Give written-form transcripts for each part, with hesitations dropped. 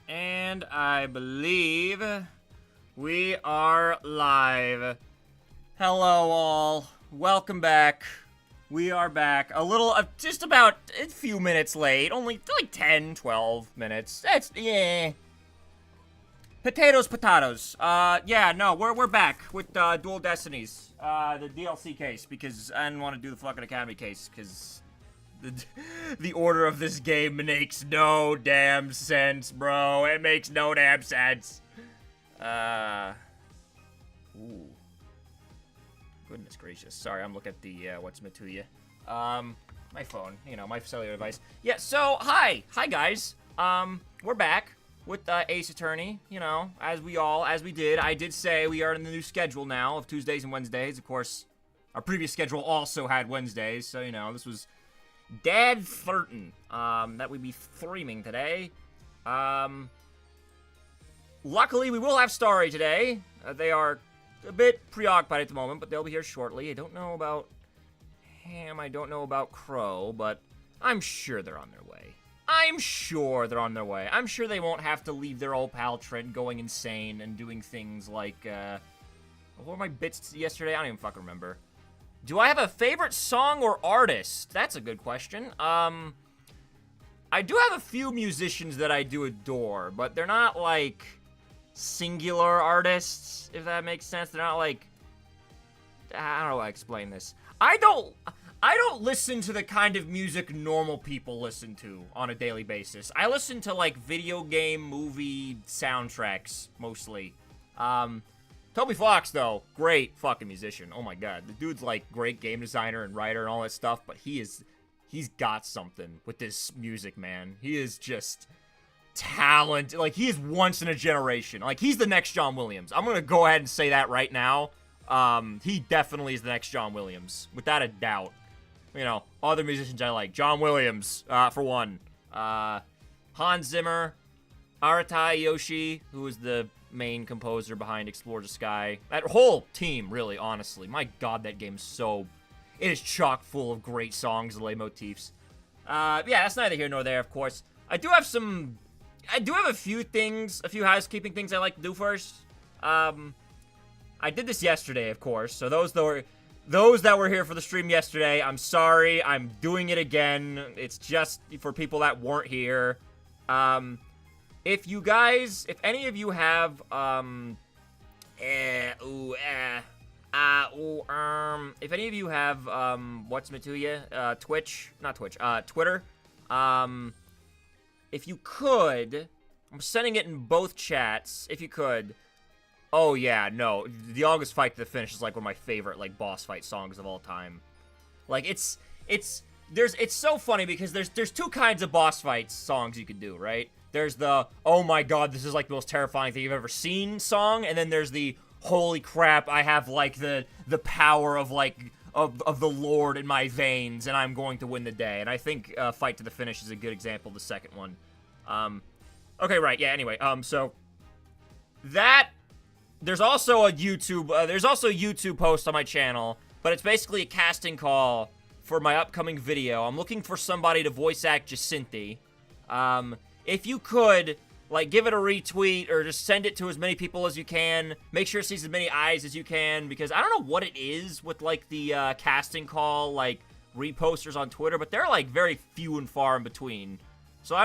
And I believe we are live. Hello all. Welcome back. We are back. A little, just about a few minutes late. Only like 10, 12 minutes. That's, yeah. Potatoes. Yeah, no, we're back with, Dual Destinies. The DLC case, because I didn't want to do the fucking Academy case, because the order of this game makes no damn sense, bro. It makes no damn sense. Ooh. Goodness gracious. Sorry, I'm looking at the, what's meant to you. My phone, you know, my cellular device. Yeah, so, hi guys. We're back with, Ace Attorney, you know, as we did. I did say we are in the new schedule now of Tuesdays and Wednesdays. Of course, our previous schedule also had Wednesdays, so, you know, this was Dad Thurton, that we'd be streaming today. Luckily, we will have Starry today. They are a bit preoccupied at the moment, but they'll be here shortly. I don't know about Ham, I don't know about Crow, but I'm sure they're on their way. I'm sure they won't have to leave their old pal Trent going insane and doing things like, what were my bits yesterday? I don't even fucking remember. Do I have a favorite song or artist? That's a good question. I do have a few musicians that I do adore, but they're not, like, singular artists, if that makes sense. They're not, like, I don't know how to explain this. I don't listen to the kind of music normal people listen to on a daily basis. I listen to, like, video game, movie soundtracks, mostly. Toby Fox, though, great fucking musician. Oh my god, the dude's, like, great game designer and writer and all that stuff, but he's got something with this music, man. He is just talented. Like, he is once in a generation. Like, he's the next John Williams. I'm gonna go ahead and say that right now. He definitely is the next John Williams, without a doubt. You know, other musicians I like. John Williams, for one. Hans Zimmer, Aratai Yoshi, who is the main composer behind Explore the Sky. That whole team, really, honestly. My god, that game's so... It is chock full of great songs and leitmotifs. Yeah, that's neither here nor there, of course. I do have a few housekeeping things I like to do first. I did this yesterday, of course, so those that were here for the stream yesterday, I'm sorry, I'm doing it again. It's just for people that weren't here. If any of you have, if any of you have, what's Matuya? Twitter, if you could, I'm sending it in both chats, if you could. Oh yeah, no, the August Fight to the Finish is like one of my favorite, like, boss fight songs of all time. Like, it's so funny because there's two kinds of boss fight songs you can do, right? There's the, oh my god, this is like the most terrifying thing you've ever seen song, and then there's the, holy crap, I have, like, the power of, like, of the Lord in my veins, and I'm going to win the day. And I think Fight to the Finish is a good example of the second one. Okay, right, yeah, anyway, so that, there's also a YouTube post on my channel, but it's basically a casting call for my upcoming video. I'm looking for somebody to voice act Jacinthe. If you could, like, give it a retweet or just send it to as many people as you can. Make sure it sees as many eyes as you can, because I don't know what it is with, like, the casting call, like, reposters on Twitter, but they're, like, very few and far in between. So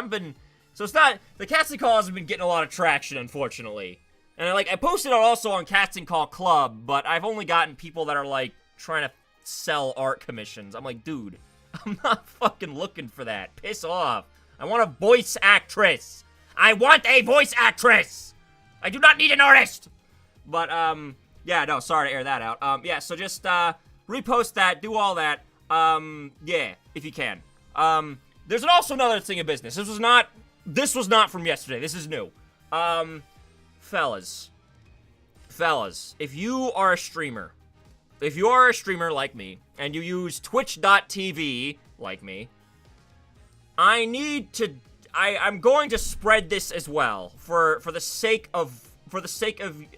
it's not, the casting call hasn't been getting a lot of traction, unfortunately. And, I posted it also on Casting Call Club, but I've only gotten people that are, like, trying to sell art commissions. I'm like, dude, I'm not fucking looking for that. Piss off. I want a voice actress. I want a voice actress! I do not need an artist! But, yeah, no, sorry to air that out. Yeah, so just, repost that, do all that, yeah, if you can. There's also another thing of business. This was not from yesterday. This is new. Fellas, if you are a streamer like me, and you use twitch.tv like me, I'm going to spread this as well for the sake of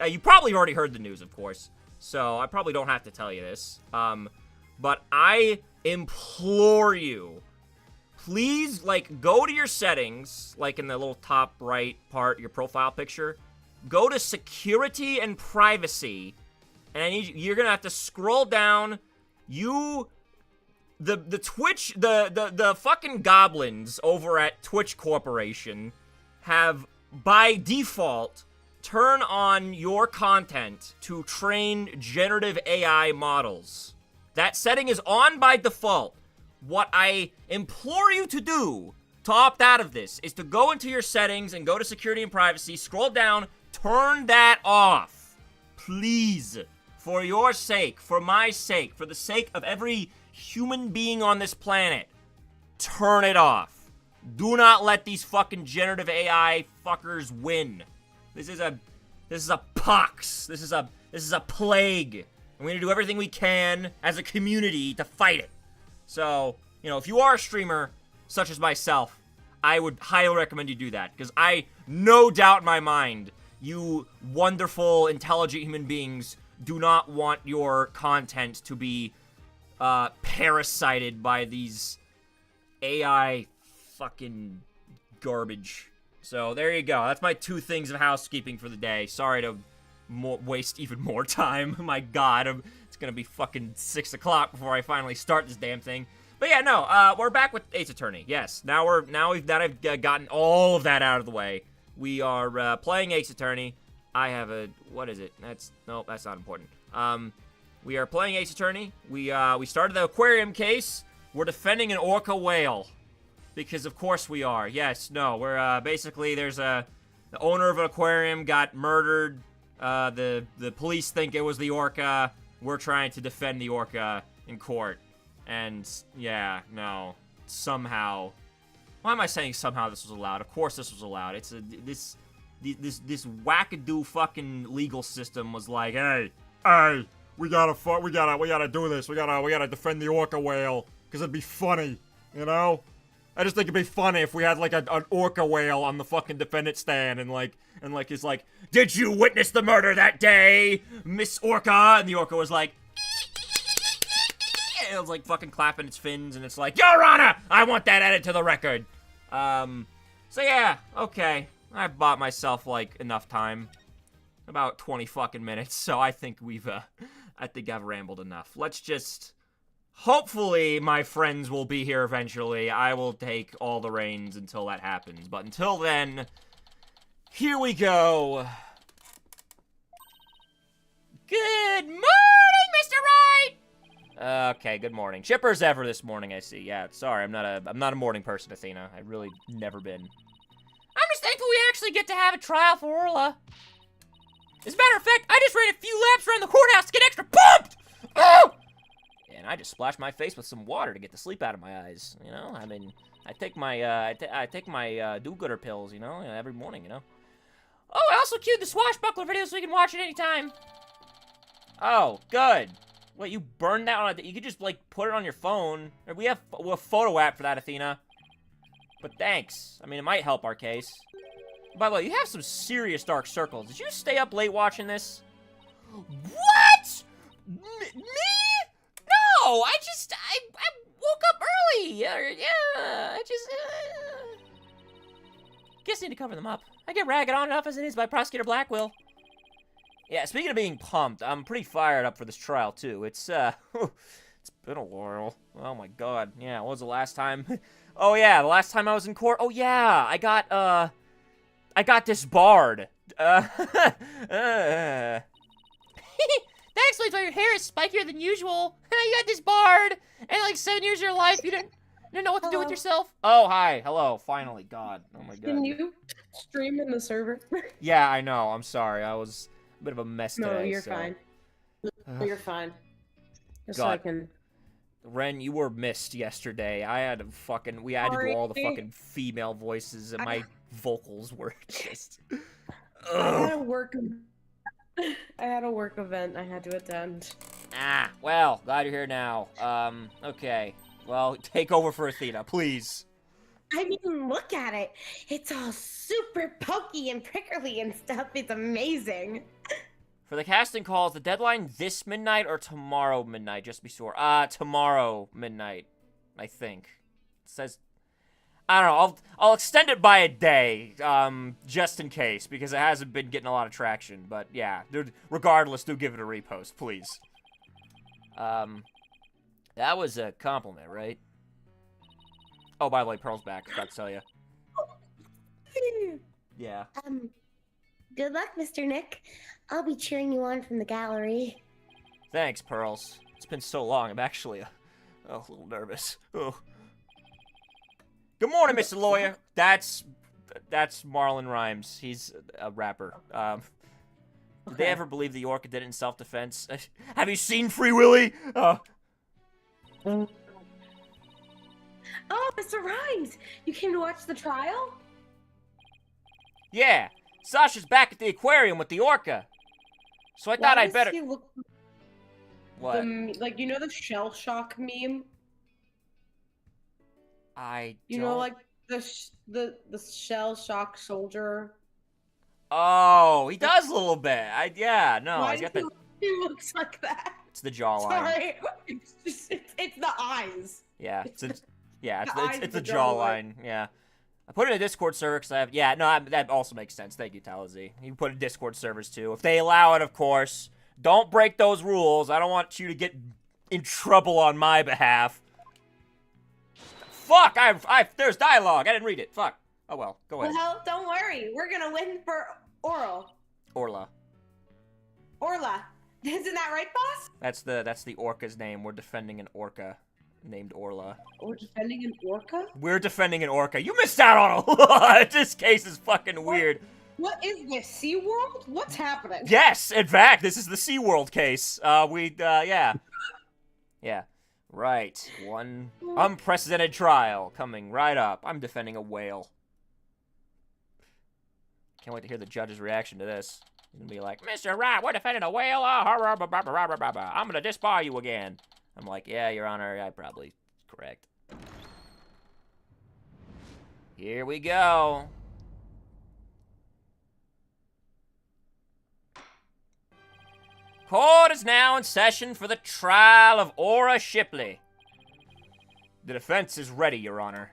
you probably already heard the news, of course, so I probably don't have to tell you this, but I implore you, please, like, go to your settings, like in the little top right part, your profile picture. Go to security and privacy, and I need you're gonna have to scroll down. The Twitch, the fucking goblins over at Twitch Corporation have, by default, turn on your content to train generative AI models. That setting is on by default. What I implore you to do to opt out of this is to go into your settings and go to security and privacy, scroll down, turn that off. Please. For your sake, for my sake, for the sake of every human being on this planet, turn it off. Do not let these fucking generative AI fuckers win. This is a pox. This is a plague. And we need to do everything we can as a community to fight it. So, you know, if you are a streamer such as myself, I would highly recommend you do that, because I no doubt in my mind you wonderful, intelligent human beings do not want your content to be parasited by these AI fucking garbage. So there you go. That's my 2 things of housekeeping for the day. Sorry to waste even more time. My God, it's gonna be fucking 6 o'clock before I finally start this damn thing. But yeah, no, we're back with Ace Attorney. Yes, now I've gotten all of that out of the way. We are playing Ace Attorney. I have a, what is it? That's not important. We are playing Ace Attorney. We started the aquarium case. We're defending an orca whale. Because of course we are. Yes, no, we're, basically there's the owner of an aquarium got murdered. The police think it was the orca. We're trying to defend the orca in court. And, yeah, no, somehow. Why am I saying somehow this was allowed? Of course this was allowed. It's this wackadoo fucking legal system was like, hey, we gotta do this. We gotta defend the orca whale, because it'd be funny, you know? I just think it'd be funny if we had, like, an orca whale on the fucking defendant stand, and he's like, did you witness the murder that day, Miss Orca? And the orca was like, it was like fucking clapping its fins, and it's like, Your Honor, I want that added to the record. So yeah, okay. I bought myself, like, enough time. About 20 fucking minutes, so I think I've rambled enough. Let's just, hopefully my friends will be here eventually. I will take all the reins until that happens. But until then, here we go. Good morning, Mr. Wright! Okay, good morning. Chipper as ever this morning, I see. Yeah, sorry, I'm not a morning person, Athena. I've really never been. I'm just thankful we actually get to have a trial for Orla. As a matter of fact, I just ran a few laps around the courthouse to get extra pumped! Oh! And I just splashed my face with some water to get the sleep out of my eyes, you know? I mean, I take my do-gooder pills, you know, every morning, you know? Oh, I also queued the Swashbuckler video so you can watch it anytime. Oh, good. Wait, you burned that on you could just, like, put it on your phone. We have a photo app for that, Athena. But thanks. I mean, it might help our case. By the way, you have some serious dark circles. Did you stay up late watching this? What? Me? No, I woke up early. Yeah, guess I need to cover them up. I get ragged on enough as it is by Prosecutor Blackwell. Yeah, speaking of being pumped, I'm pretty fired up for this trial, too. It's it's been a while. Oh, my God. Yeah, what was the last time? Oh, yeah, the last time I was in court. Oh, yeah, I got disbarred. That explains why your hair is spikier than usual. You got disbarred, and like 7 years of your life, you didn't know what to do with yourself. Oh, hi. Hello. Finally. God. Oh, my God. Can you stream in the server? Yeah, I know. I'm sorry. I was a bit of a mess today. No, you're fine. You're fine. Just God. so I can... Ren, you were missed yesterday. We had to do all the fucking female voices, and my vocals were just... I had a work event I had to attend. Ah, well, glad you're here now. Okay. Well, take over for Athena, please. I mean, look at it. It's all super pokey and prickly and stuff. It's amazing. For the casting calls, the deadline this midnight or tomorrow midnight, just to be sure. Tomorrow midnight, I think. It says I don't know. I'll extend it by a day, just in case, because it hasn't been getting a lot of traction. But yeah, regardless, do give it a repost, please. That was a compliment, right? Oh, by the way, Pearl's back. I forgot to tell you. Yeah. Good luck, Mr. Nick. I'll be cheering you on from the gallery. Thanks, Pearls. It's been so long. I'm actually a little nervous. Oh. Good morning, Mr. Lawyer. That's Marlon Rhymes. He's a rapper. Did they ever believe the orca did it in self-defense? Have you seen Free Willy? Oh, Mr. Rhymes, you came to watch the trial? Yeah, Sasha's back at the aquarium with the orca. So I thought I'd better. He look What? like, you know the shell shock meme? You know, like the shell shock soldier. Oh, he does a little bit. Yeah, no, Why he's got does he looks like that? It's the jawline. Sorry, it's the eyes. Yeah, it's the the jawline. Yeah, I put it in a Discord server because I have. Yeah, no, that also makes sense. Thank you, Talazi. You can put it in Discord servers too, if they allow it, of course. Don't break those rules. I don't want you to get in trouble on my behalf. Fuck! There's dialogue. I didn't read it. Fuck. Oh well. Go ahead. Well, don't worry. We're gonna win for Orla. Orla. Isn't that right, boss? That's the orca's name. We're defending an orca named Orla. We're defending an orca? We're defending an orca. You missed out on a lot. This case is fucking weird. What is this? SeaWorld? What's happening? Yes, in fact, this is the SeaWorld case. Yeah. Yeah. Right. One unprecedented trial coming right up. I'm defending a whale. Can't wait to hear the judge's reaction to this. He's gonna be like, Mr. Wright, we're defending a whale. I'm gonna disbar you again. I'm like, yeah, Your Honor, I probably correct. Here we go. Court is now in session for the trial of Aura Shipley. The defense is ready, Your Honor.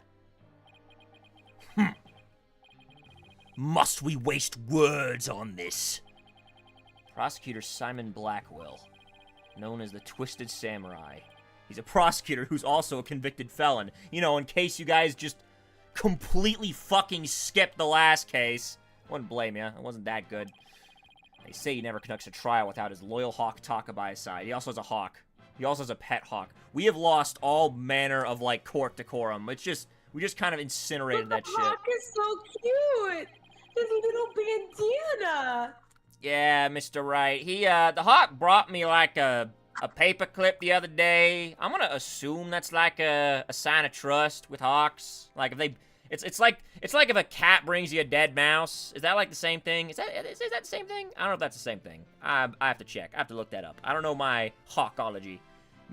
Must we waste words on this? Prosecutor Simon Blackwell, known as the Twisted Samurai. He's a prosecutor who's also a convicted felon. You know, in case you guys just completely fucking skipped the last case. I wouldn't blame you. It wasn't that good. They say he never conducts a trial without his loyal hawk Taka by his side. He also has a hawk. He also has a pet hawk. We have lost all manner of, like, court decorum. We just kind of incinerated that shit. The hawk is so cute! His little bandana! Yeah, Mr. Wright. The hawk brought me, like, a paperclip the other day. I'm gonna assume that's, like, a sign of trust with hawks. Like, if they... It's like if a cat brings you a dead mouse. Is that like the same thing? Is that the same thing? I don't know if that's the same thing. I have to check. I have to look that up. I don't know my hawkology.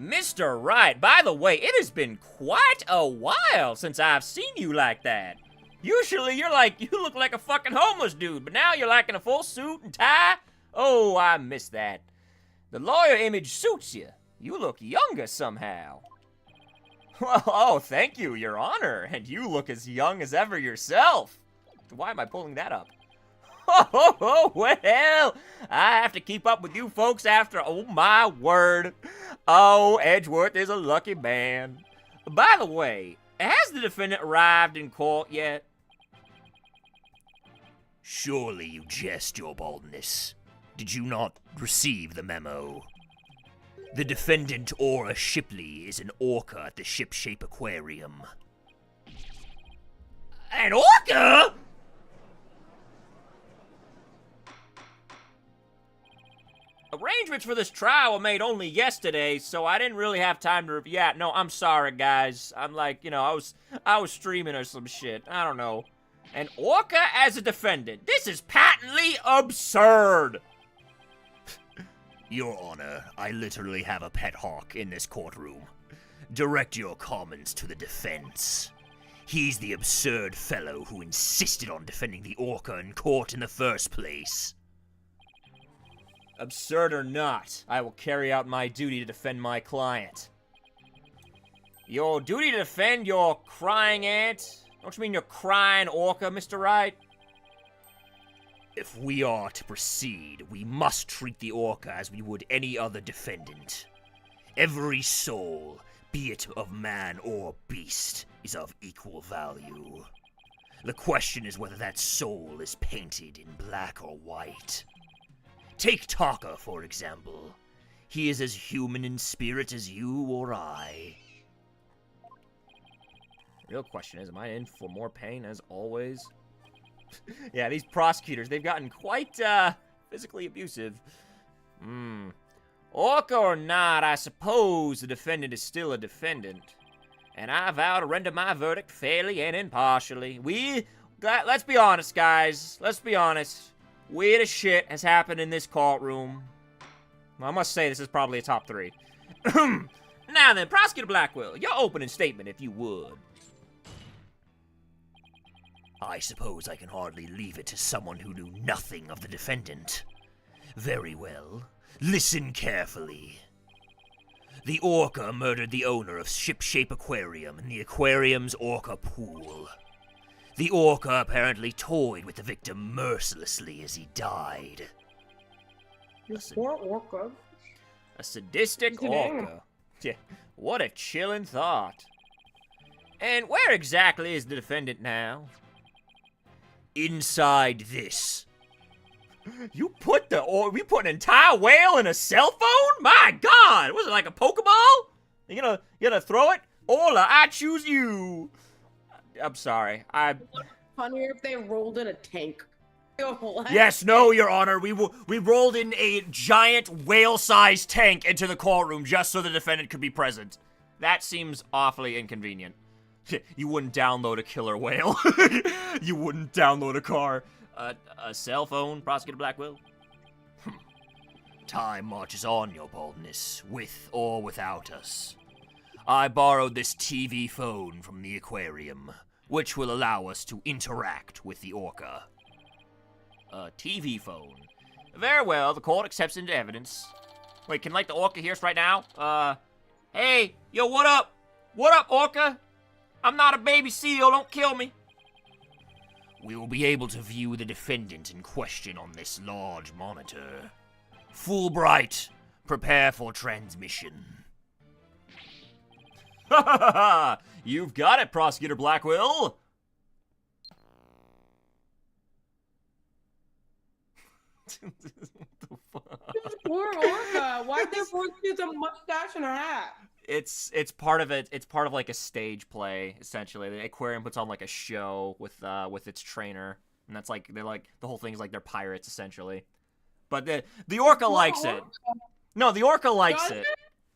Mr. Wright, by the way, it has been quite a while since I've seen you like that. Usually you look like a fucking homeless dude, but now you're like in a full suit and tie. Oh, I miss that. The lawyer image suits you. You look younger somehow. Well, oh, thank you, Your Honor. And you look as young as ever yourself. Why am I pulling that up? Oh, well, I have to keep up with you folks after, oh my word. Oh, Edgeworth is a lucky man. By the way, has the defendant arrived in court yet? Surely you jest, Your Boldness. Did you not receive the memo? The defendant, Aura Shipley, is an orca at the Shipshape Aquarium. An orca?! Arrangements for this trial were made only yesterday, so I didn't really have time to... Yeah, no, I'm sorry, guys. I'm like, you know, I was streaming or some shit. I don't know. An orca as a defendant. This is patently absurd! Your Honor, I literally have a pet hawk in this courtroom. Direct your comments to the defense. He's the absurd fellow who insisted on defending the orca in court in the first place. Absurd or not, I will carry out my duty to defend my client. Your duty to defend your crying aunt? Don't you mean you're crying orca, Mr. Wright? If we are to proceed, we must treat the orca as we would any other defendant. Every soul, be it of man or beast, is of equal value. The question is whether that soul is painted in black or white. Take Taka, for example. He is as human in spirit as you or I. Real question is, am I in for more pain as always? Yeah, these prosecutors, they've gotten quite, physically abusive. Orca or not, I suppose the defendant is still a defendant. And I vow to render my verdict fairly and impartially. Let's be honest, guys. Let's be honest. Weird as shit has happened in this courtroom. Well, I must say, this is probably a top 3. Now then, Prosecutor Blackwell, your opening statement, if you would. I suppose I can hardly leave it to someone who knew nothing of the defendant. Very well. Listen carefully. The orca murdered the owner of Shipshape Aquarium and the aquarium's orca pool. The orca apparently toyed with the victim mercilessly as he died. Poor orca. A sadistic orca. Yeah, what a chilling thought. And where exactly is the defendant now? Inside this. We put an entire whale in a cell phone? My God! Was it like a Pokeball? You gonna throw it? Ola, I choose you. I'm sorry. Funnier if they rolled in a tank. What? Yes, no, Your Honor. We rolled in a giant whale-sized tank into the courtroom just so the defendant could be present. That seems awfully inconvenient. You wouldn't download a killer whale. You wouldn't download a cell phone, Prosecutor Blackwell? Time marches on, Your Boldness, with or without us. I borrowed this TV phone from the aquarium, which will allow us to interact with the orca. A TV phone. Very well, the court accepts into evidence. Wait, can, like, the orca hear us right now? Hey, yo, what up? What up, orca? I'm not a baby seal, don't kill me. We will be able to view the defendant in question on this large monitor. Fulbright, prepare for transmission. Ha ha ha ha! You've got it, Prosecutor Blackwell! What the fuck? Poor orca. Why'd they force you to mustache and a hat? It's part of it. It's part of like a stage play, essentially. The aquarium puts on like a show with its trainer, and that's like the whole thing is like they're pirates essentially. But the orca likes it. No, the orca likes it.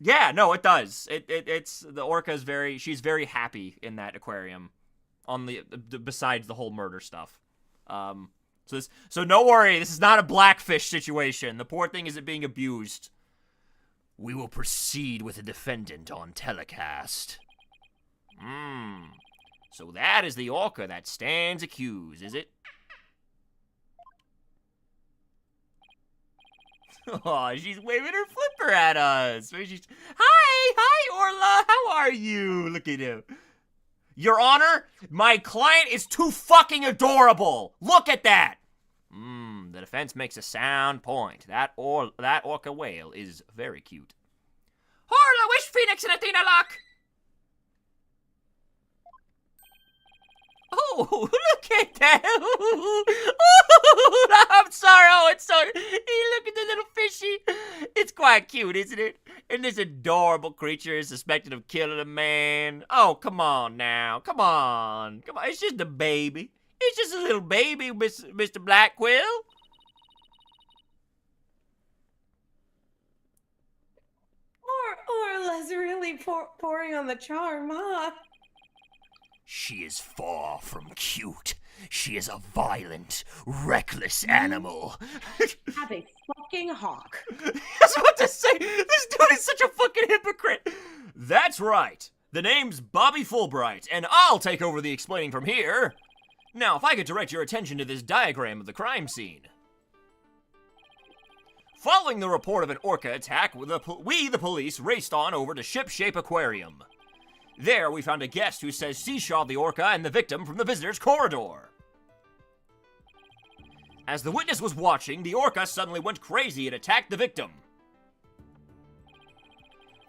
Yeah, no, it does. It's the orca is she's very happy in that aquarium, on the besides the whole murder stuff. So no worry, this is not a blackfish situation. The poor thing isn't being abused. We will proceed with the defendant on telecast. So that is the orca that stands accused, is it? Oh, she's waving her flipper at us. Hi, Orla. How are you? Look at him. Your Honor, my client is too fucking adorable. Look at that. The defense makes a sound point. That orca whale is very cute. Orla, wish Phoenix and Athena luck. Oh, look at that. Oh, I'm sorry. Oh, it's so... Look at the little fishy. It's quite cute, isn't it? And this adorable creature is suspected of killing a man. Oh, come on now. Come on. It's just a baby. It's just a little baby, Mr. Blackwell. Orla's really pouring on the charm, huh? She is far from cute. She is a violent, reckless animal. Have a fucking hawk. I was about to say, this dude is such a fucking hypocrite. That's right. The name's Bobby Fulbright, and I'll take over the explaining from here. Now, if I could direct your attention to this diagram of the crime scene. Following the report of an orca attack, we, the police, raced on over to Shipshape Aquarium. There, we found a guest who says Seashawed the orca and the victim from the visitor's corridor. As the witness was watching, the orca suddenly went crazy and attacked the victim.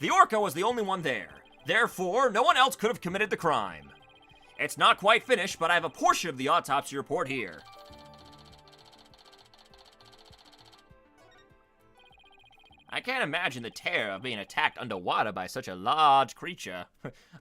The orca was the only one there. Therefore, no one else could have committed the crime. It's not quite finished, but I have a portion of the autopsy report here. I can't imagine the terror of being attacked underwater by such a large creature.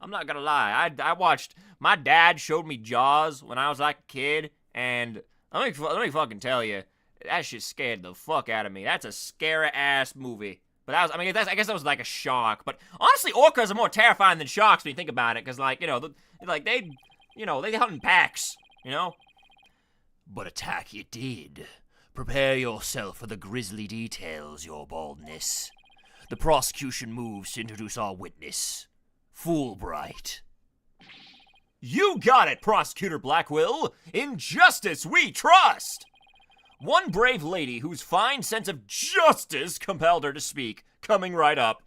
I'm not gonna lie, I watched, my dad showed me Jaws when I was like a kid, and let me fucking tell you, that shit scared the fuck out of me. That's a scary-ass movie. But that was, I guess that was like a shark. But honestly, orcas are more terrifying than sharks when you think about it, because like, they hunt in packs, you know? But attack you did. Prepare yourself for the grisly details, your baldness. The prosecution moves to introduce our witness, Fulbright. You got it, Prosecutor Blackwell! In justice we trust! One brave lady whose fine sense of justice compelled her to speak, coming right up.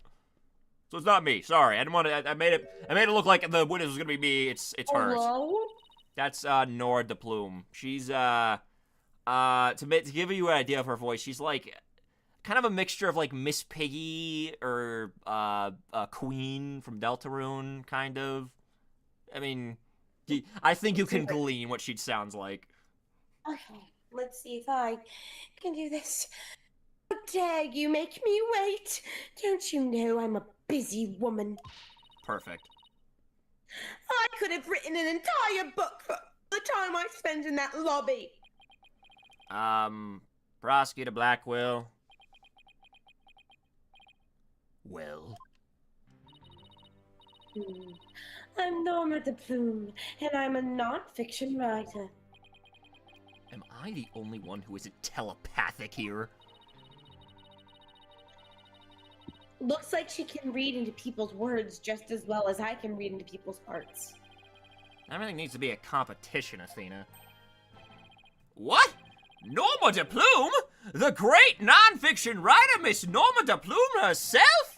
So it's not me, sorry, I didn't want to, I made it look like the witness was gonna be me, it's hers. Hello? That's, Nora de Plume. She's, to give you an idea of her voice, she's like kind of a mixture of like Miss Piggy or Queen from Deltarune, kind of. I mean, I think you can glean what she sounds like. Okay, let's see if I can do this. How dare you make me wait? Don't you know I'm a busy woman? Perfect. I could have written an entire book for the time I spent in that lobby. Prosecutor Blackwell. Well? I'm Norma de Plume, and I'm a non-fiction writer. Am I the only one who isn't telepathic here? Looks like she can read into people's words just as well as I can read into people's hearts. Everything needs to be a competition, Athena. What? Norma de Plume? The great non-fiction writer, Miss Norma de Plume herself?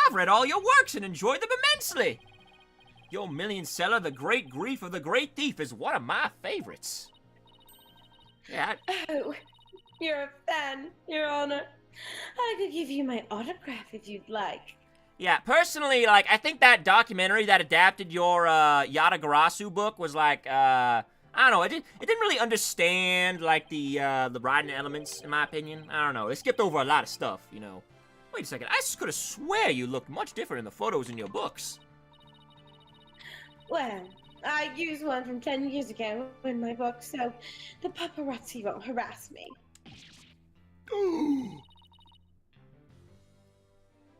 I've read all your works and enjoyed them immensely. Your million seller, The Great Grief of the Great Thief, is one of my favorites. Yeah. Oh, you're a fan, Your Honor. I could give you my autograph if you'd like. Yeah, personally, like, I think that documentary that adapted your, Yatagarasu book was like, I don't know, it didn't really understand, like, the writing elements, in my opinion. I don't know, it skipped over a lot of stuff, you know. Wait a second, I could have swear you looked much different in the photos in your books. Well, I used one from 10 years ago in my book, so the paparazzi won't harass me.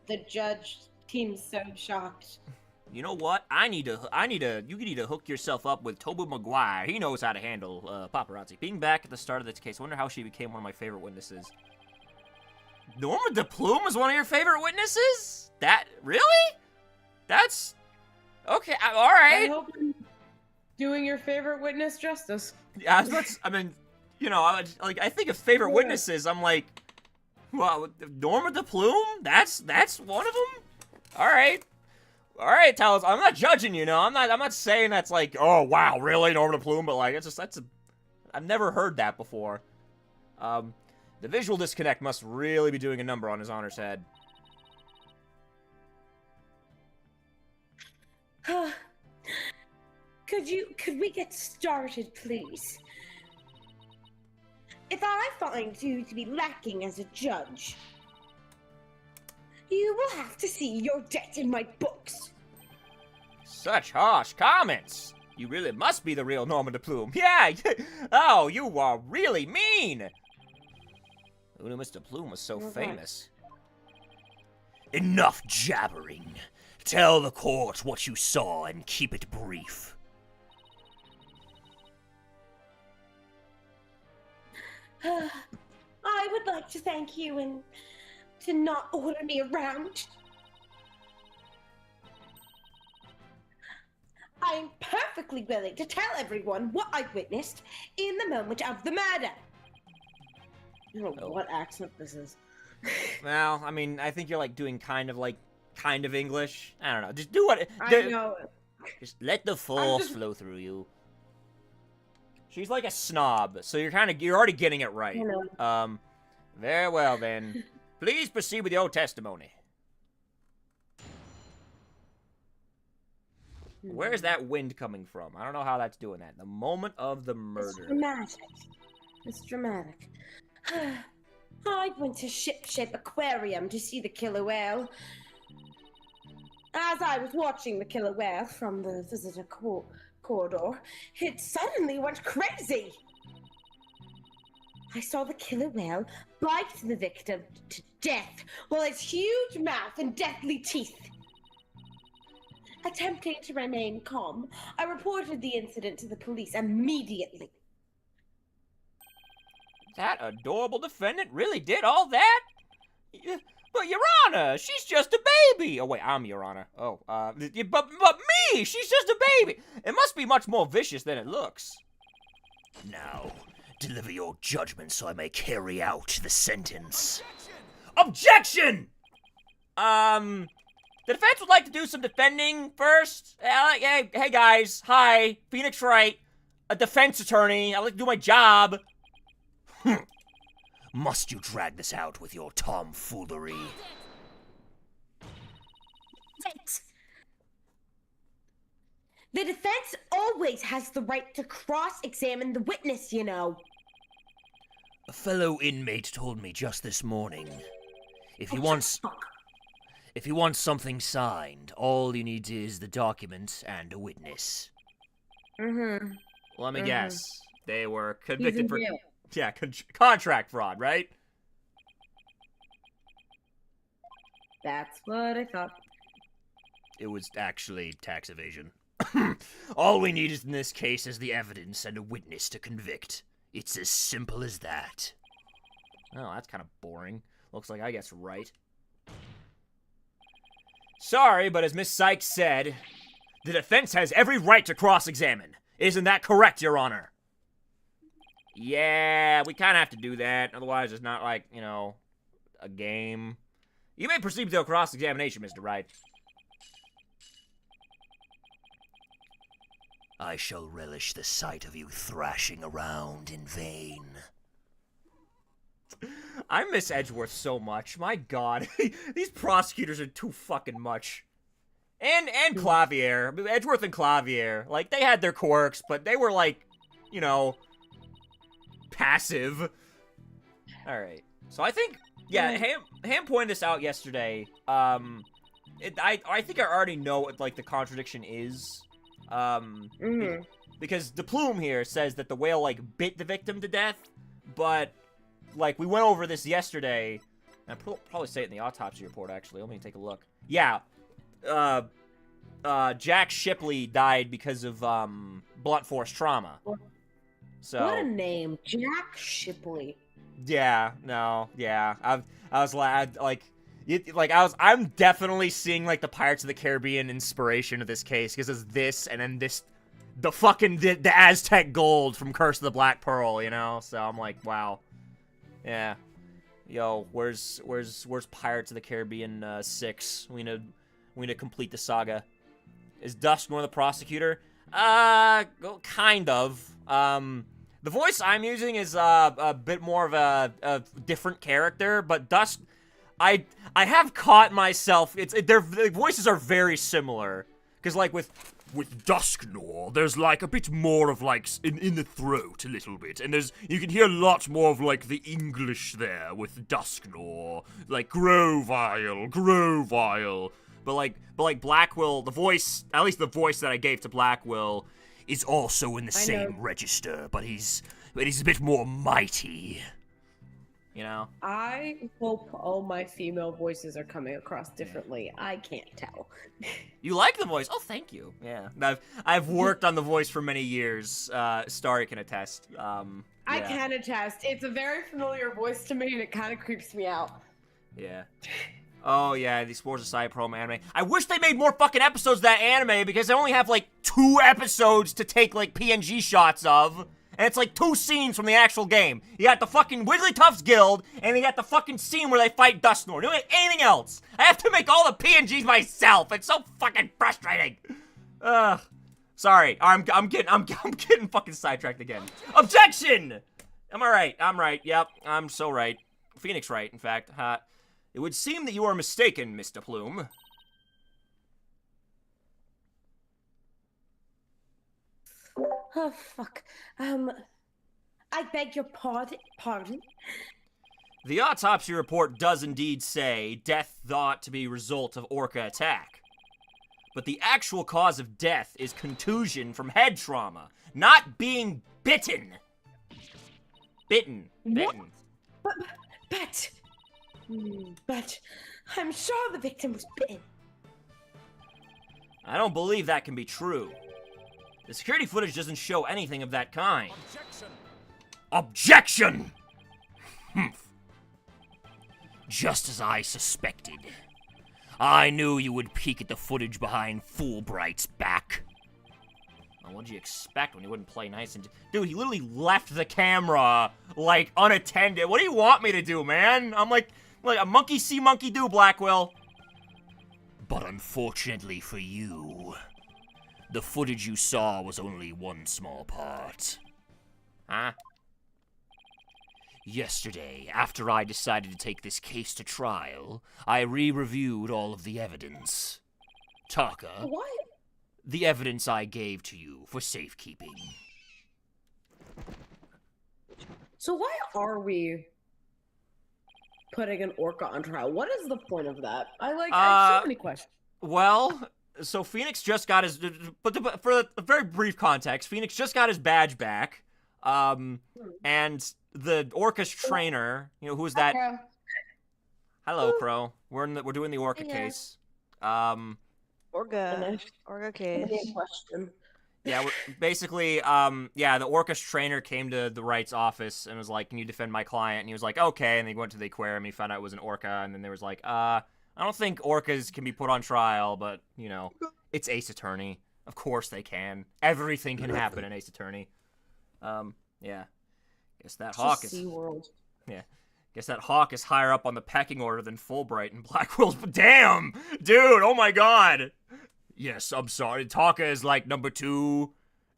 The judge seems so shocked. You know what? You need to hook yourself up with Tobey Maguire. He knows how to handle paparazzi. Being back at the start of this case, I wonder how she became one of my favorite witnesses. Norma de Plume is one of your favorite witnesses? That, really? That's, okay, all right. I hope I'm doing your favorite witness justice. Yeah, I mean, you know, I think of favorite witnesses, I'm like, well, Norma de Plume? That's one of them? All right, Talos, I'm not judging you, no. I'm not saying that's like, oh, wow, really, Norma de Plume? But, like, I've never heard that before. The visual disconnect must really be doing a number on His Honor's head. Could we get started, please? If I find you to be lacking as a judge, you will have to see your debt in my books. Such harsh comments. You really must be the real Norma de Plume. Yeah, oh, you are really mean. Who knew Mr. Plume was so famous? Enough jabbering. Tell the court what you saw and keep it brief. I would like to thank you and to not order me around. I am perfectly willing to tell everyone what I witnessed in the moment of the murder. I don't know what accent this is. Well, I mean, I think you're like doing kind of like kind of English. I don't know. Just do what. I know. Just let the force flow through you. She's like a snob, so you're already getting it right. I know. Very well then. Please proceed with your testimony. Where is that wind coming from? I don't know how that's doing that. The moment of the murder. It's dramatic. It's dramatic. I went to Ship Shape Aquarium to see the killer whale. As I was watching the killer whale from the visitor corridor, it suddenly went crazy. I saw the killer whale bite the victim to death while its huge mouth and deathly teeth. Attempting to remain calm, I reported the incident to the police immediately. That adorable defendant really did all that? But, Your Honor, she's just a baby! Oh, wait, I'm Your Honor. Oh, but me! She's just a baby! It must be much more vicious than it looks. Now, deliver your judgment so I may carry out the sentence. Objection! The defense would like to do some defending first. Hey guys, hi, Phoenix Wright, a defense attorney. I'd like to do my job. Must you drag this out with your tomfoolery? Right. The defense always has the right to cross-examine the witness, you know. A fellow inmate told me just this morning. If he wants something signed, all you need is the document and a witness. Mm-hmm. Let me guess. They were convicted for contract fraud, right? That's what I thought. It was actually tax evasion. All we need in this case is the evidence and a witness to convict. It's as simple as that. Oh, that's kind of boring. Looks like I guess right. Sorry, but as Miss Sykes said, the defense has every right to cross-examine. Isn't that correct, Your Honor? Yeah, we kind of have to do that. Otherwise, it's not like, you know, a game. You may proceed with your cross-examination, Mr. Wright. I shall relish the sight of you thrashing around in vain. I miss Edgeworth so much. My God, these prosecutors are too fucking much. And Clavier, Edgeworth and Clavier, like they had their quirks, but they were like, you know, passive. All right, so I think, yeah, Ham pointed this out yesterday. I think I already know what like the contradiction is. Because the plume here says that the whale like bit the victim to death, but like we went over this yesterday. And I'll probably say it in the autopsy report. Actually, let me take a look. Yeah, Jack Shipley died because of blunt force trauma. So what a name, Jack Shipley. Yeah, no, yeah. I'm definitely seeing like the Pirates of the Caribbean inspiration of this case because it's this and then the Aztec gold from Curse of the Black Pearl, you know. So I'm like, wow, yeah. Yo, where's Pirates of the Caribbean 6? We need to complete the saga. Is Dusknor the prosecutor? Kind of. The voice I'm using is a bit more of a different character, but I have caught myself. Their voices are very similar, because like with Dusknor, there's like a bit more of like in the throat a little bit, and you can hear a lot more of like the English there with Dusknor, like Grovile. But like Blackwell, the voice, at least the voice that I gave to Blackwell, is also in the same register, but he's a bit more mighty. You know? I hope all my female voices are coming across differently. I can't tell. You like the voice? Oh, thank you. Yeah, I've worked on the voice for many years. Starry can attest. I can attest. It's a very familiar voice to me, and it kind of creeps me out. Yeah. Oh yeah, the Spores of Side promo anime. I wish they made more fucking episodes of that anime because they only have like 2 episodes to take like PNG shots of, And it's like 2 scenes from the actual game. You got the fucking Wigglytuff's Guild, and you got the fugetting scene where they fight Dustnor. Doing anything else. I have to make all the PNGs myself. It's so fucking frustrating. Sorry. I'm getting fucking sidetracked again. Objection! Am I right? I'm right. Yep, I'm so right. Phoenix right, in fact. It would seem that you are mistaken, Mr. Plume. Oh, fuck. I beg your pardon? The autopsy report does indeed say death thought to be result of orca attack. But the actual cause of death is contusion from head trauma, not being bitten. Bitten. But I'm sure the victim was bitten. I don't believe that can be true. The security footage doesn't show anything of that kind. Objection! Humph. Just as I suspected. I knew you would peek at the footage behind Fulbright's back. Well, what'd you expect when he wouldn't play nice and... Dude, he literally left the camera, like, unattended. What do you want me to do, man? I'm like a monkey see, monkey do, Blackwell. But unfortunately for you, the footage you saw was only one small part. Huh? Yesterday, after I decided to take this case to trial, I re-reviewed all of the evidence. Taka. What? The evidence I gave to you for safekeeping. So why are we putting an orca on trial? What is the point of that? I have so many questions. Well, so Phoenix just got his... But for a very brief context, Phoenix just got his badge back. And the orca's trainer, you know, who's that? Crow. Hello, Crow. We're doing the orca case. Orga case. Question. Yeah, basically, the orca's trainer came to the Wright's office and was like, "Can you defend my client?" And he was like, "Okay." And they went to the aquarium and he found out it was an orca. And then there was like, "I don't think orcas can be put on trial, but you know, it's Ace Attorney. Of course they can. Everything can happen in Ace Attorney." Yeah. Guess that hawk is... SeaWorld. Yeah. Guess that hawk is higher up on the pecking order than Fulbright and Blackwell's... Damn! Dude, oh my god! Yes, I'm sorry. Taka is like number 2,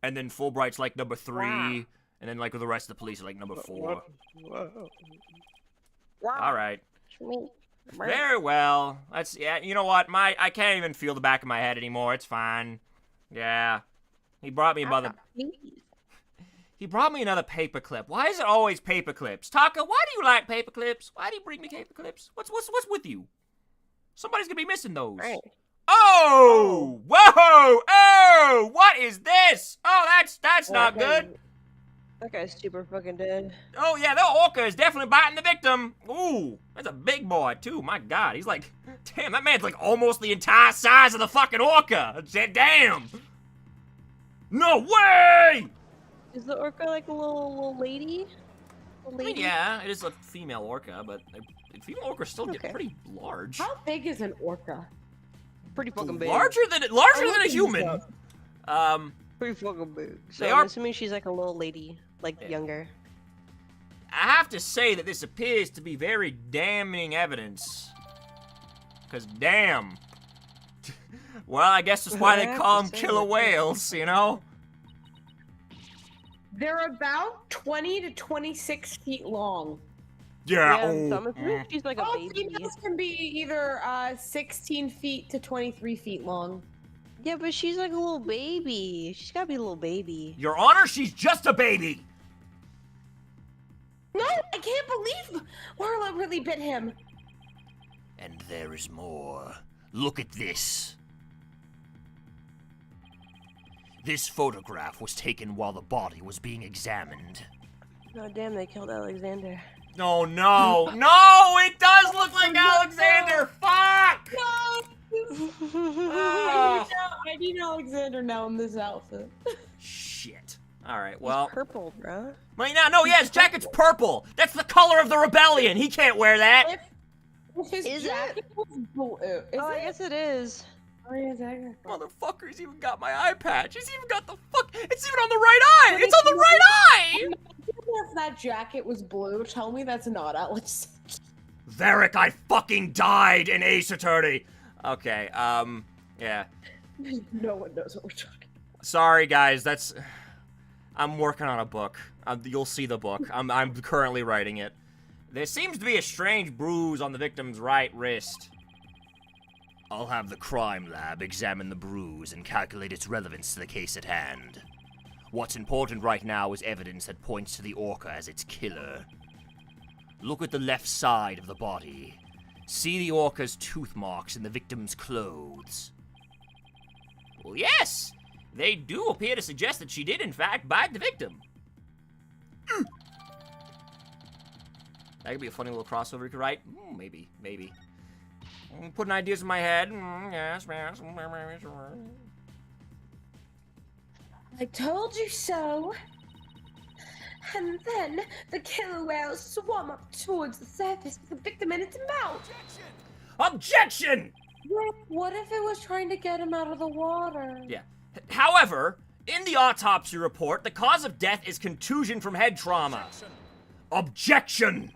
and then Fulbright's like number 3, and then like the rest of the police are like number 4. Alright. Very well. Yeah, you know what? I can't even feel the back of my head anymore. It's fine. Yeah. He brought me another... He brought me another paperclip. Why is it always paperclips? Taka, why do you like paperclips? Why do you bring me paperclips? What's with you? Somebody's gonna be missing those. Right. Oh! Whoa! Oh! What is this? Oh, that's not good. That guy's super fucking dead. Oh yeah, the orca is definitely biting the victim. Ooh, that's a big boy too. My God, he's like, damn, that man's like almost the entire size of the fucking orca. Damn. No way! Is the orca like a little lady? I mean, yeah, it is a female orca, but female orcas still get pretty large. How big is an orca? Pretty fucking big. Larger than a human. Pretty fucking big. So They I'm are- assuming she's like a little lady, like younger. I have to say that this appears to be very damning evidence. Because damn. Well, I guess that's why they call them killer whales, you know? They're about 20 to 26 feet long. Yeah. So I'm assuming she's like a All baby. females can be either 16 feet to 23 feet long. Yeah, but she's like a little baby. She's gotta be a little baby. Your Honor, she's just a baby. No, I can't believe Warla really bit him. And there is more. Look at this. This photograph was taken while the body was being examined. Oh damn, they killed Alexander. No, no, no! It does look like Alexander! Fuck! I need Alexander now in this outfit. Shit. Alright, well... Purple, bro. Wait, no, yeah, his jacket's purple! That's the color of the rebellion! He can't wear that! If his Is jacket was blue, I guess it is. Motherfucker's even got my eye patch. He's even got the fuck. It's even on the right eye. It's on the right eye. If that jacket was blue, tell me that's not Alex. Varric, I fucking died in Ace Attorney. Okay, yeah. No one knows what we're talking about. Sorry, guys. I'm working on a book. You'll see the book. I'm currently writing it. There seems to be a strange bruise on the victim's right wrist. I'll have the crime lab examine the bruise and calculate its relevance to the case at hand. What's important right now is evidence that points to the orca as its killer. Look at the left side of the body. See the orca's tooth marks in the victim's clothes. Well, yes! They do appear to suggest that she did, in fact, bite the victim. That could be a funny little crossover you could write. Maybe. I'm putting ideas in my head. Yes. I told you so. And then the killer whale swam up towards the surface with the victim in its mouth. Objection! What if it was trying to get him out of the water? Yeah. However, in the autopsy report, the cause of death is contusion from head trauma. Objection!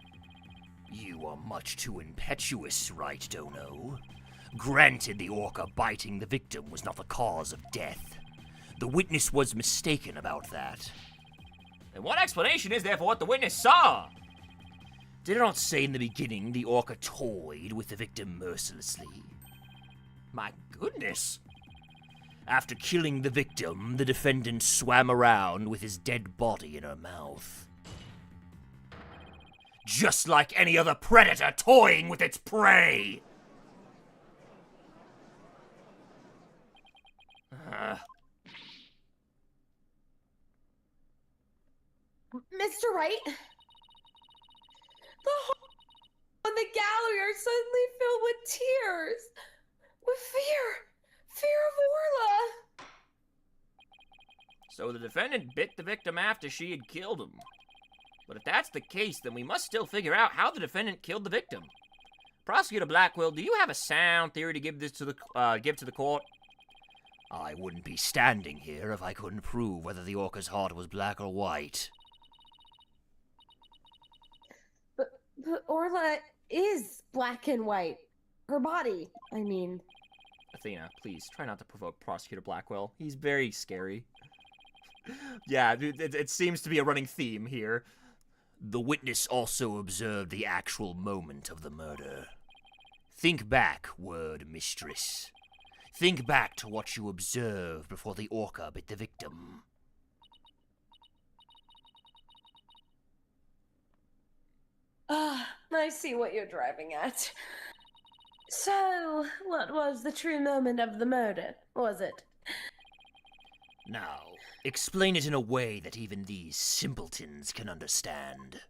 You are much too impetuous, Wright, Dono. Granted, the orca biting the victim was not the cause of death. The witness was mistaken about that. And what explanation is there for what the witness saw? Did I not say in the beginning the orca toyed with the victim mercilessly? My goodness. After killing the victim, the defendant swam around with his dead body in her mouth. Just like any other predator toying with its prey. Mr. Wright? The hall and the gallery are suddenly filled with tears. With fear. Fear of Orla. So the defendant bit the victim after she had killed him. But if that's the case, then we must still figure out how the defendant killed the victim. Prosecutor Blackwell, do you have a sound theory to give to the court? I wouldn't be standing here if I couldn't prove whether the orca's heart was black or white. But Orla is black and white. Her body, I mean. Athena, please, try not to provoke Prosecutor Blackwell. He's very scary. Yeah, it seems to be a running theme here. The witness also observed the actual moment of the murder. Think back, word mistress. Think back to what you observed before the orca bit the victim. I see what you're driving at. So, what was the true moment of the murder, was it? Now, explain it in a way that even these simpletons can understand.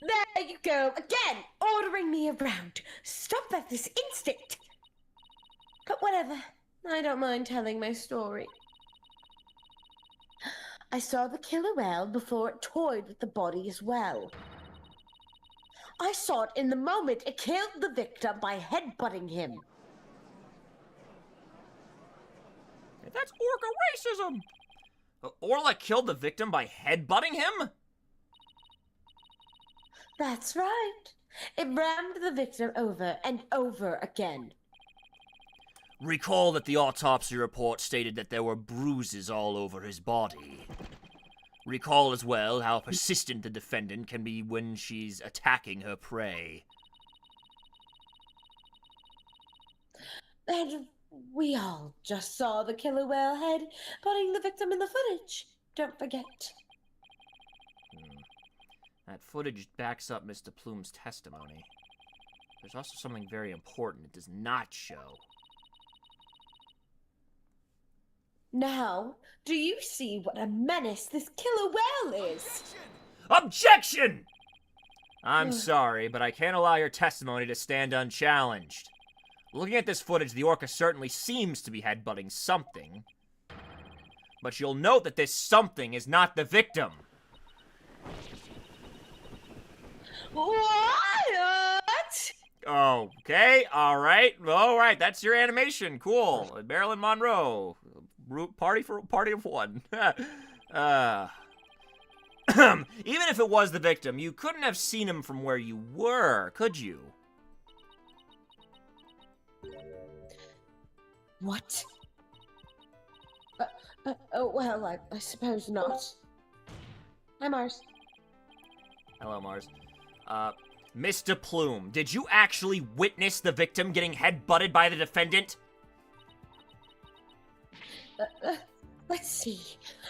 There you go, again, ordering me around. Stop that this instant. But whatever, I don't mind telling my story. I saw the killer whale before it toyed with the body as well. I saw it in the moment it killed the victim by headbutting him. That's orca racism! Orla killed the victim by headbutting him? That's right. It rammed the victim over and over again. Recall that the autopsy report stated that there were bruises all over his body. Recall as well how persistent the defendant can be when she's attacking her prey. And we all just saw the killer whale head putting the victim in the footage. Don't forget. That footage backs up Mr. Plume's testimony. There's also something very important it does not show. Now, do you see what a menace this killer whale is? Objection! I'm sorry, but I can't allow your testimony to stand unchallenged. Looking at this footage, the orca certainly seems to be headbutting something. But you'll note that this something is not the victim. What? Okay, all right, that's your animation. Cool. Marilyn Monroe. Party of one. Even if it was the victim, you couldn't have seen him from where you were, could you? What? Well, I suppose not. Hi, Mars. Hello, Mars. Mr. Plume, did you actually witness the victim getting headbutted by the defendant? Let's see.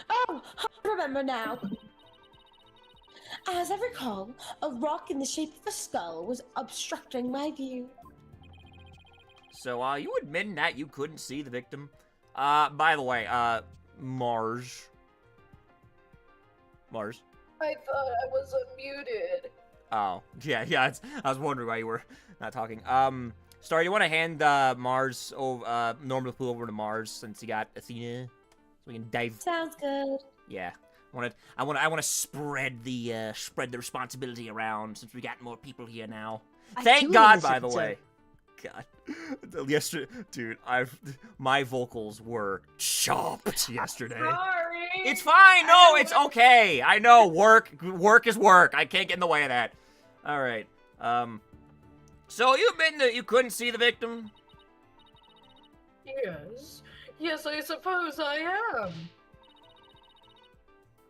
Oh, I remember now. As I recall, a rock in the shape of a skull was obstructing my view. So, you admitting that you couldn't see the victim? By the way, Mars. Mars. I thought I was unmuted. Oh, yeah, I was wondering why you were not talking. Star, you want to hand, Mars, Normal Blue over to Mars, since you got Athena? So we can dive. Sounds good. Yeah. I want to spread the responsibility around, since we got more people here now. Thank God, by the way. God. Yesterday, dude, my vocals were chopped yesterday. Sorry. It's fine. No, it's okay. I know work is work. I can't get in the way of that. All right. So you admitting that you couldn't see the victim? Yes, I suppose I am.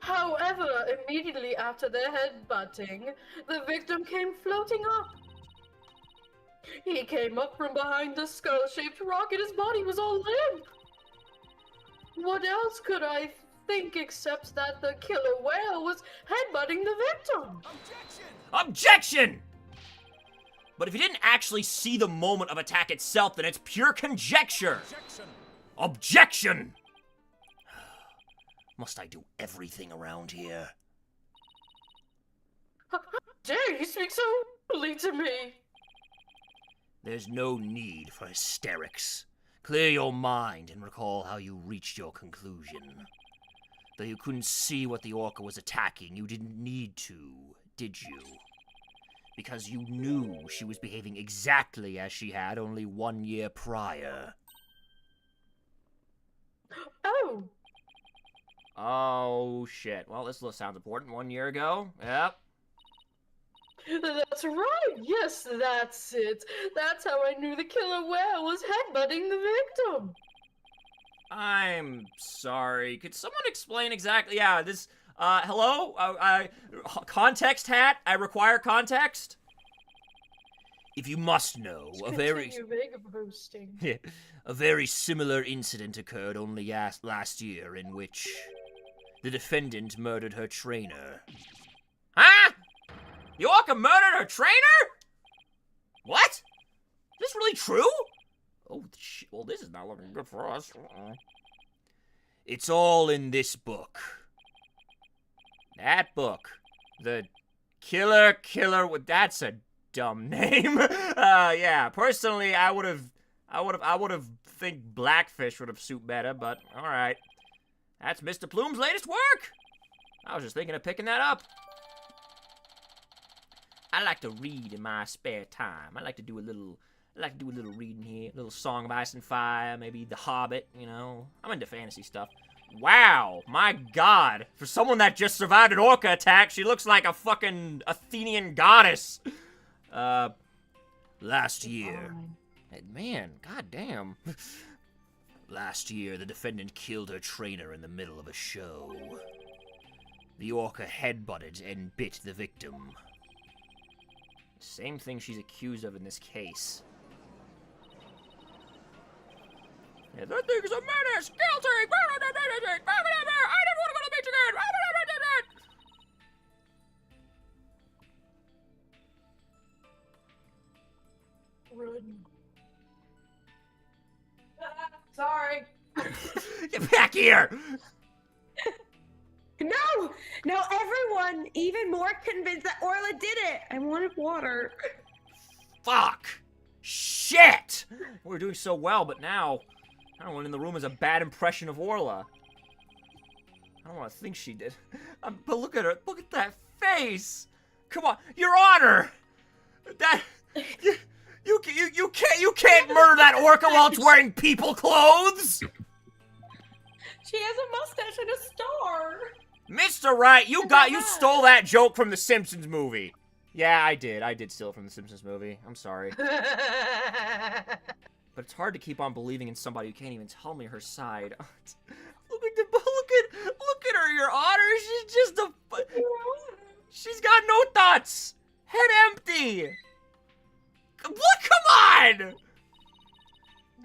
However, immediately after the headbutting, the victim came floating up. He came up from behind the skull-shaped rock and his body was all limp. What else could I think except that the killer whale was headbutting the victim? Objection! But if you didn't actually see the moment of attack itself, then it's pure conjecture. Objection! Must I do everything around here? How dare you speak so rudely to me? There's no need for hysterics. Clear your mind and recall how you reached your conclusion. Though you couldn't see what the orca was attacking, you didn't need to, did you? Because you knew she was behaving exactly as she had only 1 year prior. Oh. Oh, shit. Well, this sounds important. 1 year ago? Yep. That's right. Yes, that's it. That's how I knew the killer whale was headbutting the victim. I'm sorry. Could someone explain exactly? Yeah, this, hello? Context hat? I require context? If you must know, a very similar incident occurred only last year in which the defendant murdered her trainer. Huh? The orca murdered her trainer? What? Is this really true? Oh, shit. Well, this is not looking good for us. It's all in this book. That book. The Killer, that's a dumb name. Yeah, personally, I would have think Blackfish would have suited better, but alright. That's Mr. Plume's latest work! I was just thinking of picking that up. I like to read in my spare time. I like to do a little reading here. A little Song of Ice and Fire, maybe The Hobbit, you know. I'm into fantasy stuff. Wow, my god. For someone that just survived an orca attack, she looks like a fucking Athenian goddess. Last year. Man, goddamn. Last year, the defendant killed her trainer in the middle of a show. The orca headbutted and bit the victim. Same thing she's accused of in this case. Yeah, that thing is a menace! Guilty! I never want to go to the beach again! Run. Sorry. Get back here! No! Now everyone even more convinced that Orla did it! I wanted water. Fuck! Shit! We're doing so well, but now everyone in the room has a bad impression of Orla. I don't want to think she did. But look at her. Look at that face! Come on, Your Honor! You can't murder that orca while it's wearing people clothes! She has a mustache and a star. Mr. Wright, you stole that joke from the Simpsons movie. Yeah, I did. I did steal it from the Simpsons movie. I'm sorry. But it's hard to keep on believing in somebody who can't even tell me her side. Look at her, Your Honor. She's just a... She's got no thoughts. Head empty. What? Come on!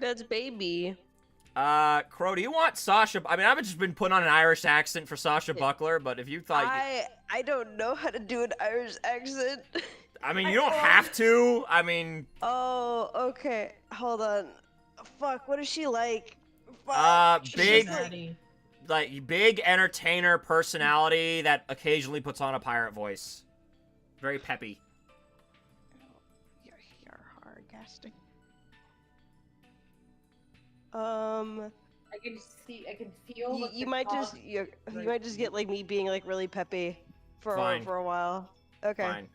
That's baby. Crow, do you want Sasha... I mean, I've just been putting on an Irish accent for Sasha Buckler, but if you thought... I don't know how to do an Irish accent. I mean, you don't have to. I mean... Oh, okay. Hold on. Fuck, what is she like? Fuck. Big... Daddy. Like, big entertainer personality that occasionally puts on a pirate voice. Very peppy. You're hard-gasting. I can feel. You might just get like me being like really peppy for Fine. for a while. Okay. Fine.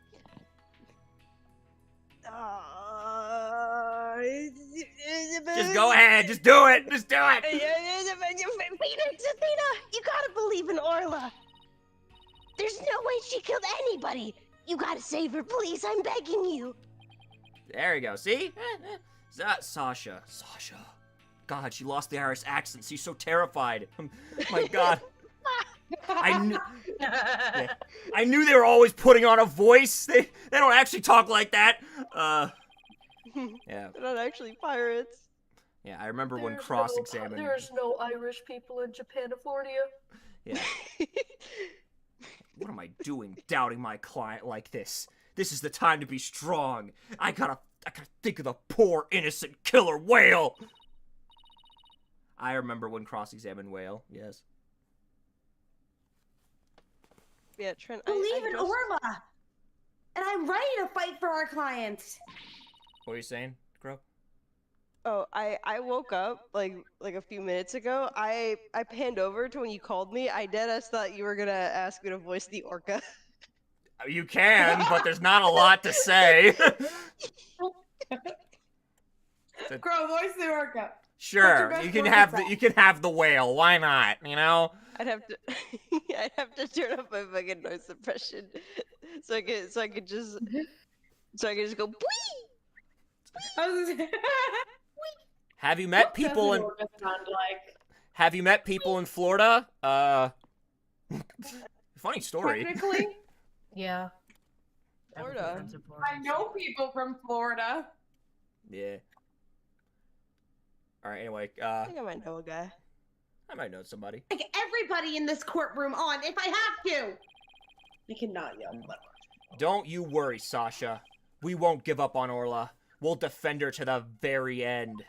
Just go ahead. Just do it. Just do it. Athena, you gotta believe in Orla. There's no way she killed anybody. You gotta save her, please. I'm begging you. There you go. See? Sasha. God, she lost the Irish accent. She's so terrified. My God. I knew they were always putting on a voice. They don't actually talk like that. Yeah. They're not actually pirates. Yeah, I remember when cross-examined. There's no Irish people in Japanofordia. Yeah. What am I doing, doubting my client like this? This is the time to be strong. I gotta think of the poor innocent killer whale. I remember when cross-examined whale. Yes. Yeah, Trent. Believe in Orla. And I'm ready to fight for our clients. What are you saying, Crow? Oh, I woke up like a few minutes ago. I panned over to when you called me. I deadass thought you were gonna ask me to voice the orca. You can, but there's not a lot to say. Crow, voice the orca. Sure, you can have the whale. Why not? You know. I'd have to turn up my fucking noise suppression, so I could just go. Bwee! Have you met people in? Have you met people in Florida? Funny story. Technically, Yeah. Florida. I know people from Florida. Yeah. All right. Anyway, I think I might know a guy. I might know somebody. Like everybody in this courtroom on if I have to. I cannot yell. Don't you worry, Sasha. We won't give up on Orla. We'll defend her to the very end.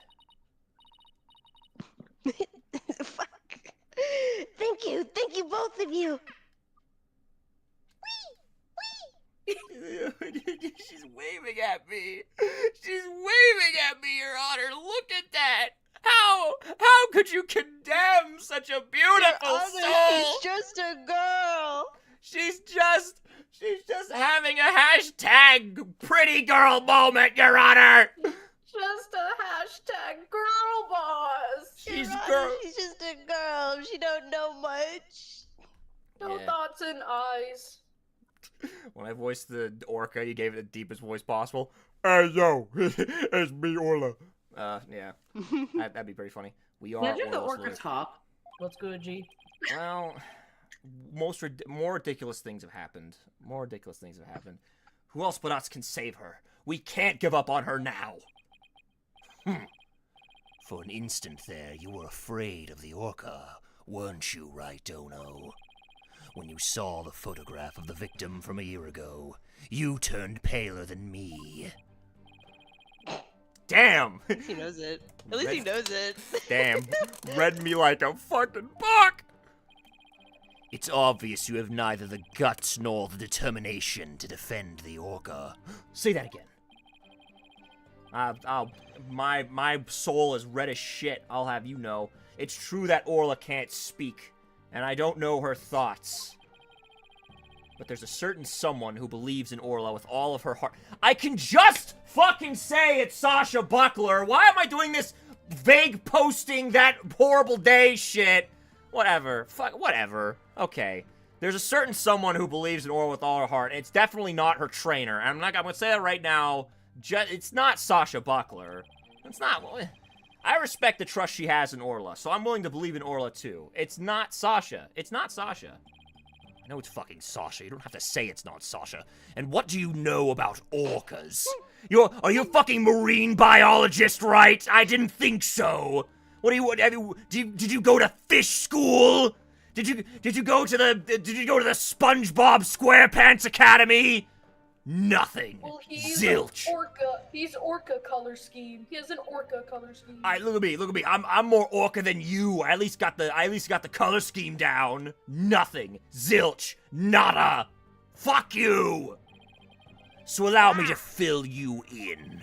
Fuck. Thank you, both of you. She's waving at me. She's waving at me, Your Honor. Look at that. How could you condemn such a beautiful soul? She's just a girl. She's just having a hashtag pretty girl moment, Your Honor. Just a hashtag girl boss. She's just a girl. She don't know much. No Yeah. thoughts and eyes. When I voiced the orca, you gave it the deepest voice possible. Hey, yo, it's me, Orla. Yeah, that'd be pretty funny. We are Imagine the Orla's orca lawyer. talk. What's good, G? Well, more ridiculous things have happened. More ridiculous things have happened. Who else but us can save her? We can't give up on her now. For an instant there, you were afraid of the orca, weren't you, Wright Dono? When you saw the photograph of the victim from a year ago, you turned paler than me. Damn! He knows it. At least he knows it. Damn. Read me like a fucking book! It's obvious you have neither the guts nor the determination to defend the orca. Say that again. My soul is red as shit, I'll have you know. It's true that Orla can't speak, and I don't know her thoughts. But there's a certain someone who believes in Orla with all of her heart. I can just fucking say it's Sasha Buckler. Why am I doing this vague posting that horrible day shit? Whatever. Fuck, whatever. Okay. There's a certain someone who believes in Orla with all her heart. It's definitely not her trainer. I'm gonna say that right now. It's not Sasha Buckler. It's not. I respect the trust she has in Orla, so I'm willing to believe in Orla too. It's not Sasha. It's not Sasha. I know it's fucking Sasha. You don't have to say it's not Sasha. And what do you know about orcas? Are you a fucking marine biologist, right? I didn't think so. Did you go to fish school? Did you go to the SpongeBob SquarePants Academy? Nothing. Well, he's Zilch. Orca. He's Orca color scheme. He has an Orca color scheme. Look at me. I'm more orca than you. I at least got the color scheme down. Nothing. Zilch. Nada. Fuck you. So allow me to fill you in.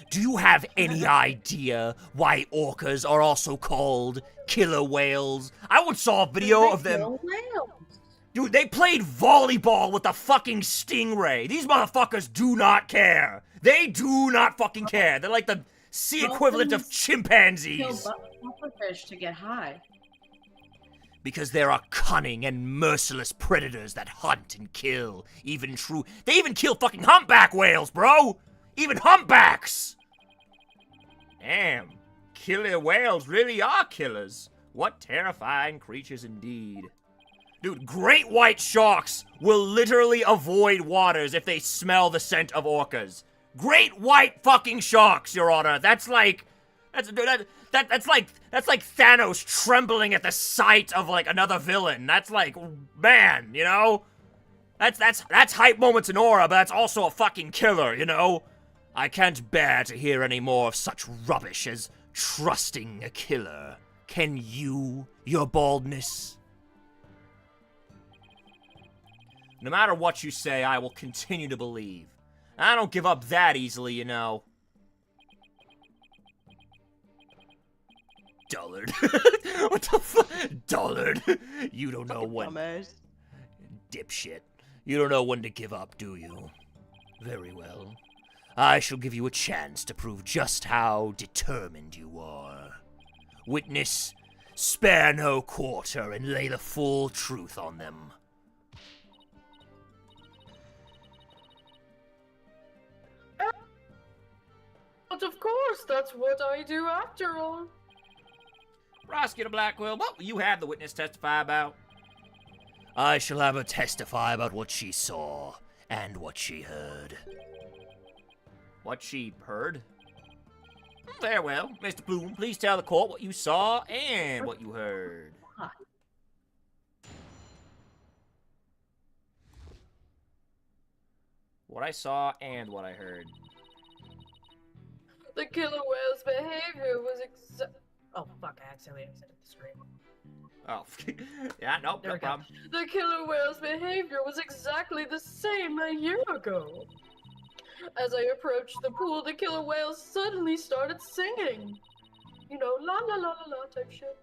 Do you have any idea why orcas are also called killer whales? I once saw a video of them. Dude, they played volleyball with a fucking stingray. These motherfuckers do not care. They do not fucking care. They're like the sea equivalent of chimpanzees. Kill pufferfish to get high. Because there are cunning and merciless predators that hunt and kill. They even kill fucking humpback whales, bro! Even humpbacks! Damn. Killer whales really are killers. What terrifying creatures indeed. Dude, great white sharks will literally avoid waters if they smell the scent of orcas. Great white fucking sharks, Your Honor. That's like Thanos trembling at the sight of like another villain. That's like, man, you know? That's hype moments in Aura, but that's also a fucking killer, you know? I can't bear to hear any more of such rubbish as trusting a killer. Can you, your baldness? No matter what you say, I will continue to believe. I don't give up that easily, you know. Dullard. What the fuck? Dullard. You don't know when. Dumbass. Dipshit. You don't know when to give up, do you? Very well. I shall give you a chance to prove just how determined you are. Witness, spare no quarter and lay the full truth on them. But of course, that's what I do after all. Prosecutor Blackwell, what will you have the witness testify about? I shall have her testify about what she saw and what she heard. What she heard? Very well. Mr. Bloom, please tell the court what you saw and what you heard. What I saw and what I heard. The killer whale's behavior was Oh, fuck, I accidentally exited the screen. Oh, yeah, nope, no problem. The killer whale's behavior was exactly the same a year ago. As I approached the pool, the killer whale suddenly started singing. You know, la la la la la type shit.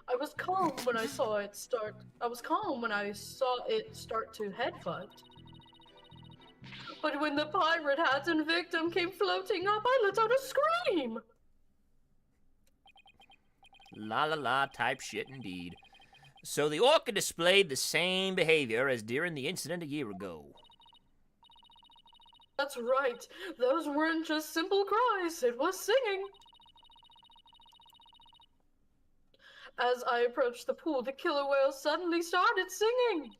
I was calm when I saw it start. I was calm when I saw it start to headbutt. But when the pirate hat and victim came floating up, I let out a scream. La la la type shit indeed. So the orca displayed the same behavior as during the incident a year ago. That's right. Those weren't just simple cries, it was singing. As I approached the pool, the killer whale suddenly started singing.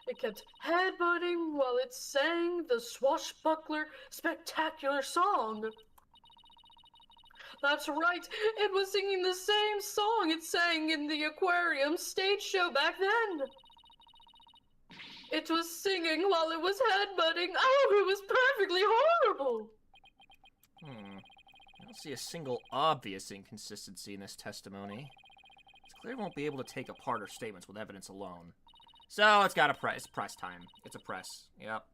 It kept headbutting while it sang the swashbuckler spectacular song. That's right, it was singing the same song it sang in the aquarium stage show back then. It was singing while it was headbutting. Oh, it was perfectly horrible. I don't see a single obvious inconsistency in this testimony. It's clear we won't be able to take apart her statements with evidence alone. So it's got it's press time. It's a press. Yep.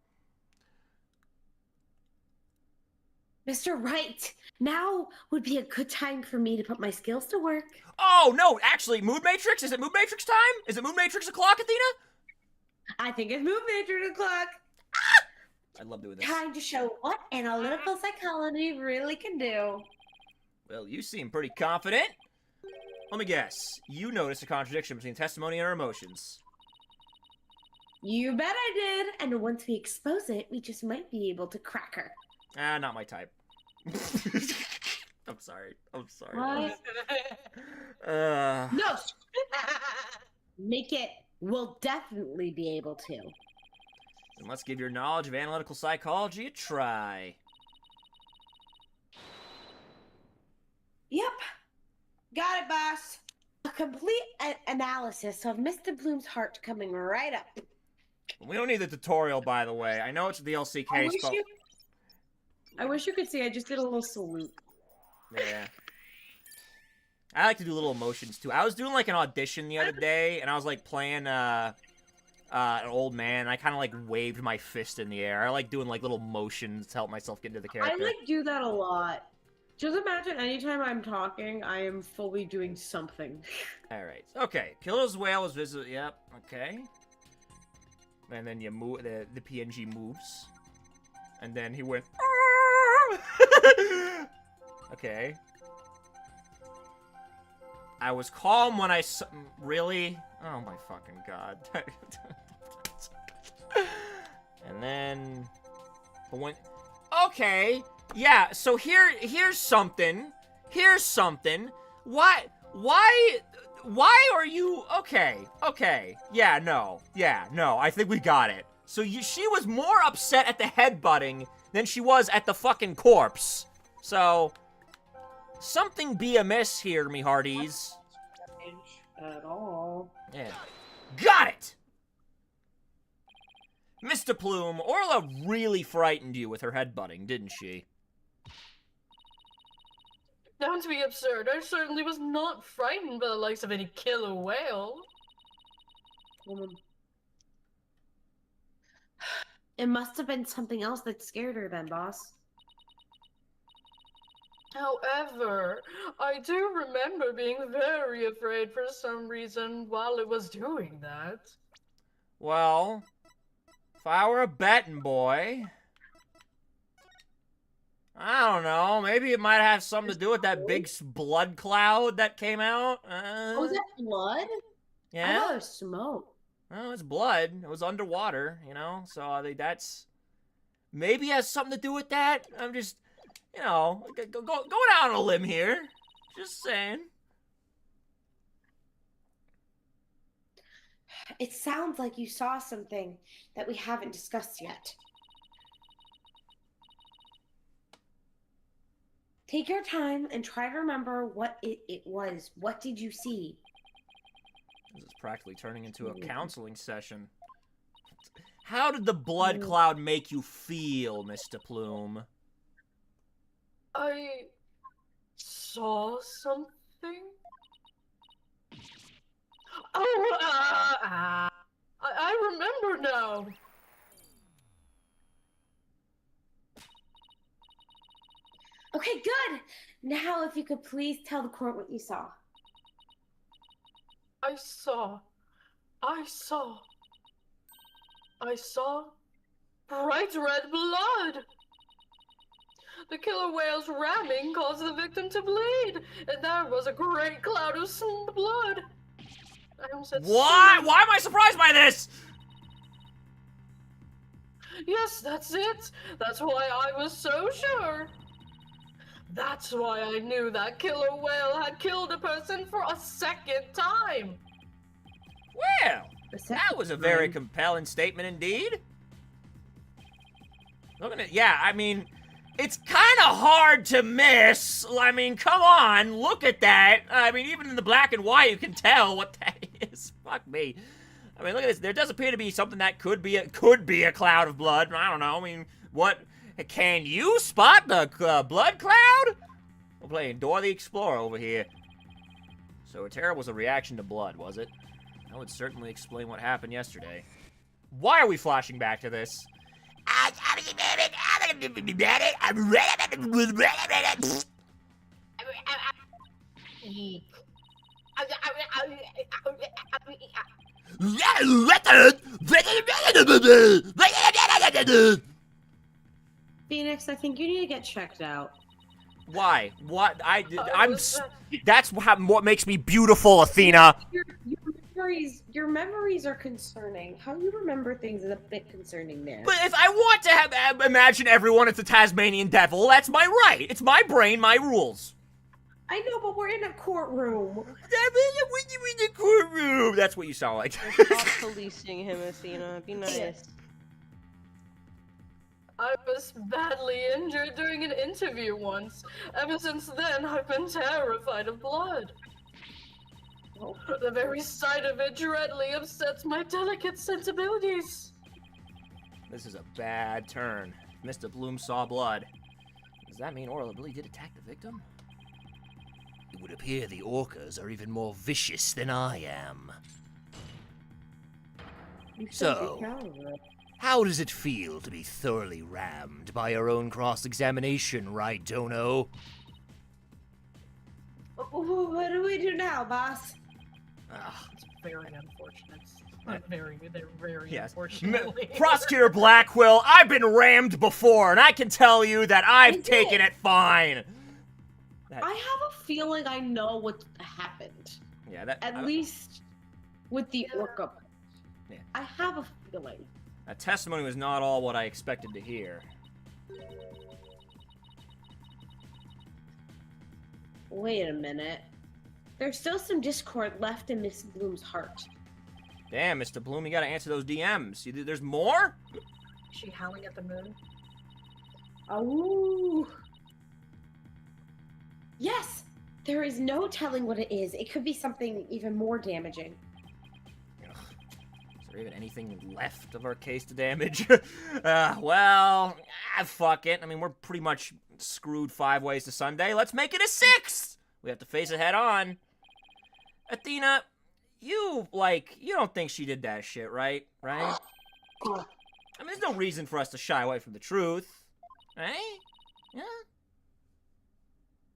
Mr. Wright, now would be a good time for me to put my skills to work. Oh, no, actually, Mood Matrix? Is it Mood Matrix time? Is it Mood Matrix o'clock, Athena? I think it's moved nature to the clock. I love doing this. Time to show what analytical psychology really can do. Well, you seem pretty confident. Let me guess. You noticed a contradiction between testimony and our emotions. You bet I did. And once we expose it, we just might be able to crack her. Ah, not my type. I'm sorry. I'm sorry. What? No. Make it. We'll definitely be able to. Then let's give your knowledge of analytical psychology a try. Yep. Got it, boss. A complete analysis of Mr. Bloom's heart coming right up. We don't need the tutorial, by the way. I know it's the LC case, but... I wish you could see. I just did a little salute. Yeah. I like to do little emotions, too. I was doing, like, an audition the other day, and I was, like, playing, an old man. I kind of, like, waved my fist in the air. I like doing, like, little motions to help myself get into the character. I like do that a lot. Just imagine anytime I'm talking, I am fully doing something. Alright. Okay. Killer's whale is visible. Yep. Okay. And then you move, the PNG moves. And then he went, okay. I was calm when I really? Oh my fucking god. And then, but when, okay, yeah, so here's something. Here's something. Why are you, okay, yeah, no, I think we got it. So she was more upset at the headbutting than she was at the fucking corpse. So, something be amiss here, me hearties. At all. Yeah. Got it! Mr. Plume, Orla really frightened you with her headbutting, didn't she? Don't be absurd. I certainly was not frightened by the likes of any killer whale. Woman. It must have been something else that scared her then, boss. However, I do remember being very afraid for some reason while it was doing that. Well, if I were a betting boy, I don't know, maybe it might have something to do with that big blood cloud that came out. Was that blood? I Yeah? thought it was smoke. Well, it's blood. It was underwater, you know? So I think that's... Maybe it has something to do with that. I'm just, you know, going out on a limb here. Just saying. It sounds like you saw something that we haven't discussed yet. Take your time and try to remember what it was. What did you see? This is practically turning into a counseling session. How did the blood cloud make you feel, Mr. Plume? I saw something. Oh, I remember now. Okay, good. Now, if you could please tell the court what you saw. I saw bright red blood. The killer whale's ramming caused the victim to bleed, and there was a great cloud of blood. I almost said Why? Why am I surprised by this? Yes, that's it. That's why I was so sure. That's why I knew that killer whale had killed a person for a second time. Well, that was a very compelling statement indeed. Looking at, yeah, I mean, it's kind of hard to miss. I mean, come on, look at that. I mean, even in the black and white, you can tell what that is. Fuck me. I mean, look at this. There does appear to be something that could be a cloud of blood. I don't know. I mean, what? Can you spot the blood cloud? We're playing Dora the Explorer over here. So a terror was a reaction to blood, was it? That would certainly explain what happened yesterday. Why are we flashing back to this? Phoenix, I think you need to get checked out. Why? What? was that- That's what makes me beautiful, Athena. Your memories are concerning. How you remember things is a bit concerning there. But if I want to imagine everyone as a Tasmanian devil, that's my right. It's my brain, my rules. I know, but we're in a courtroom. When you in the courtroom, that's what you sound like. Stop policing him, Athena. Be nice. I was badly injured during an interview once. Ever since then, I've been terrified of blood. The very sight of it dreadly upsets my delicate sensibilities. This is a bad turn. Mr. Bloom saw blood. Does that mean Orla really did attack the victim? It would appear the orcas are even more vicious than I am. So, how does it feel to be thoroughly rammed by your own cross-examination, right, Dono? What do we do now, boss? It's very unfortunate. They're very Yes. unfortunately. Prosecutor Blackwell, I've been rammed before, and I can tell you that I've taken it fine. I have a feeling I know what happened. Yeah, that. At least with the orca. Yeah. I have a feeling. That testimony was not all what I expected to hear. Wait a minute. There's still some discord left in Miss Bloom's heart. Damn, Mr. Bloom, you gotta answer those DMs. There's more? Is she howling at the moon? Oh. Yes! There is no telling what it is. It could be something even more damaging. Ugh. Is there even anything left of our case to damage? Well, fuck it. I mean, we're pretty much screwed 5 ways to Sunday. Let's make it a 6th! We have to face it head on. Athena, you don't think she did that shit, right? Right? I mean, there's no reason for us to shy away from the truth. Right? Yeah?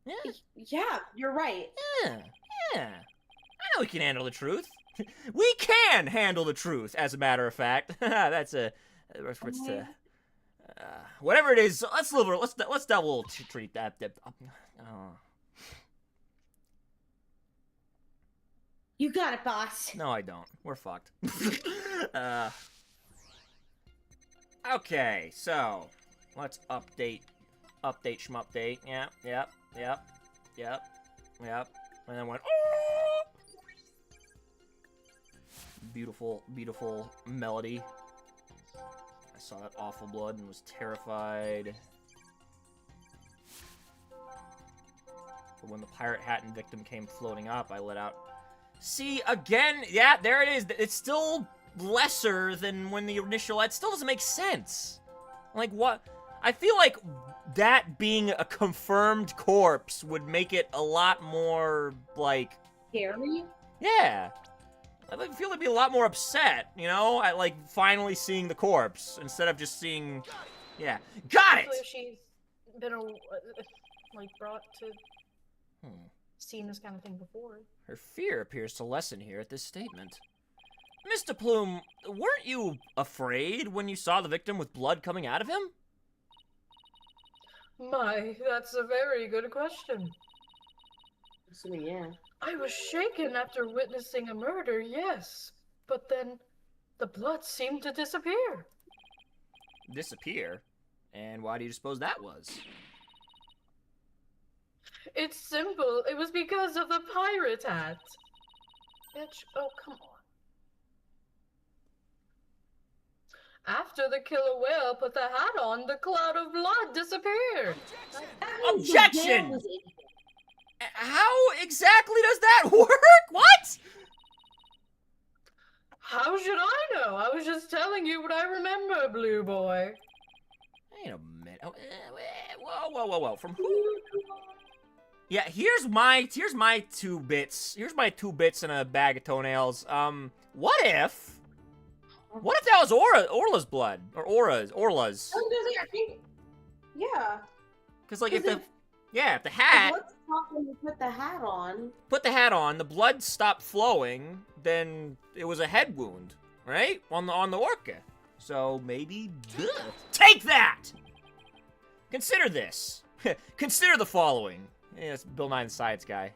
Yeah? Yeah, you're right. Yeah. I know we can handle the truth. We can handle the truth, as a matter of fact. That's a reference to whatever it is. Let's double treat that. You got it, boss. No, I don't. We're fucked. Okay, so let's update, schmupdate. Yep. And then went. Oh! Beautiful melody. I saw that awful blood and was terrified. But when the pirate hat and victim came floating up, I let out. See, again, yeah, there it is. It's still lesser than when the initial. It still doesn't make sense. Like, what? I feel like that being a confirmed corpse would make it a lot more, like... Scary? Yeah. I feel they'd be a lot more upset, you know? At, like, finally seeing the corpse, instead of just seeing... Yeah. Got it! Especially if she's been, like, brought to... seen this kind of thing before. Her fear appears to lessen here at this statement. Mr. Plume, weren't you afraid when you saw the victim with blood coming out of him? My, that's a very good question. Assuming, yeah. I was shaken after witnessing a murder, yes. But then, the blood seemed to disappear. Disappear? And why do you suppose that was? It's simple. It was because of the pirate hat. Bitch, oh, come on. After the killer whale put the hat on, the cloud of blood disappeared. Objection! How exactly does that work? What? How should I know? I was just telling you what I remember, Blue Boy. Wait a minute. Whoa. From who? Yeah, here's my 2 bits. Here's my 2 bits in a bag of toenails. What if that was Orla's blood? Or Orla's? Yeah. Because, like, if the hat... What's when you put the hat on? Put the hat on, the blood stopped flowing, then it was a head wound, right? On the orca. So maybe take that. Consider this. Consider the following. Yeah, it's Bill Nye the Science Guy.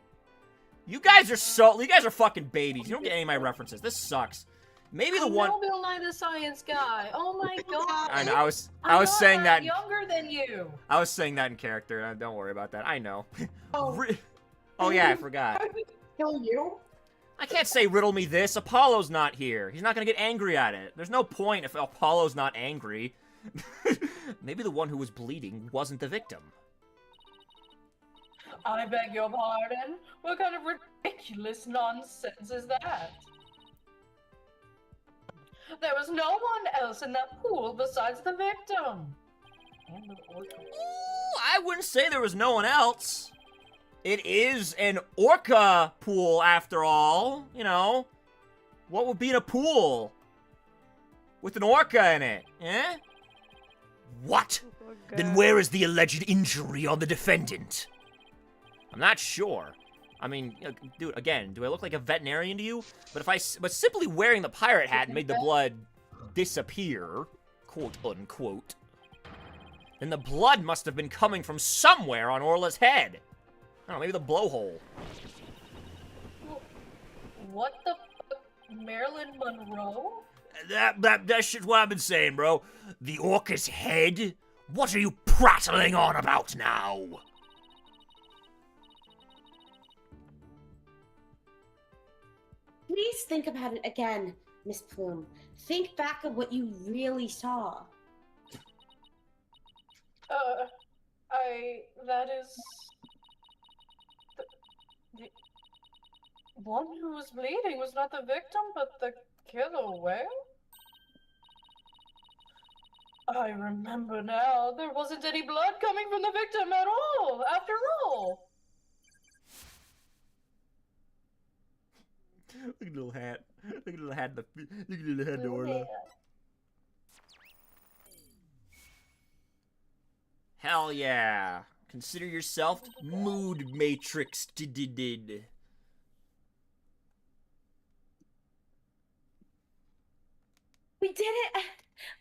You guys are fucking babies. You don't get any of my references. This sucks. Maybe the one. I know Bill Nye the Science Guy. Oh my god. I know. I was saying that. I'm younger than you. I was saying that in character. Don't worry about that. I know. Oh. Oh yeah, I forgot. Kill you? I can't say riddle me this. Apollo's not here. He's not gonna get angry at it. There's no point if Apollo's not angry. Maybe the one who was bleeding wasn't the victim. I beg your pardon? What kind of ridiculous nonsense is that? There was no one else in that pool besides the victim. And the orca. Ooh, I wouldn't say there was no one else. It is an orca pool, after all. You know, what would be in a pool with an orca in it? Eh? What? Oh, Then God. where is the alleged injury on the defendant? I'm not sure. I mean, dude, again, do I look like a veterinarian to you? But simply wearing the pirate hat made the blood disappear, quote unquote, then the blood must have been coming from somewhere on Orla's head. I don't know, maybe the blowhole. What the fuck? Marilyn Monroe? That's just what I've been saying, bro. The orca's head? What are you prattling on about now? Please think about it again, Miss Plume. Think back of what you really saw. That is... The one who was bleeding was not the victim, but the killer whale? I remember now. There wasn't any blood coming from the victim at all, after all. Look at the little hat. Look at the little hat. Look at the little hat, Orla. Hell yeah. Consider yourself mood matrix did. We did it!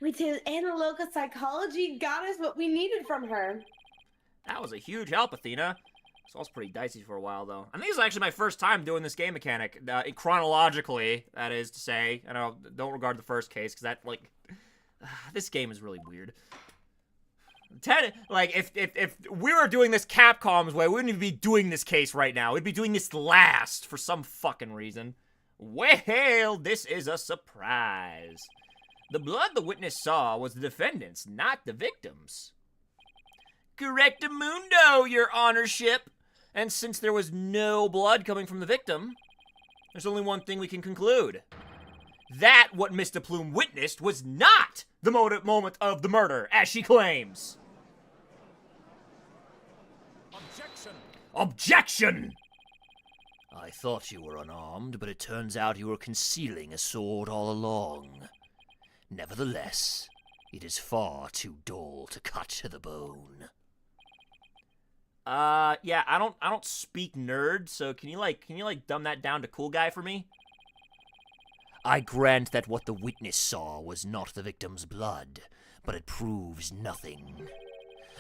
We did analoga psychology, got us what we needed from her. That was a huge help, Athena. This was pretty dicey for a while, though. I think this is actually my first time doing this game mechanic. Chronologically, that is to say. I don't regard the first case, because that, like... this game is really weird. If we were doing this Capcom's way, we wouldn't even be doing this case right now. We'd be doing this last, for some fucking reason. Well, this is a surprise. The blood the witness saw was the defendant's, not the victim's. Correctamundo, your honorship. And since there was no blood coming from the victim, there's only one thing we can conclude. That what Mr. Plume witnessed was not the moment of the murder, as she claims. Objection! I thought you were unarmed, but it turns out you were concealing a sword all along. Nevertheless, it is far too dull to cut to the bone. Yeah, I don't speak nerd, so can you dumb that down to cool guy for me? I grant that what the witness saw was not the victim's blood, but it proves nothing.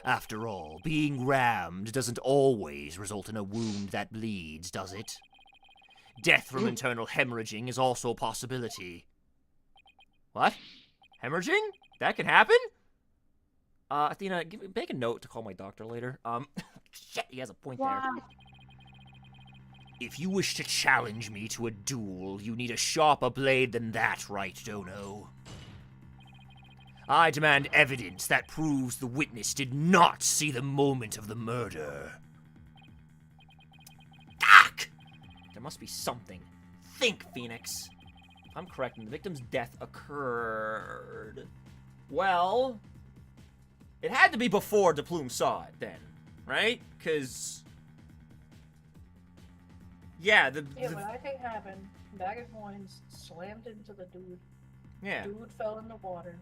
After all, being rammed doesn't always result in a wound that bleeds, does it? Death from internal hemorrhaging is also a possibility. What? Hemorrhaging? That can happen? Athena, make a note to call my doctor later. Shit, he has a point there. If you wish to challenge me to a duel, you need a sharper blade than that, right, Dono? I demand evidence that proves the witness did not see the moment of the murder. Fuck! There must be something. Think, Phoenix. If I'm correct, and the victim's death occurred... Well... It had to be before DePlume saw it, then. Right? Because... Yeah, what I think happened, bag of coins slammed into the dude. Yeah. Dude fell in the water.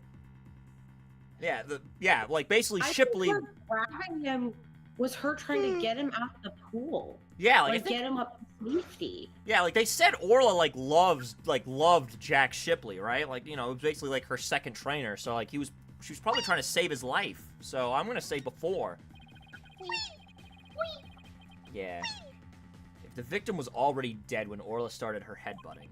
Yeah, like basically Shipley... Grabbing him was her trying to get him out of the pool. Yeah, Like get him up Sneaky. Yeah, like they said Orla loved Jack Shipley, right? Like, you know, it was basically like her second trainer, so like she was probably trying to save his life. So I'm gonna say before. Yeah. If the victim was already dead when Orla started her headbutting,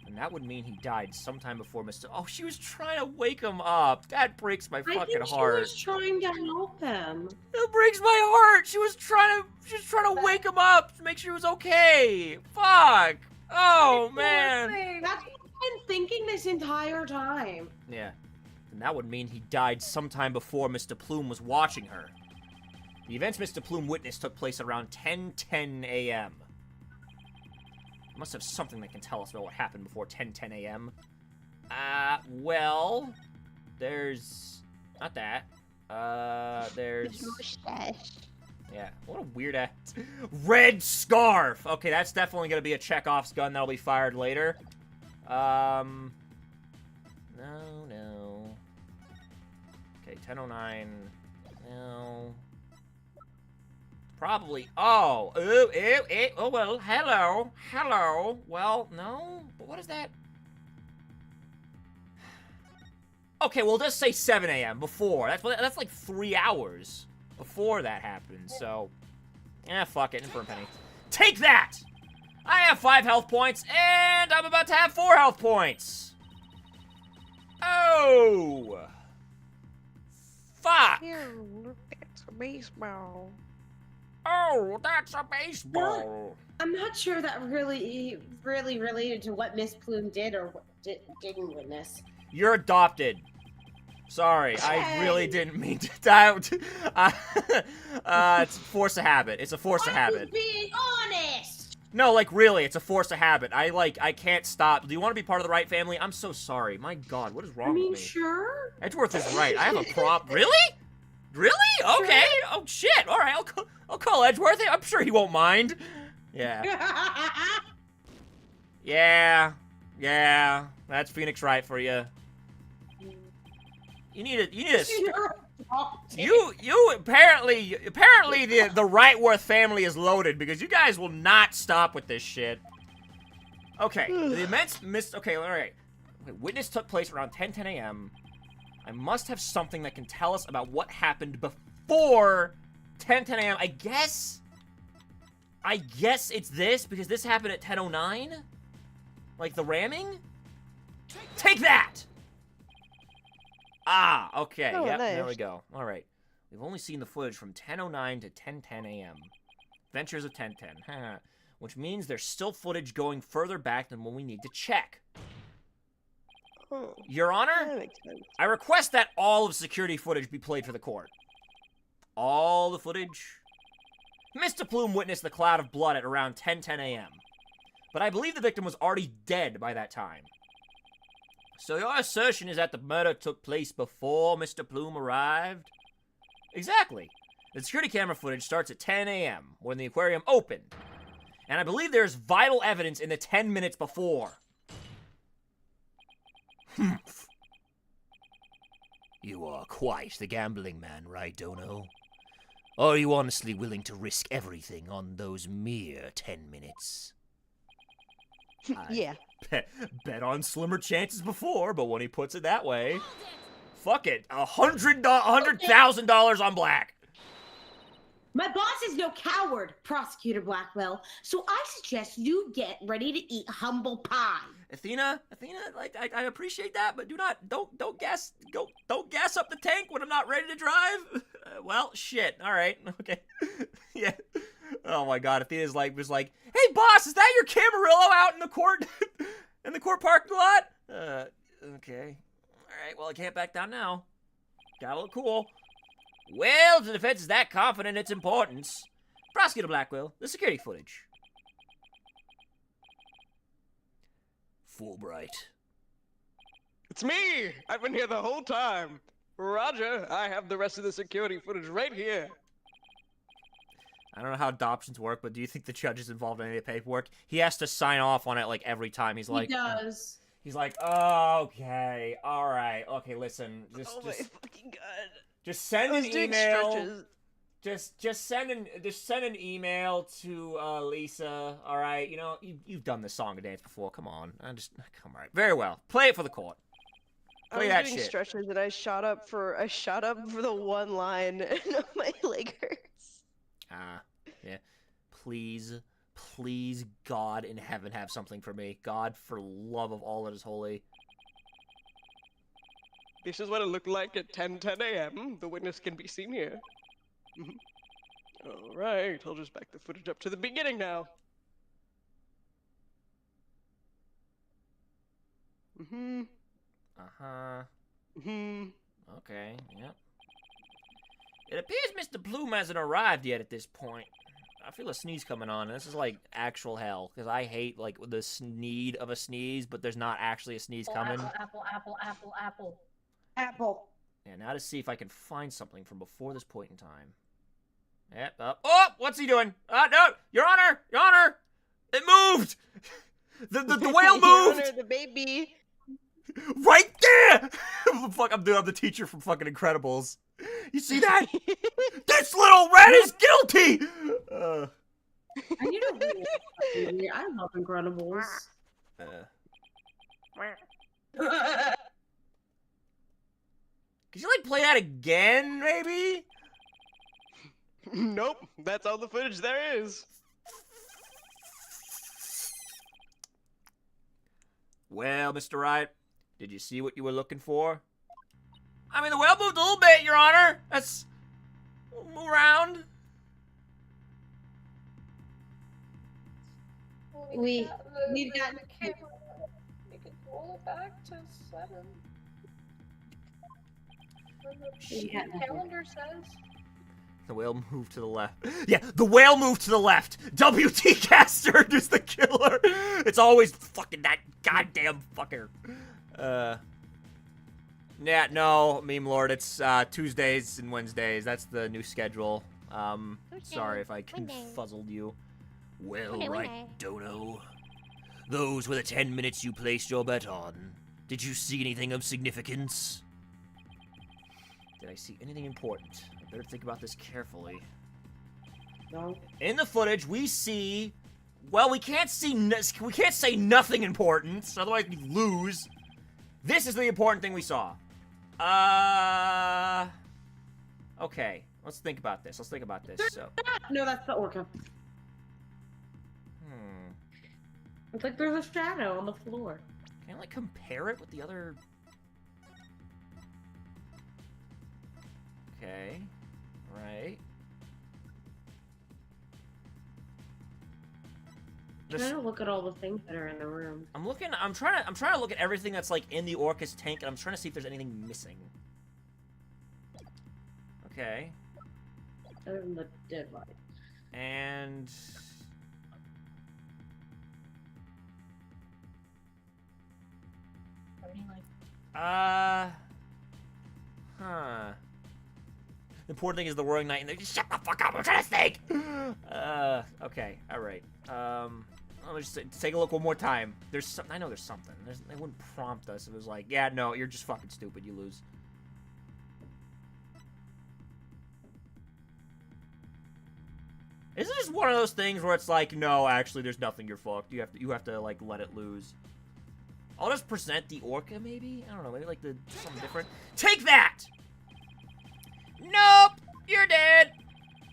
then that would mean he died sometime before Mr. Oh, she was trying to wake him up. That breaks my fucking I think heart. she was trying to help him. That breaks my heart. She was trying to wake him up to make sure he was okay. Fuck. Oh man. That's what I've been thinking this entire time. Yeah. And that would mean he died sometime before Mr. Plume was watching her. The events Mr. Plume witnessed took place around 10:10 a.m. Must have something that can tell us about what happened before 10:10 a.m. Well, there's not that. There's yeah. What a weird ass red scarf. Okay, that's definitely gonna be a Chekhov's gun that'll be fired later. No. Okay, 10:09. No. Probably. Oh. Oh, well, hello. Hello. Well, no. But what is that? Okay, well, just say 7 a.m. before. That's like 3 hours before that happened, so... fuck it. In for a penny. Take that! I have 5 health points, and I'm about to have 4 health points! Oh! Fuck! That's a baseball. Oh, that's a baseball. I'm not sure that really related to what Miss Plume did or what didn't witness. You're adopted. Sorry, I really didn't mean to doubt. It's force of habit. It's a force of habit. Being honest. No, like really, it's a force of habit. I can't stop. Do you want to be part of the Wright family? I'm so sorry. My God, what is wrong with me? Sure. Edgeworth is right. I have a prop. Really? Really? Okay. Oh shit. All right. I'll call Edgeworth. I'm sure he won't mind. Yeah. Yeah. That's Phoenix Wright for you. You need a you apparently the Wrightworth family is loaded because you guys will not stop with this shit. Okay. The immense okay, all right. Witness took place around 10:10 a.m. I must have something that can tell us about what happened before 10:10 a.m. I guess it's this, because this happened at 10:09? Like the ramming? Take that! Ah, okay. Oh, yep, nice. There we go. Alright. We've only seen the footage from 10:09 to 10:10 a.m. Adventures of 10:10. Huh. Which means there's still footage going further back than what we need to check. Oh, Your Honor? that makes sense. I request that all of security footage be played for the court. All the footage? Mr. Plume witnessed the cloud of blood at around 10:10 a.m. But I believe the victim was already dead by that time. So your assertion is that the murder took place before Mr. Plume arrived? Exactly. The security camera footage starts at 10 a.m. when the aquarium opened. And I believe there's vital evidence in the 10 minutes before. Humph. You are quite the gambling man, right, Dono? Are you honestly willing to risk everything on those mere 10 minutes? Yeah. Bet on slimmer chances before, but when he puts it that way, fuck it, $100,000 on black. My boss is no coward, Prosecutor Blackwell. So I suggest you get ready to eat humble pie. Athena, like I appreciate that, but don't gas up the tank when I'm not ready to drive. Well, shit. All right, okay, yeah. Oh my God, Athena's was like, hey boss, is that your Camarillo out in the court parking lot? Okay. All right, well I can't back down now. Gotta look cool. Well, if the defense is that confident in its importance, Prosecutor Blackwell, the security footage. Fulbright. It's me! I've been here the whole time. Roger, I have the rest of the security footage right here. I don't know how adoptions work, but do you think the judge is involved in any of the paperwork? He has to sign off on it like every time. He's like, He does. He's like, oh, okay, all right, okay, listen, Oh my fucking God. just send I an was doing email. stretches. Just send an email to Lisa. All right, you know you've done this song and dance before. Come on, come right. Very well. Play it for the court. Play I that was doing shit. stretches and I shot up for the one line and my leg hurts. Yeah. Please, God in heaven, have something for me. God, for love of all that is holy. This is what it looked like at 10:10 a.m. The witness can be seen here. All right, I'll just back the footage up to the beginning now. Okay, yep. It appears Mr. Bloom hasn't arrived yet at this point. I feel a sneeze coming on, and this is like actual hell, because I hate like the need of a sneeze, but there's not actually a sneeze coming. Apple. Yeah, now to see if I can find something from before this point in time. Yep, oh, what's he doing? No, Your Honor, it moved! The whale moved! Your Honor, the baby. Right there! Fuck, I'm the teacher from fucking Incredibles. You see that? This little rat is guilty! I need to read it. I love Incredibles. Could you, like, play that again, maybe? Nope, that's all the footage there is. Well, Mr. Wright, did you see what you were looking for? I mean, the whale moved a little bit, Your Honor. That's... move around. We've got We can roll it back to 7. We got The calendar says. The whale moved to the left. Yeah, the whale moved to the left. W.T. Castard is the killer. It's always fucking that goddamn fucker. Yeah, no, Meme Lord, it's Tuesdays and Wednesdays. That's the new schedule. Sorry if I confuzzled you. Well, right, Dono. Those were the 10 minutes you placed your bet on. Did you see anything of significance? Did I see anything important? I better think about this carefully. No. In the footage, we see... Well, we can't say nothing important, otherwise we lose. This is the important thing we saw. Okay, let's think about this. So, No, that's the orca. It's like there's a shadow on the floor. can I, like, compare it with the other... Okay, right. I'm trying to look at all the things that are in the room. I'm trying to look at everything that's, like, in the orca's tank, and I'm trying to see if there's anything missing. Okay. Other than the dead body. And... Huh. The important thing is the roaring night, and they're just shut the fuck up, I'm trying to think! Okay, alright. Let me just take a look one more time. There's some, I know there's something. They wouldn't prompt us. It was like, yeah, no, you're just fucking stupid, you lose. Is it just one of those things where it's like, no, actually, there's nothing, you're fucked. You have to like, let it lose. I'll just present the orca, maybe? I don't know, maybe like something different. Take that! Nope! You're dead!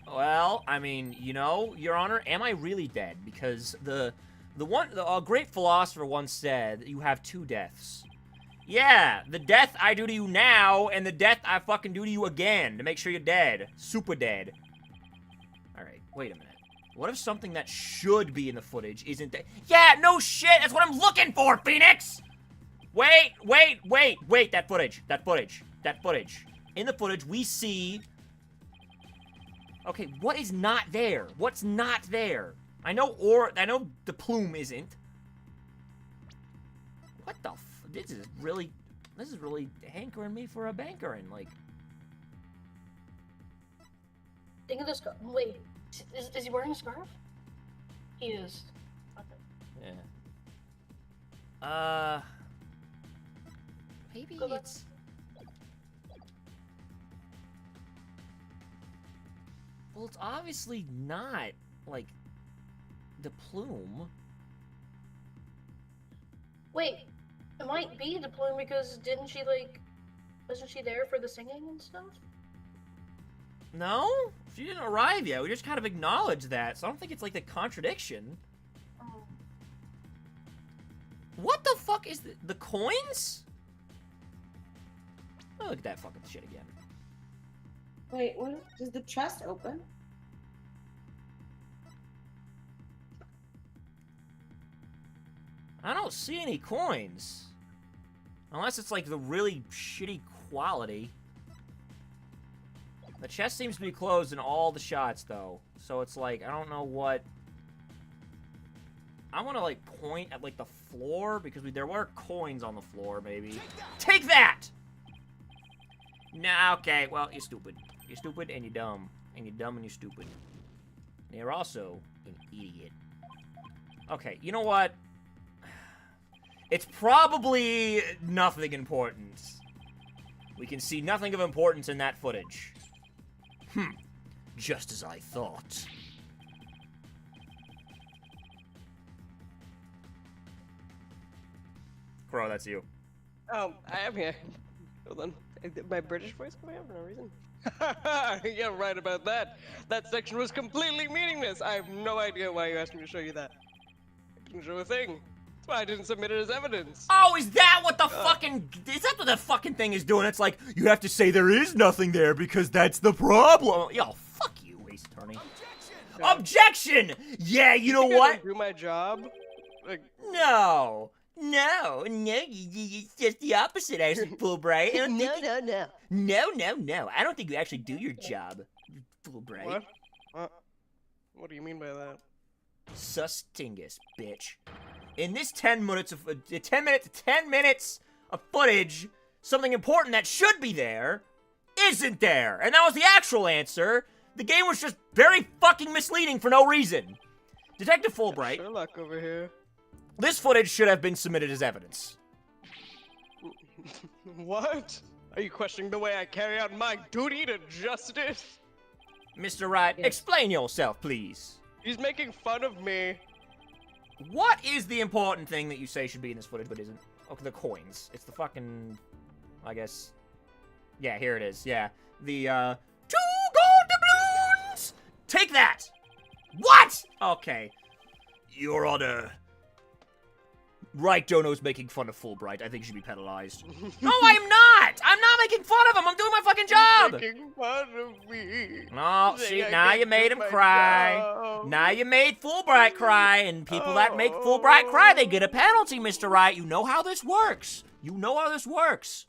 Well, I mean, you know, Your Honor, am I really dead? Because a great philosopher once said that you have 2 deaths. Yeah, the death I do to you now, and the death I fucking do to you again, to make sure you're dead. Super dead. Alright, wait a minute. What if something that should be in the footage isn't there? Yeah, no shit, that's what I'm looking for, Phoenix! Wait, that footage. In the footage, we see... Okay, what is not there? What's not there? I know the plume isn't. What the f... This is really hankering me for a bankering, like... Think of the scarf. Wait, is he wearing a scarf? He is. Okay. Yeah. Maybe Go back. it's... Well, it's obviously not, like, the plume. Wait, it might be the plume because didn't she, like, wasn't she there for the singing and stuff? No? She didn't arrive yet. We just kind of acknowledged that, so I don't think it's, like, the contradiction. Oh. What the fuck is the coins? Oh, look at that fucking shit again. Wait, what? Does the chest open? I don't see any coins. Unless it's like the really shitty quality. The chest seems to be closed in all the shots though. So it's like, I don't know what... I want to like point at like the floor because there were coins on the floor maybe. Take that! Nah, okay, well, you're stupid. You're stupid and you're dumb. And you're dumb and you're stupid. And you're also an idiot. Okay, you know what? It's probably nothing important. We can see nothing of importance in that footage. Just as I thought. Crow, that's you. Oh, I am here. Hold on. My British voice coming out for no reason? Yeah, right about that. That section was completely meaningless. I have no idea why you asked me to show you that. I didn't show a thing. That's why I didn't submit it as evidence. Oh, is that what the fucking... Is that what the fucking thing is doing? It's like, you have to say there is nothing there because that's the problem. Yo, fuck you, Ace Attorney. Objection! Yeah, you know think I what? don't do my job? Like, No, it's just the opposite, Ace Fulbright. I don't think No. I don't think you actually do your job, Fulbright. what? What do you mean by that? Sustingus, bitch. In this 10 minutes of footage, something important that should be there isn't there. And that was the actual answer. The game was just very fucking misleading for no reason. Detective Fulbright, Sherlock over here. this footage should have been submitted as evidence. What? Are you questioning the way I carry out my duty to justice? Mr. Wright, explain yourself, please. He's making fun of me. What is the important thing that you say should be in this footage but isn't? Okay, the coins. It's the fucking... I guess... Yeah, here it is. Yeah. The, 2 gold doubloons! Take that! What? Okay. Your Honor. Wright Dono's making fun of Fulbright. I think he should be penalized. No, I'm not! I'm not making fun of him! I'm doing my fucking job! He's making fun of me. No, Saying see, I now can't you made do him my cry. job. Now you made Fulbright cry, and people that make Fulbright cry, they get a penalty, Mr. Wright. You know how this works. You know how this works.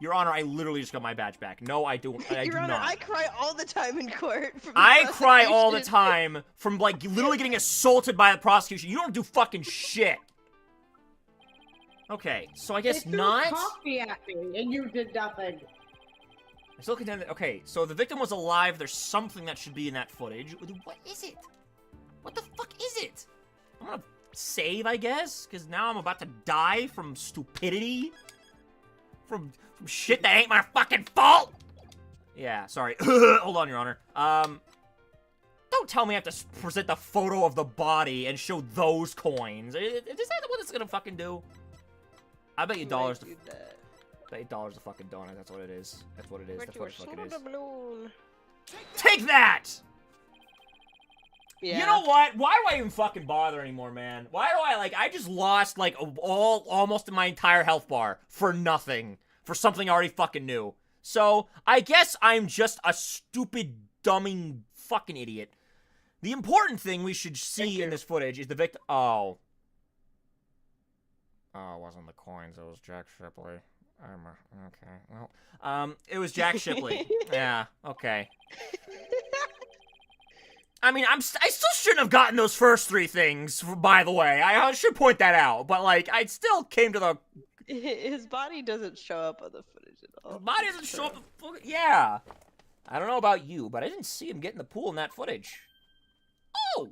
Your Honor, I literally just got my badge back. No, I don't. I Your do Honor, not. I cry all the time in court. From the I cry all the prosecution. time from, like, literally getting assaulted by the prosecution. You don't do fucking shit. Okay, so I guess They threw not. coffee at me, and you did nothing. I still contend that. Okay, so the victim was alive. There's something that should be in that footage. What is it? What the fuck is it? I'm gonna save, I guess, because now I'm about to die from stupidity. From shit that ain't my fucking fault. Yeah, sorry. Hold on, Your Honor. Don't tell me I have to present the photo of the body and show those coins. Is that what it's gonna fucking do? I bet you dollars. Might do that. I bet you dollars a fucking donut. That's what it is. That's what it is. But That's you what were the fuck it is. soda balloon. Take that! Yeah. You know what? Why do I even fucking bother anymore, man? Why do I just lost like almost my entire health bar for nothing. For something I already fucking knew. So, I guess I'm just a stupid, dumbing fucking idiot. The important thing we should see in this footage is the victim. Oh. Oh, it wasn't the coins. It was Jack Shipley. Okay. Well, it was Jack Shipley. Yeah. Okay. I mean, I still shouldn't have gotten those first 3 things. By the way, I should point that out. But like, I still came to the. His body doesn't show up on the footage at all. His body doesn't show up. Yeah. I don't know about you, but I didn't see him get in the pool in that footage. Oh.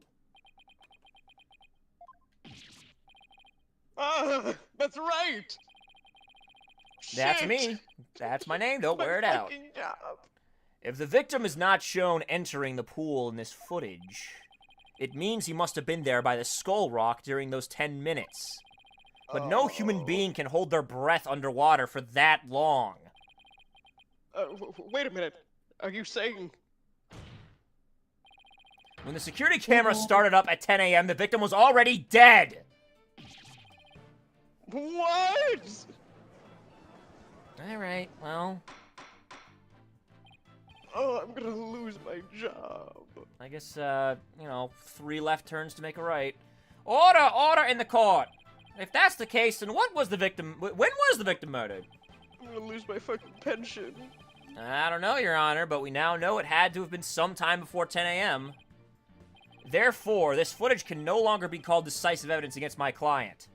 That's right. That's Shit. me. That's my name. Don't wear it out. Fucking job. If the victim is not shown entering the pool in this footage, it means he must have been there by the skull rock during those 10 minutes. But no human being can hold their breath underwater for that long. Wait a minute. Are you saying... When the security camera started up at 10 a.m., the victim was already dead! What? Alright, well... Oh, I'm gonna lose my job. I guess, 3 left turns to make a right. Order! Order in the court! If that's the case, then when was the victim murdered? I'm gonna lose my fucking pension. I don't know, Your Honor, but we now know it had to have been sometime before 10 a.m. Therefore, this footage can no longer be called decisive evidence against my client.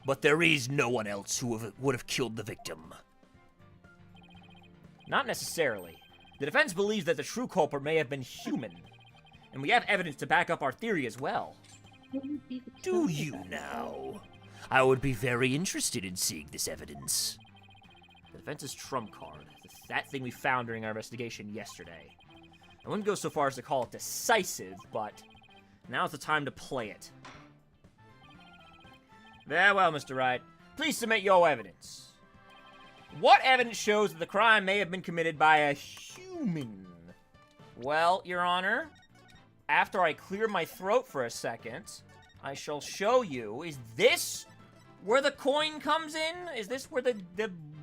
But there is no one else who would have killed the victim. Not necessarily. The defense believes that the true culprit may have been human. And we have evidence to back up our theory as well. Do you now? I would be very interested in seeing this evidence. The defense's trump card. That thing we found during our investigation yesterday. I wouldn't go so far as to call it decisive, but now's the time to play it. Very well, Mr. Wright. Please submit your evidence. What evidence shows that the crime may have been committed by a human? Well, Your Honor, after I clear my throat for a second, I shall show you. Is this where the coin comes in? Is this where the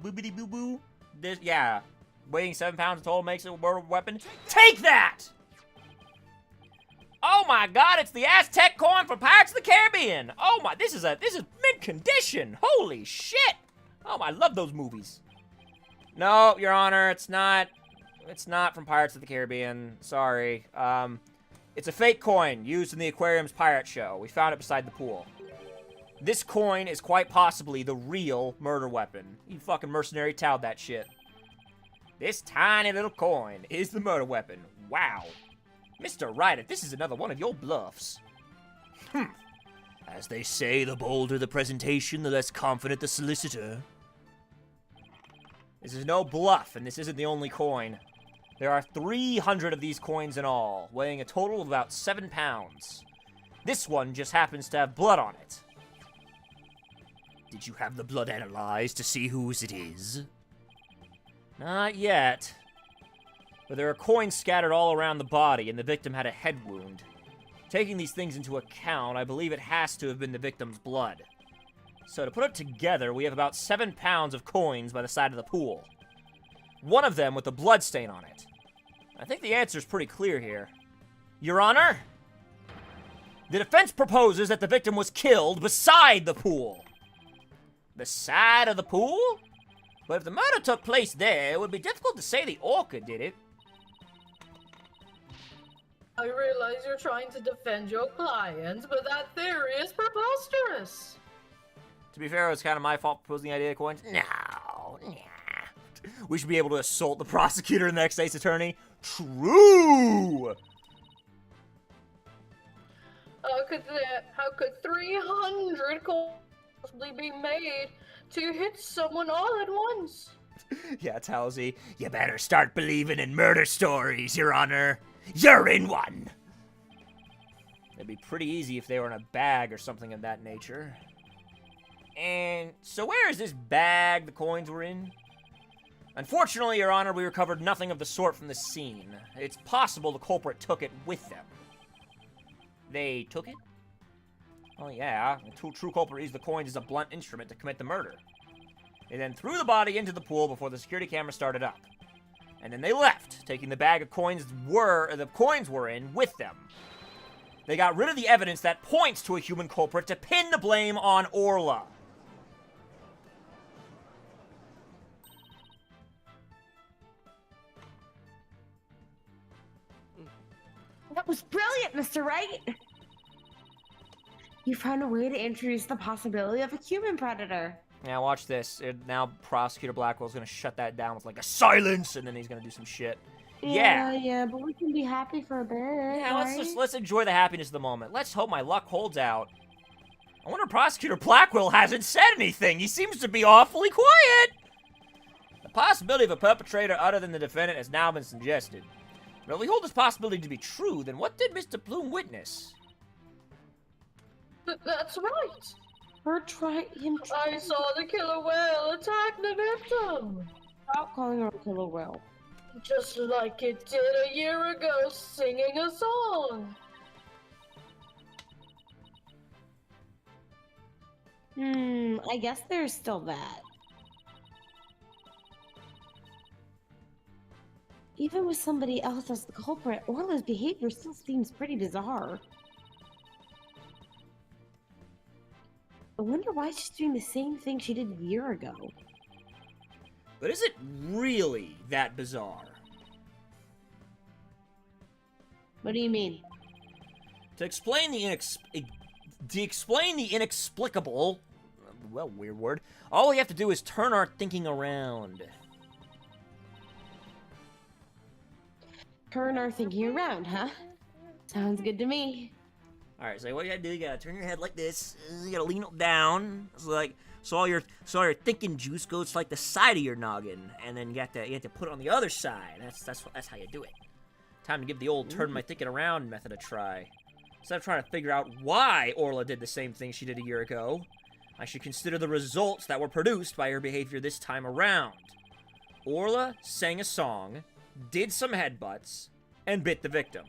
boobity-boo-boo? This, yeah. Weighing 7 pounds total makes it a murder weapon. Take that! Oh my god, it's the Aztec coin from Pirates of the Caribbean! Oh my, this is mint condition! Holy shit! Oh, I love those movies. No, Your Honor, it's not from Pirates of the Caribbean. Sorry. It's a fake coin used in the aquarium's pirate show. We found it beside the pool. This coin is quite possibly the real murder weapon. You fucking mercenary tout that shit. This tiny little coin is the murder weapon. Wow. Mr. Wright, this is another one of your bluffs. As they say, the bolder the presentation, the less confident the solicitor. This is no bluff, and this isn't the only coin. There are 300 of these coins in all, weighing a total of about 7 pounds. This one just happens to have blood on it. Did you have the blood analyzed to see whose it is? Not yet. But there are coins scattered all around the body, and the victim had a head wound. Taking these things into account, I believe it has to have been the victim's blood. So to put it together, we have about 7 pounds of coins by the side of the pool. One of them with a blood stain on it. I think the answer's pretty clear here. Your Honor, the defense proposes that the victim was killed beside the pool. Beside of the pool? But if the murder took place there, it would be difficult to say the orca did it. I realize you're trying to defend your client, but that theory is preposterous. To be fair, it was kind of my fault proposing the idea of coins. No, nah. We should be able to assault the prosecutor and the next state's attorney. True! How could 300 coins possibly be made to hit someone all at once? Yeah, Talzy. You better start believing in murder stories, Your Honor. You're in one! It'd be pretty easy if they were in a bag or something of that nature. And so where is this bag the coins were in? Unfortunately, Your Honor, we recovered nothing of the sort from the scene. It's possible the culprit took it with them. They took it? Oh yeah, the true culprit used the coins as a blunt instrument to commit the murder. They then threw the body into the pool before the security camera started up. And then they left, taking the bag of coins the coins were in with them. They got rid of the evidence that points to a human culprit to pin the blame on Orla. That was brilliant, Mr. Wright! You found a way to introduce the possibility of a human predator. Now watch this. Now Prosecutor Blackwell's gonna shut that down with like a silence, and then he's gonna do some shit. Yeah, but we can be happy for a bit. Yeah, right? let's enjoy the happiness of the moment. Let's hope my luck holds out. I wonder if Prosecutor Blackwell hasn't said anything. He seems to be awfully quiet. The possibility of a perpetrator other than the defendant has now been suggested. But if we hold this possibility to be true, then what did Mr. Plume witness? That's right. Her trying him. I saw the killer whale attack the victim. Stop calling her a killer whale. Just like it did a year ago, singing a song. I guess there's still that. Even with somebody else as the culprit, Orla's behavior still seems pretty bizarre. I wonder why she's doing the same thing she did a year ago. But is it really that bizarre? What do you mean? To explain the inexplicable, well, weird word, all we have to do is turn our thinking around. Turn our thinking around, huh? Sounds good to me. Alright, so what you gotta do, you gotta turn your head like this, you gotta lean it down, so all your thinking juice goes to like the side of your noggin, and then you have to put it on the other side. That's how you do it. Time to give the old turn my thinking around method a try. Instead of trying to figure out why Orla did the same thing she did a year ago, I should consider the results that were produced by her behavior this time around. Orla sang a song, did some headbutts, and bit the victim.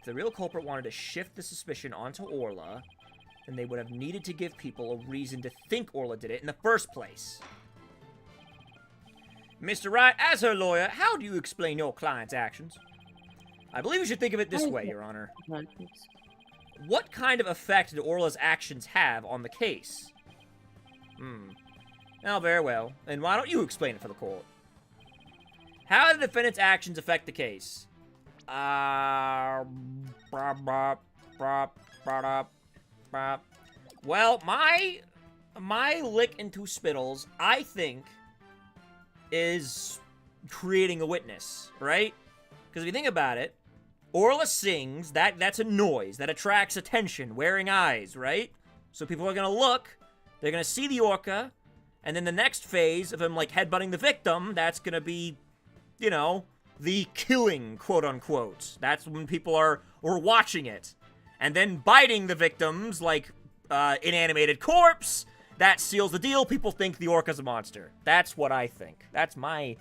If the real culprit wanted to shift the suspicion onto Orla, then they would have needed to give people a reason to think Orla did it in the first place. Mr. Wright, as her lawyer, how do you explain your client's actions? I believe you should think of it this way, Your Honor. What kind of effect did Orla's actions have on the case? Oh, very well. Then why don't you explain it for the court? How did the defendant's actions affect the case? Well, my lick into spittles, I think, is creating a witness, right? Because if you think about it, Orla sings, that's a noise, that attracts attention, wearing eyes, right? So people are gonna look, they're gonna see the orca, and then the next phase of him, like, headbutting the victim, that's gonna be, you know, the killing, quote-unquote. That's when people are watching it. And then biting the victims, like, inanimated corpse, that seals the deal. People think the orca's a monster. That's what I think. That's my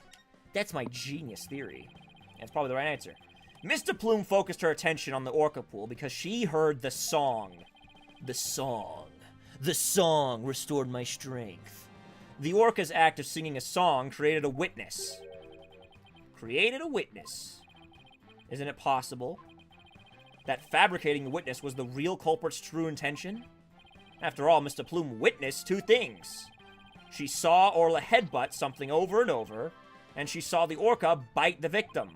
genius theory. That's probably the right answer. Mr. Plume focused her attention on the orca pool because she heard the song. The song. The song restored my strength. The orca's act of singing a song created a witness. Created a witness. Isn't it possible that fabricating the witness was the real culprit's true intention? After all, Mr. Plume witnessed two things. She saw Orla headbutt something over and over, and she saw the orca bite the victim.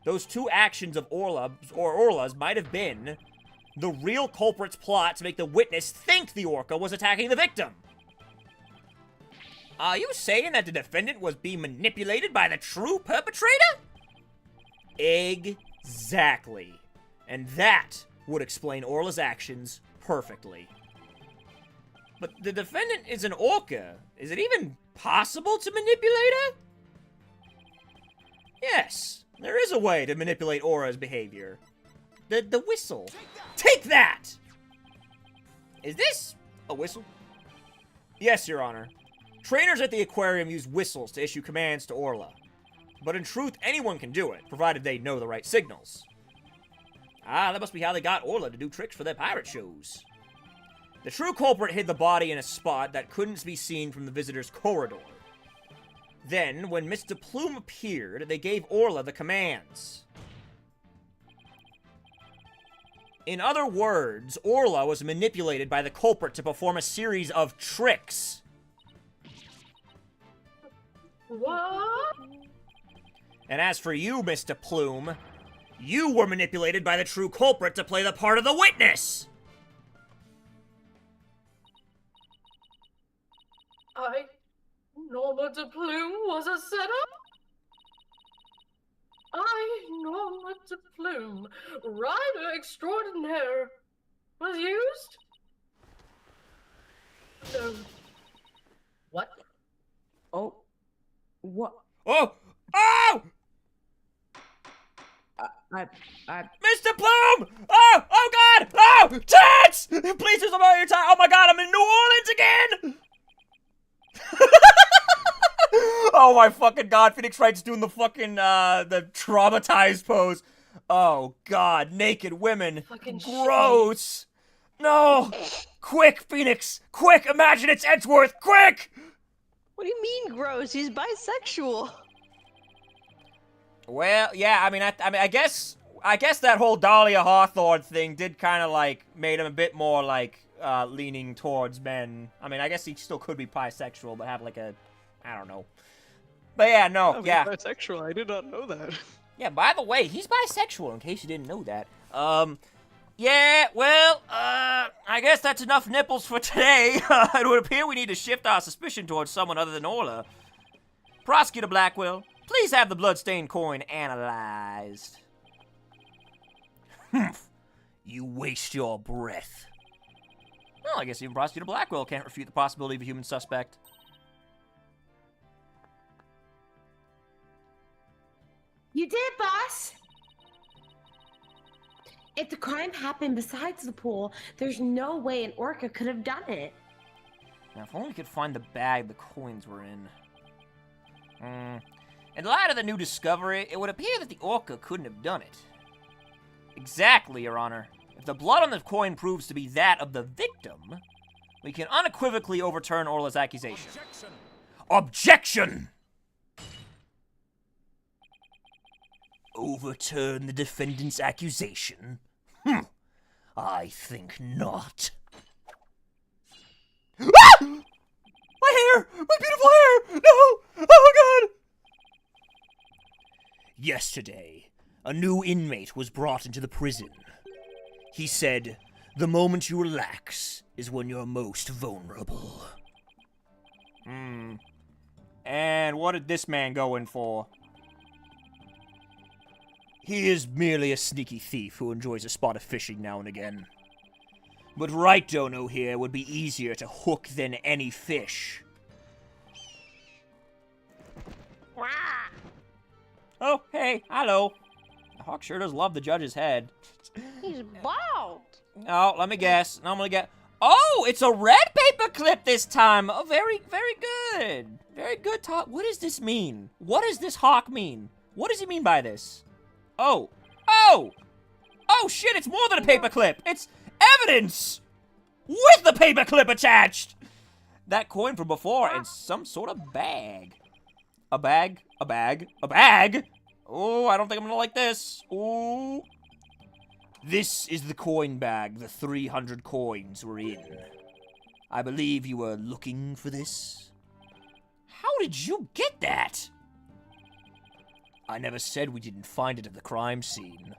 Those two actions of Orla's might have been the real culprit's plot to make the witness think the orca was attacking the victim. Are you saying that the defendant was being manipulated by the true perpetrator? Exactly. And that would explain Orla's actions perfectly. But the defendant is an orca. Is it even possible to manipulate her? Yes, there is a way to manipulate Orla's behavior. The whistle. Take that! Is this a whistle? Yes, Your Honor. Trainers at the aquarium use whistles to issue commands to Orla. But in truth, anyone can do it, provided they know the right signals. Ah, that must be how they got Orla to do tricks for their pirate shows. The true culprit hid the body in a spot that couldn't be seen from the visitor's corridor. Then, when Mr. Plume appeared, they gave Orla the commands. In other words, Orla was manipulated by the culprit to perform a series of tricks. What? And as for you, Mr. Plume, you were manipulated by the true culprit to play the part of the witness! Norma de Plume was a setup? Norma de Plume, rider extraordinaire, was used? No. What? Oh. What? Oh! Oh! I Mr. Bloom! Oh! Oh God! Oh! Tits! Please do something about your time. Oh my God! I'm in New Orleans again! Oh my fucking God! Phoenix Wright's doing the fucking the traumatized pose. Oh God! Naked women. Fucking Gross. No! Quick, Phoenix! Quick! Imagine it's Edgeworth! Quick! What do you mean gross? He's bisexual. Well, yeah. I mean, I guess that whole Dahlia Hawthorne thing did kind of like made him a bit more like leaning towards men. I mean, I guess he still could be bisexual, but have like a, I don't know. But yeah, no, Oh, yeah. he's bisexual. I did not know that. Yeah, by the way, he's bisexual, in case you didn't know that. Yeah, well, I guess that's enough nipples for today. It would appear we need to shift our suspicion towards someone other than Orla. Prosecutor Blackwell, please have the bloodstained coin analyzed. Humph. You waste your breath. Well, I guess even Prosecutor Blackwell can't refute the possibility of a human suspect. You did, boss! If the crime happened besides the pool, there's no way an orca could have done it. Now, if only we could find the bag the coins were in. In light of the new discovery, it would appear that the orca couldn't have done it. Exactly, Your Honor. If the blood on the coin proves to be that of the victim, we can unequivocally overturn Orla's accusation. Objection! Overturn the defendant's accusation? I think not. Ah! My hair! My beautiful hair! No! Oh, God! Yesterday, a new inmate was brought into the prison. He said, "The moment you relax is when you're most vulnerable." And what did this man go in for? He is merely a sneaky thief who enjoys a spot of fishing now and again. But Wright Dono here would be easier to hook than any fish. Oh, hey, hello. The hawk sure does love the judge's head. He's bald. Oh, let me guess. I'm gonna get. Oh, it's a red paper clip this time. Oh, very, very good. Very good talk. What does this mean? What does this hawk mean? What does he mean by this? Oh. Oh! Oh, shit, it's more than a paper clip. It's evidence! With the paper clip attached! That coin from before in some sort of bag. A bag? A bag? A bag? Oh, I don't think I'm gonna like this. Ooh. This is the coin bag the 300 coins were in. I believe you were looking for this? How did you get that? I never said we didn't find it at the crime scene.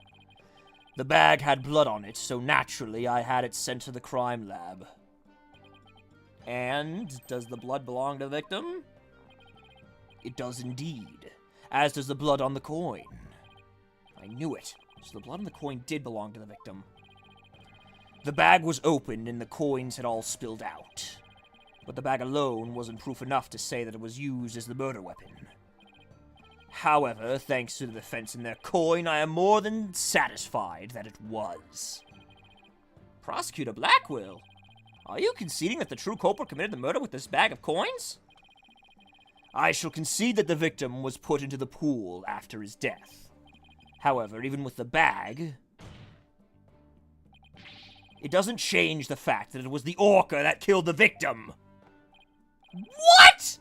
The bag had blood on it, so naturally I had it sent to the crime lab. And does the blood belong to the victim? It does indeed, as does the blood on the coin. I knew it. So the blood on the coin did belong to the victim. The bag was opened and the coins had all spilled out. But the bag alone wasn't proof enough to say that it was used as the murder weapon. However, thanks to the defense in their coin, I am more than satisfied that it was. Prosecutor Blackwell, are you conceding that the true culprit committed the murder with this bag of coins? I shall concede that the victim was put into the pool after his death. However, even with the bag, it doesn't change the fact that it was the orca that killed the victim. What?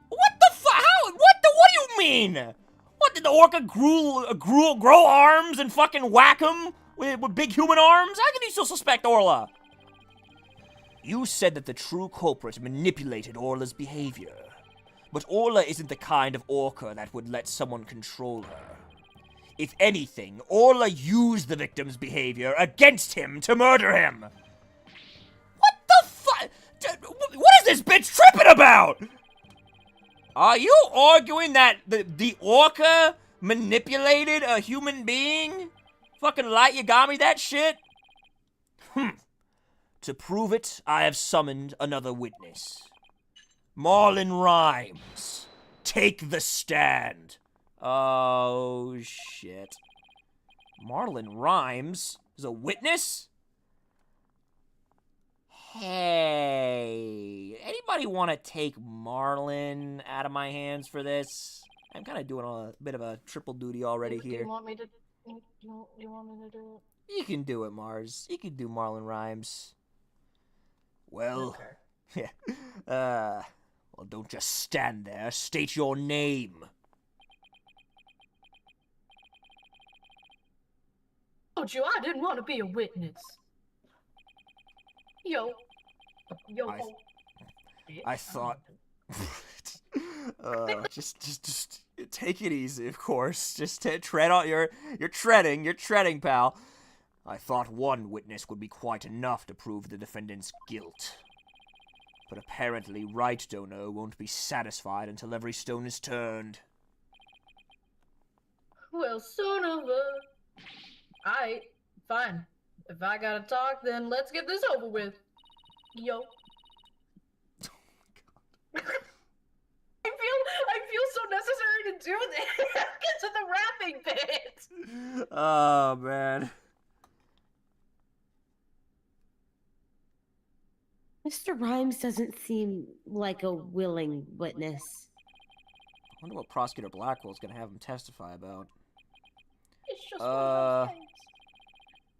What the how? What do you mean? What, did the orca grow arms and fucking whack him with big human arms? How can you still suspect Orla? You said that the true culprit manipulated Orla's behavior. But Orla isn't the kind of orca that would let someone control her. If anything, Orla used the victim's behavior against him to murder him. What the fuck? What is this bitch tripping about? Are you arguing that the orca manipulated a human being? Fucking Light Yagami that shit? To prove it, I have summoned another witness. Marlon Rhymes. Take the stand. Oh, shit. Marlon Rhymes is a witness? Hey, anybody want to take Marlon out of my hands for this? I'm kind of doing a bit of a triple duty already Do here. you want me to? You want me to do it? You can do it, Mars. You can do Marlon Rhymes. Well, Okay. well, don't just stand there. State your name. Told you I didn't want to be a witness. Yo. I thought. Just take it easy, of course. Just tread on. You're treading, pal. I thought one witness would be quite enough to prove the defendant's guilt. But apparently, Wright Dono won't be satisfied until every stone is turned. Well, son of a. Alright, fine. If I gotta talk, then let's get this over with. Yo. I feel so necessary to do this. Get to the rapping bit. Oh, man. Mr. Rhymes doesn't seem like a willing witness. I wonder what Prosecutor Blackwell's gonna have him testify about. It's just one of those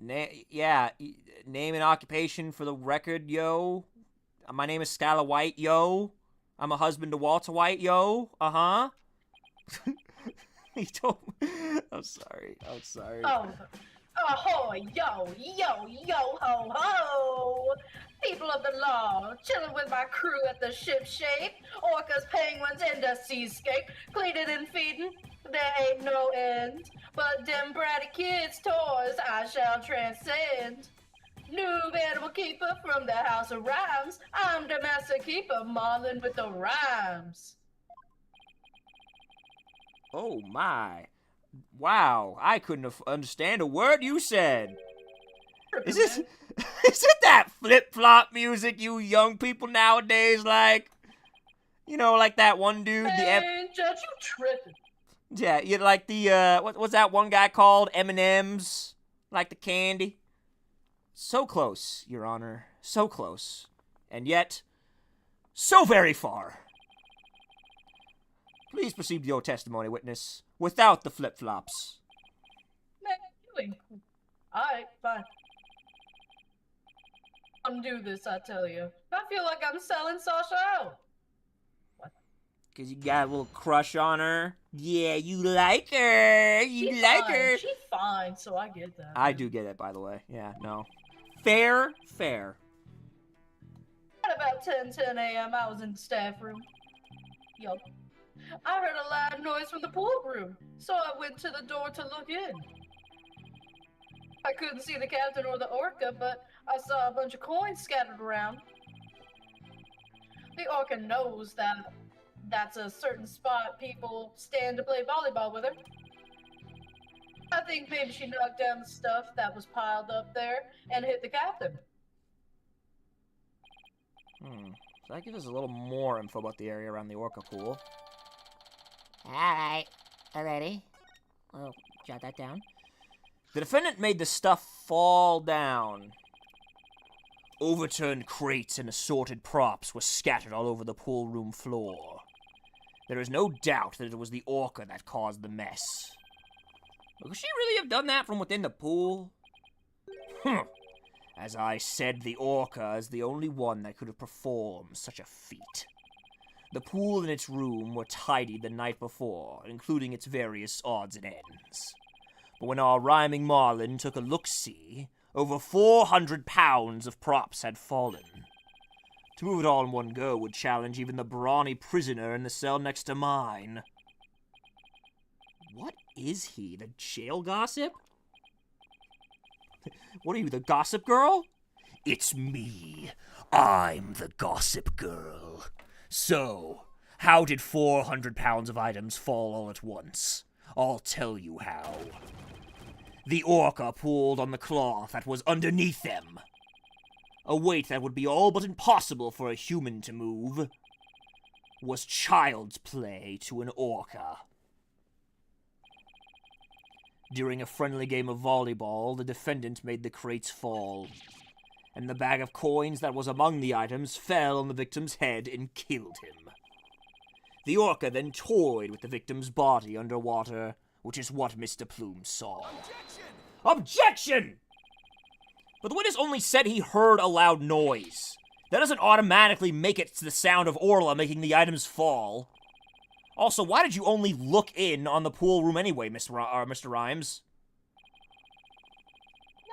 things. Name and occupation for the record, yo. My name is Skylar White, yo. I'm a husband to Walter White, yo. Uh-huh. He told me. I'm sorry. Oh, ahoy, yo, ho, ho! People of the law, chilling with my crew at the ship shape. Orcas, penguins, and the seascape. Cleaning and feeding, there ain't no end. But them bratty kids' toys I shall transcend. New animal keeper from the house of rhymes. I'm the master keeper, Marlon with the rhymes. Oh, my. Wow. I couldn't understand a word you said. Is it that flip-flop music you young people nowadays like? You know, like that one dude, Hey, Judge, you tripping. Yeah, you like the, what's that one guy called? M&M's? Like the candy? So close, Your Honor. So close. And yet, so very far. Please proceed with your testimony, witness, without the flip-flops. Man, you ain't cool. Alright, fine. Undo this, I tell you. I feel like I'm selling Sasha out. Because you got a little crush on her? Yeah, you like her. You like her. She's fine, so I get that. I do get it, by the way. Yeah, no. Fair. At about 10 a.m., I was in the staff room. Yup. I heard a loud noise from the pool room, so I went to the door to look in. I couldn't see the captain or the orca, but I saw a bunch of coins scattered around. The orca knows that that's a certain spot people stand to play volleyball with her. I think maybe she knocked down the stuff that was piled up there and hit the captain. So that gives us a little more info about the area around the orca pool. Alright, already. Well, jot that down. The defendant made the stuff fall down. Overturned crates and assorted props were scattered all over the pool room floor. There is no doubt that it was the orca that caused the mess. But could she really have done that from within the pool? As I said, the orca is the only one that could have performed such a feat. The pool and its room were tidied the night before, including its various odds and ends. But when our rhyming Marlin took a look-see, over 400 pounds of props had fallen. To move it all in one go would challenge even the brawny prisoner in the cell next to mine. What is he, the jail gossip? What are you, the gossip girl? It's me. I'm the gossip girl. So, how did 400 pounds of items fall all at once? I'll tell you how. The orca pulled on the cloth that was underneath them. A weight that would be all but impossible for a human to move. was child's play to an orca. During a friendly game of volleyball, the defendant made the crates fall, and the bag of coins that was among the items fell on the victim's head and killed him. The orca then toyed with the victim's body underwater, which is what Mr. Plume saw. Objection! But the witness only said he heard a loud noise. That doesn't automatically make it to the sound of Orla making the items fall. Also, why did you only look in on the pool room anyway, Mr. Rhymes?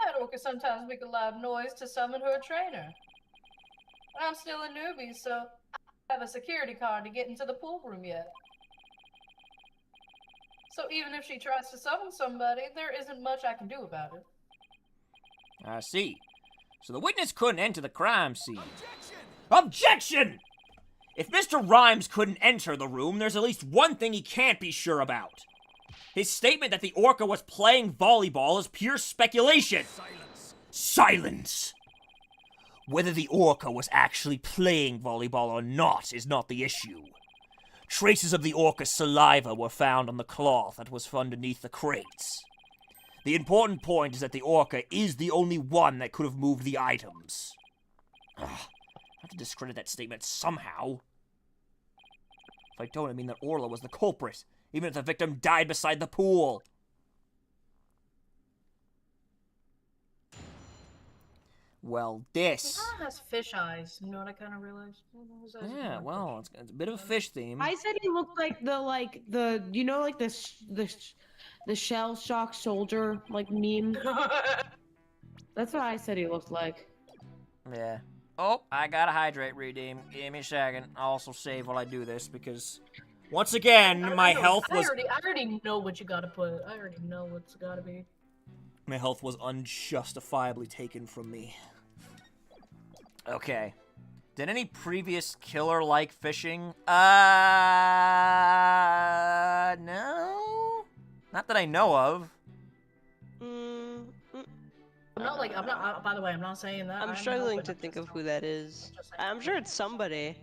That orca sometimes make a loud noise to summon her trainer. I'm still a newbie, so I don't have a security card to get into the pool room yet. So even if she tries to summon somebody, there isn't much I can do about it. I see. So the witness couldn't enter the crime scene. Objection! If Mr. Rhymes couldn't enter the room, there's at least one thing he can't be sure about. His statement that the orca was playing volleyball is pure speculation. Silence! Whether the orca was actually playing volleyball or not is not the issue. Traces of the orca's saliva were found on the cloth that was underneath the crates. The important point is that the orca is the only one that could have moved the items. Ugh, I have to discredit that statement somehow. If I don't, I mean that Orla was the culprit, even if the victim died beside the pool. Well, this... It has fish eyes, you know what I kind of realized? Yeah, well, it's a bit of a fish theme. I said he looked like the you know, like the shell shock soldier, like, meme. That's what I said he looked like. Yeah. Oh, I gotta hydrate, redeem. Give me a second. I'll also save while I do this, because... Once again, my health was... I already know what you gotta put. I already know what's gotta be. My health was unjustifiably taken from me. Okay. Did any previous killer like fishing? No? Not that I know of. By the way, I'm not saying that. I'm struggling to think of who that is. I'm sure it's somebody.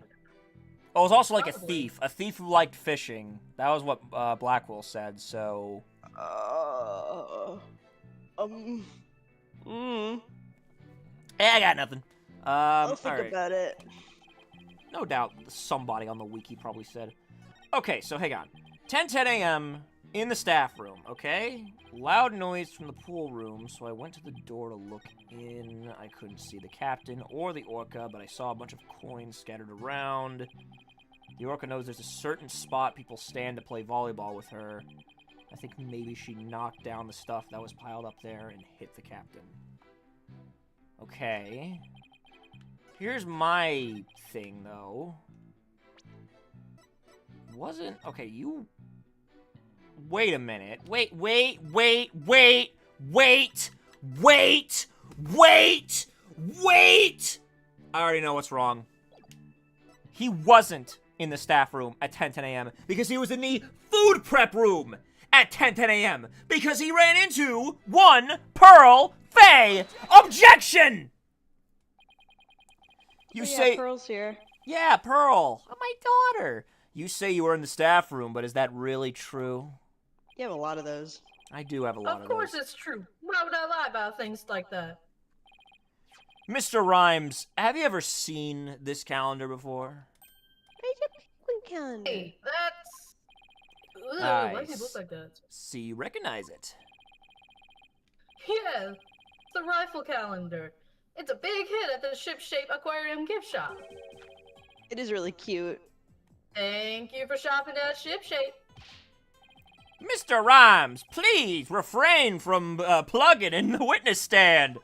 Oh, it was also like a thief. A thief who liked fishing. That was what Blackwell said, so... Yeah, I got nothing. I'll think alright. about it. No doubt somebody on the wiki probably said. Okay, so hang on. 10:10 a.m. in the staff room, okay? Loud noise from the pool room, so I went to the door to look in. I couldn't see the captain or the orca, but I saw a bunch of coins scattered around. The orca knows there's a certain spot people stand to play volleyball with her. I think maybe she knocked down the stuff that was piled up there and hit the captain. Okay. Here's my thing, though. Okay, you... Wait a minute. Wait! I already know what's wrong. He wasn't in the staff room at 10:10 a.m. because he was in the food prep room at 10:10 a.m. because he ran into one Pearl Faye. Objection! You say... Pearl's here. Yeah, Pearl. My daughter. You say you were in the staff room, but is that really true? You have a lot of those. I do have a lot of those. Of course it's true. Why would I lie about things like that? Mr. Rhymes, have you ever seen this calendar before? It's a penguin calendar. Hey, that's... Ugh, Nice. why does it look like that? See, you recognize it. Yeah, it's the rifle calendar. It's a big hit at the Ship-Shape Aquarium gift shop. It is really cute. Thank you for shopping at Ship-Shape. Mr. Rhymes, please refrain from plugging in the witness stand.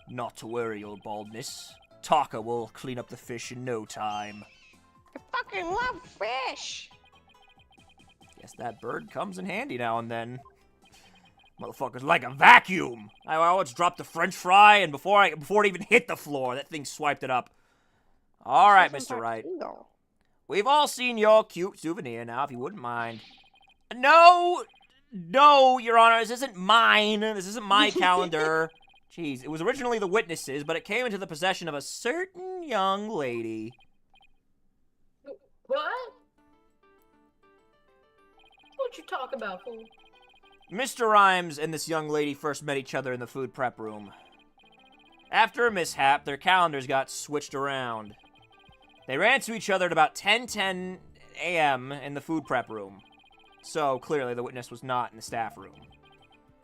Not to worry, old baldness. Taka will clean up the fish in no time. I fucking love fish! Guess that bird comes in handy now and then. Motherfucker's like a vacuum. I always dropped the french fry, and before it even hit the floor, that thing swiped it up. Alright, Mr. Wright. We've all seen your cute souvenir now, if you wouldn't mind. No, Your Honor, this isn't mine. This isn't my calendar. Jeez, it was originally the witness's, but it came into the possession of a certain young lady. What? What you talk about, fool? Mr. Rhymes and this young lady first met each other in the food prep room. After a mishap, their calendars got switched around. They ran into each other at about 10:10 a.m. in the food prep room. So, clearly, the witness was not in the staff room.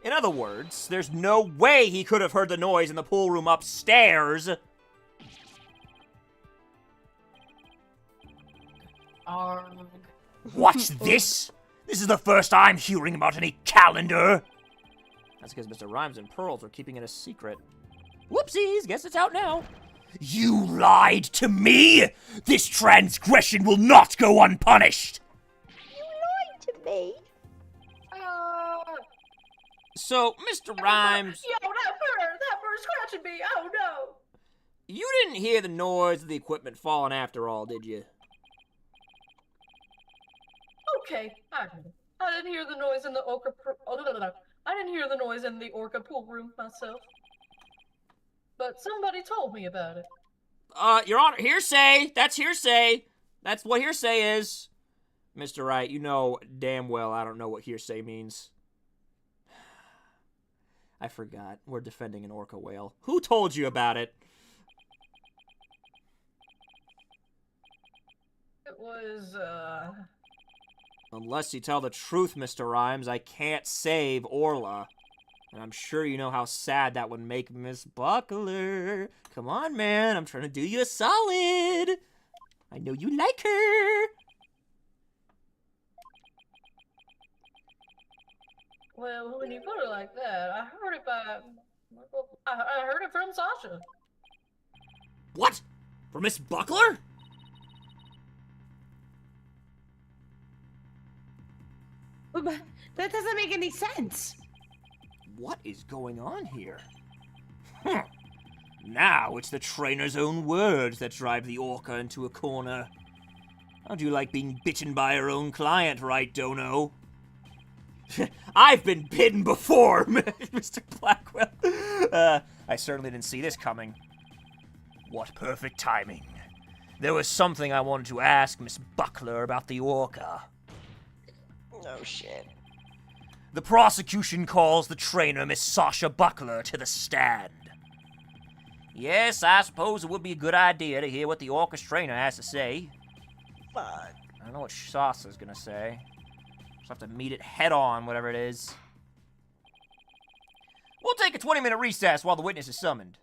In other words, there's no way he could have heard the noise in the pool room upstairs. Arg. What's this? This is the first I'm hearing about any calendar. That's because Mr. Rhymes and Pearls are keeping it a secret. Whoopsies, guess it's out now. You lied to me! This transgression will not go unpunished! To me. So, Mr. Rhymes, Yo, that bird scratching me. Oh no. you didn't hear the noise of the equipment falling after all, did you? Okay, I didn't hear the noise in the orca. I didn't hear the noise in the orca pool room myself, but somebody told me about it. Your Honor, hearsay! That's hearsay! That's what hearsay is. Mr. Wright, you know damn well I don't know what hearsay means. I forgot. We're defending an orca whale. Who told you about it? It was, Unless you tell the truth, Mr. Rhymes, I can't save Orla. And I'm sure you know how sad that would make Miss Buckler. Come on, man. I'm trying to do you a solid. I know you like her. well, when you put it like that, I heard it from Sasha. What? For Miss Buckler? But that doesn't make any sense. What is going on here? Now it's the trainer's own words that drive the orca into a corner. How'd you like being bitten by her own client, right, Dono? I've been bitten before, Mr. Blackwell. I certainly didn't see this coming. What perfect timing. There was something I wanted to ask Miss Buckler about the orca. Oh shit. The prosecution calls the trainer, Miss Sasha Buckler, to the stand. Yes, I suppose it would be a good idea to hear what the orca's trainer has to say. Fuck. I don't know what Sasha's gonna say. Just have to meet it head on, whatever it is. We'll take a 20-minute recess while the witness is summoned.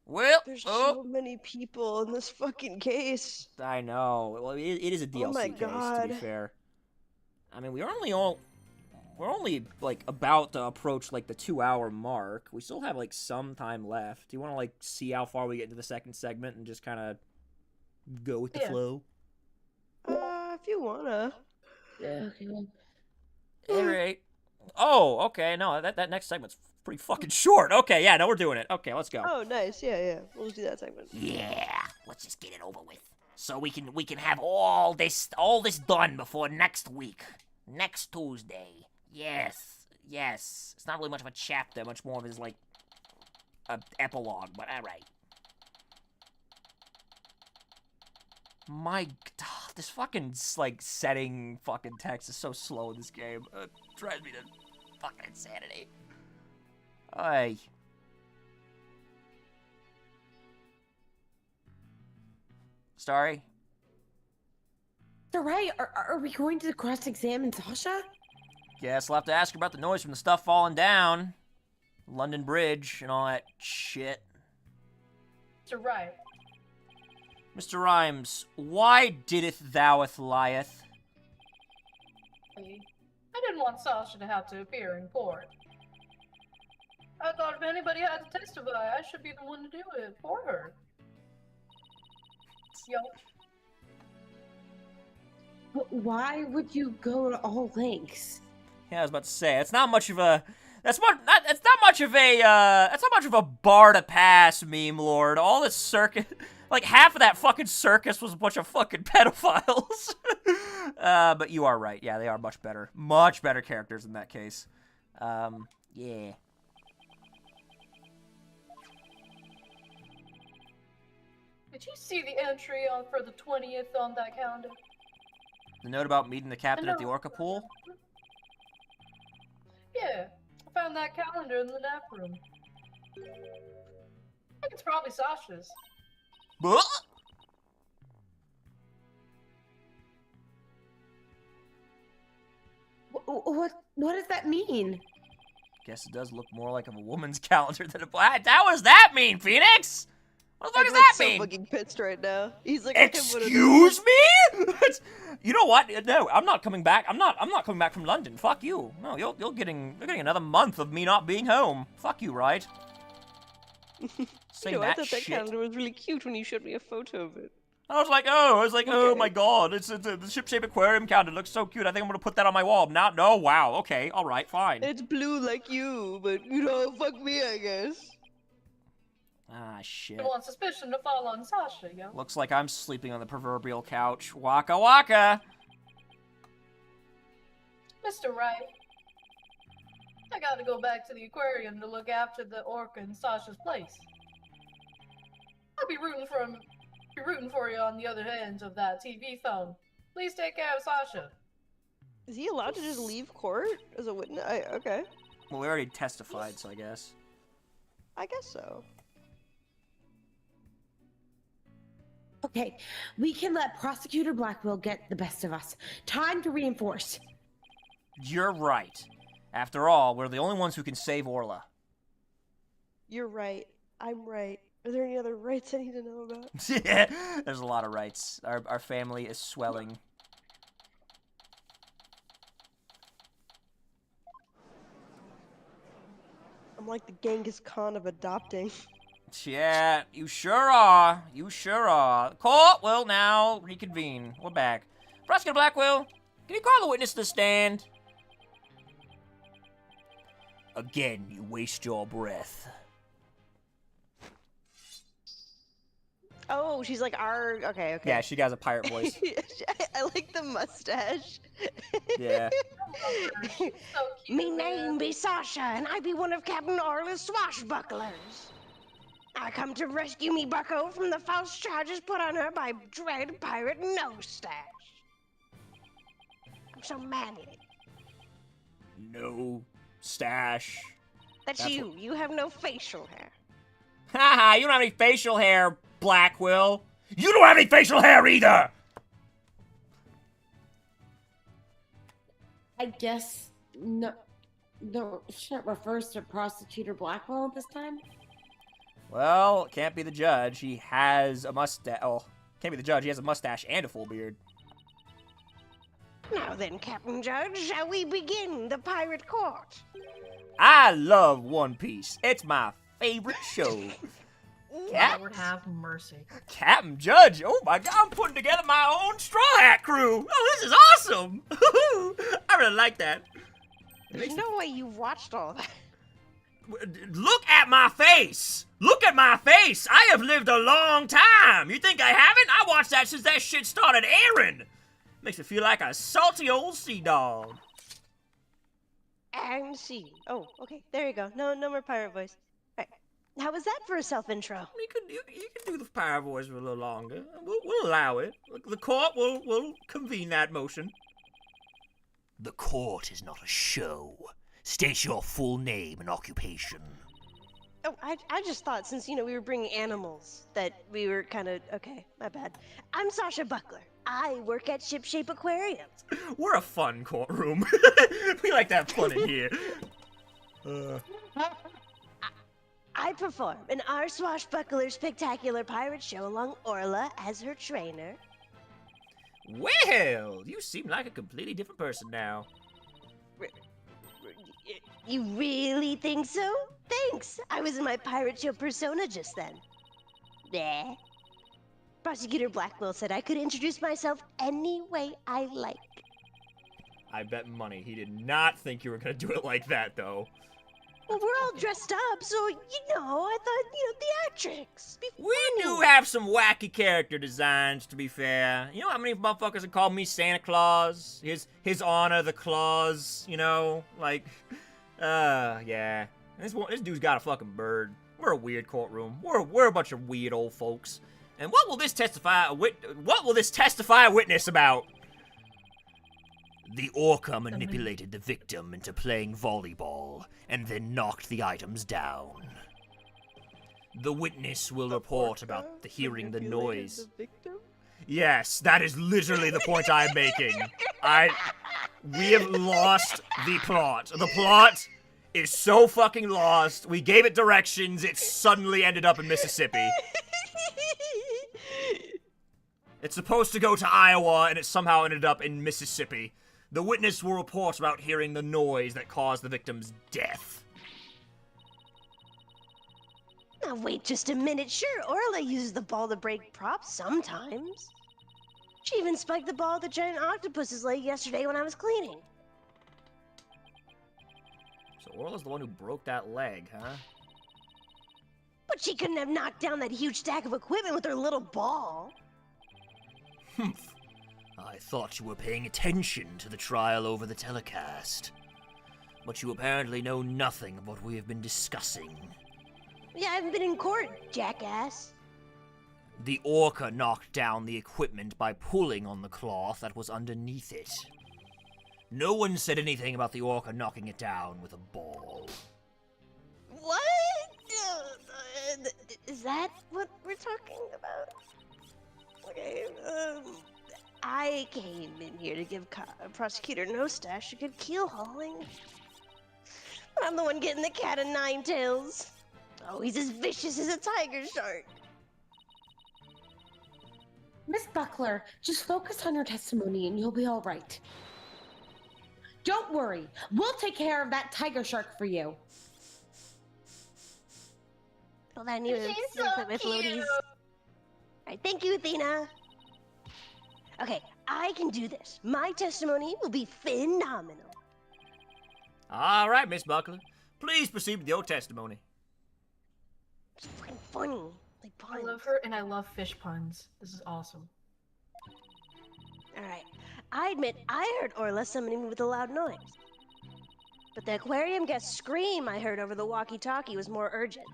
Well, There's so many people in this fucking case. I know. Well, it is a DLC Oh my case, to God. be fair. I mean, we're only like about to approach like the 2-hour mark. We still have like some time left. Do you want to like see how far we get into the second segment and just kind of go with the flow? If you wanna. Yeah, okay. All right. Oh, okay. No, that next segment's pretty fucking short. Okay, yeah, no, we're doing it. Okay, let's go. Oh, nice. Yeah. We'll just do that segment. Yeah, let's just get it over with. So we can have all this done before next week. Next Tuesday. Yes. It's not really much of a chapter, much more of his like an epilogue, but alright. My God, this fucking like setting fucking text is so slow in this game. It drives me to fucking insanity. Aye. Starry? All right, are we going to cross-examine Sasha? Guess we'll have to ask her about the noise from the stuff falling down. London Bridge and all that shit. Mr. Wright. Mr. Rhymes, why didst thoueth lieth? I didn't want Sasha to have to appear in court. I thought if anybody had to testify, I should be the one to do it for her. Yo. Why would you go to all lengths? Yeah, I was about to say, it's not much of a... That's not much of a bar to pass, meme lord. All this circus... Like, half of that fucking circus was a bunch of fucking pedophiles. But you are right. Yeah, they are much better. Much better characters in that case. Yeah. Did you see the entry on for the 20th on that calendar? The note about meeting the captain at the know. Orca pool? Yeah, I found that calendar in the nap room. I think it's probably Sasha's. Buh! What does that mean? Guess it does look more like a woman's calendar than a black. That was that mean, Phoenix? What the fuck I'm does that so mean? fucking pissed right now. He's like, I have one of those. Excuse me? You know what? No, I'm not coming back. I'm not coming back from London. Fuck you. No, you're getting another month of me not being home. Fuck you, Wright. Say You know, I that thought that shit. calendar was really cute when you showed me a photo of it. I was like, oh Okay. my god, it's the ship-shaped aquarium calendar. It looks so cute. I think I'm gonna put that on my wall. Now, no, wow, okay, all right, fine. It's blue like you, but you know, fuck me, I guess. Ah, shit. I want suspicion to fall on Sasha, yo. Looks like I'm sleeping on the proverbial couch. Waka waka. Mr. Wright. I gotta go back to the aquarium to look after the orca in Sasha's place. I'll be rooting for you on the other end of that TV phone. Please take care of Sasha. Is he allowed to just leave court as a witness? Okay. Well, we already testified, so I guess. I guess so. Okay, we can let Prosecutor Blackwell get the best of us. Time to reinforce. You're right. After all, we're the only ones who can save Orla. You're right. I'm right. Are there any other rights I need to know about? There's a lot of rights. Our family is swelling. I'm like the Genghis Khan of adopting. Yeah, you sure are. You sure are. Court will now reconvene. We're back. Prosecutor Blackwell, can you call the witness to the stand? Again, you waste your breath. Oh, she's like our. Okay, okay. Yeah, she got a pirate voice. I like the mustache. Yeah. So cute. Me name be Sasha, and I be one of Captain Orla's swashbucklers. I come to rescue me bucko from the false charges put on her by dread pirate No Stash. I'm so manly. No stash. That's That's you. You have no facial hair. Haha, you don't have any facial hair, Blackwell. You don't have any facial hair either! I guess no, shit refers to Prosecutor Blackwell at this time. Well, can't be the judge. He has a mustache. Oh, can't be the judge. He has a mustache and a full beard. Now then, Captain Judge, shall we begin the pirate court? I love One Piece. It's my favorite show. Lord have mercy. Captain Judge. Oh my god, I'm putting together my own Straw Hat crew. Oh, this is awesome. I really like that. There's no way you've watched all that. Look at my face. Look at my face. I have lived a long time. You think I haven't? I watched that since that shit started airing. Makes me feel like a salty old sea dog. And see. Oh, okay. There you go. No more pirate voice. All right. How was that for a self-intro? You can do the pirate voice for a little longer. We'll allow it. The court will convene that motion. The court is not a show. State your full name and occupation. Oh, I just thought since, we were bringing animals that we were kind of... Okay, my bad. I'm Sasha Buckler. I work at Shipshape Aquarium. We're a fun courtroom. We like to have fun in here. I perform in our swashbuckler spectacular pirate show along Orla as her trainer. Well, you seem like a completely different person now. You really think so? Thanks. I was in my pirate show persona just then. Nah. Prosecutor Blackwell said I could introduce myself any way I like. I bet money he did not think you were gonna do it like that, though. Well, we're all dressed up, so, I thought, theatrics. Be We funny. do have some wacky character designs, to be fair. You know how many motherfuckers have called me Santa Claus? His Honor the Claus, yeah. This dude's got a fucking bird. We're a weird courtroom. We're a bunch of weird old folks. And what will this testify a witness about? The orca manipulated the victim into playing volleyball and then knocked the items down. The witness will report about hearing the noise. Yes, that is literally the point I'm making. We have lost the plot. The plot is so fucking lost. We gave it directions, it suddenly ended up in Mississippi. It's supposed to go to Iowa, and it somehow ended up in Mississippi. The witness will report about hearing the noise that caused the victim's death. Now wait just a minute. Sure, Orla uses the ball to break props sometimes. She even spiked the ball at the giant octopus's leg yesterday when I was cleaning. So Orla's the one who broke that leg, huh? But she couldn't have knocked down that huge stack of equipment with her little ball. Humph. I thought you were paying attention to the trial over the telecast. But you apparently know nothing of what we have been discussing. Yeah, I haven't been in court, jackass. The orca knocked down the equipment by pulling on the cloth that was underneath it. No one said anything about the orca knocking it down with a ball. What? Is that what we're talking about? Okay, I came in here to give Prosecutor Nostash a good keel hauling. I'm the one getting the cat of nine tails. Oh, he's as vicious as a tiger shark. Miss Buckler, just focus on your testimony and you'll be all right. Don't worry, we'll take care of that tiger shark for you. Well, that new equipment floaties. Alright, thank you, Athena. Okay, I can do this. My testimony will be phenomenal. All right, Miss Buckler. Please proceed with your testimony. It's fucking funny. Like I puns. love her, and I love fish puns. This is awesome. Alright, I admit I heard Orla summoning me with a loud noise. But the aquarium guest scream I heard over the walkie-talkie was more urgent.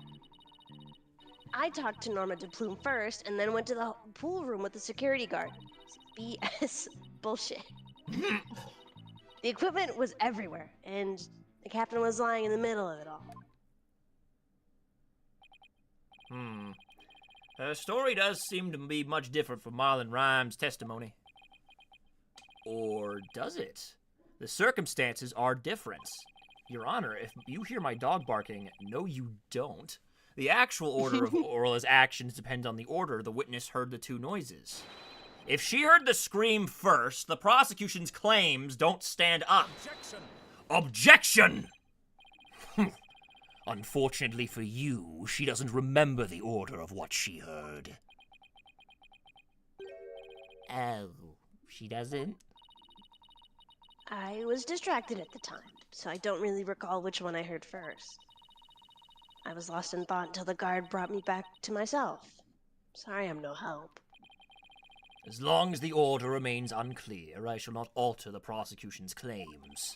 I talked to Norma de Plume first, and then went to the pool room with the security guard. BS bullshit. The equipment was everywhere, and the captain was lying in the middle of it all. Her story does seem to be much different from Marlon Rhymes' testimony. Or does it? The circumstances are different. Your Honor, if you hear my dog barking, no you don't. The actual order of Orla's actions depends on the order the witness heard the two noises. If she heard the scream first, the prosecution's claims don't stand up. Objection! Unfortunately for you, she doesn't remember the order of what she heard. Oh, she doesn't? I was distracted at the time, so I don't really recall which one I heard first. I was lost in thought until the guard brought me back to myself. Sorry I'm no help. As long as the order remains unclear, I shall not alter the prosecution's claims.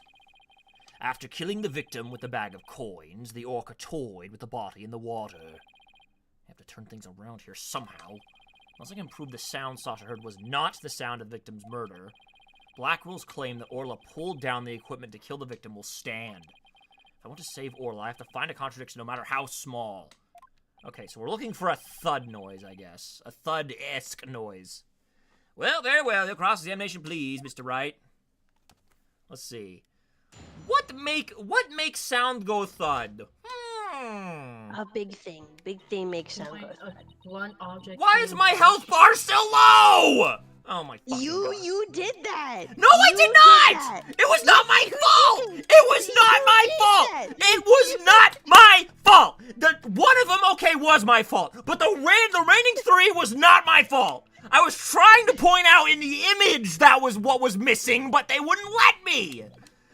After killing the victim with the bag of coins, the orca toyed with the body in the water. I have to turn things around here somehow. Unless I can prove the sound Sasha heard was not the sound of the victim's murder, Blackwell's claim that Orla pulled down the equipment to kill the victim will stand. If I want to save Orla, I have to find a contradiction no matter how small. Okay, so we're looking for a thud noise, I guess. A thud-esque noise. Well, very well. Your cross-examination, please, Mr. Wright. Let's see. What makes sound go thud? A big thing. Big thing makes sound good. A blunt object. Why is my health bar still low? Oh my fucking God. You did that! No, I did not! It was not my fault! It was not my fault! It was not my fault! One of them, okay, was my fault. But the remaining three was not my fault. I was trying to point out in the image that was what was missing, but they wouldn't let me.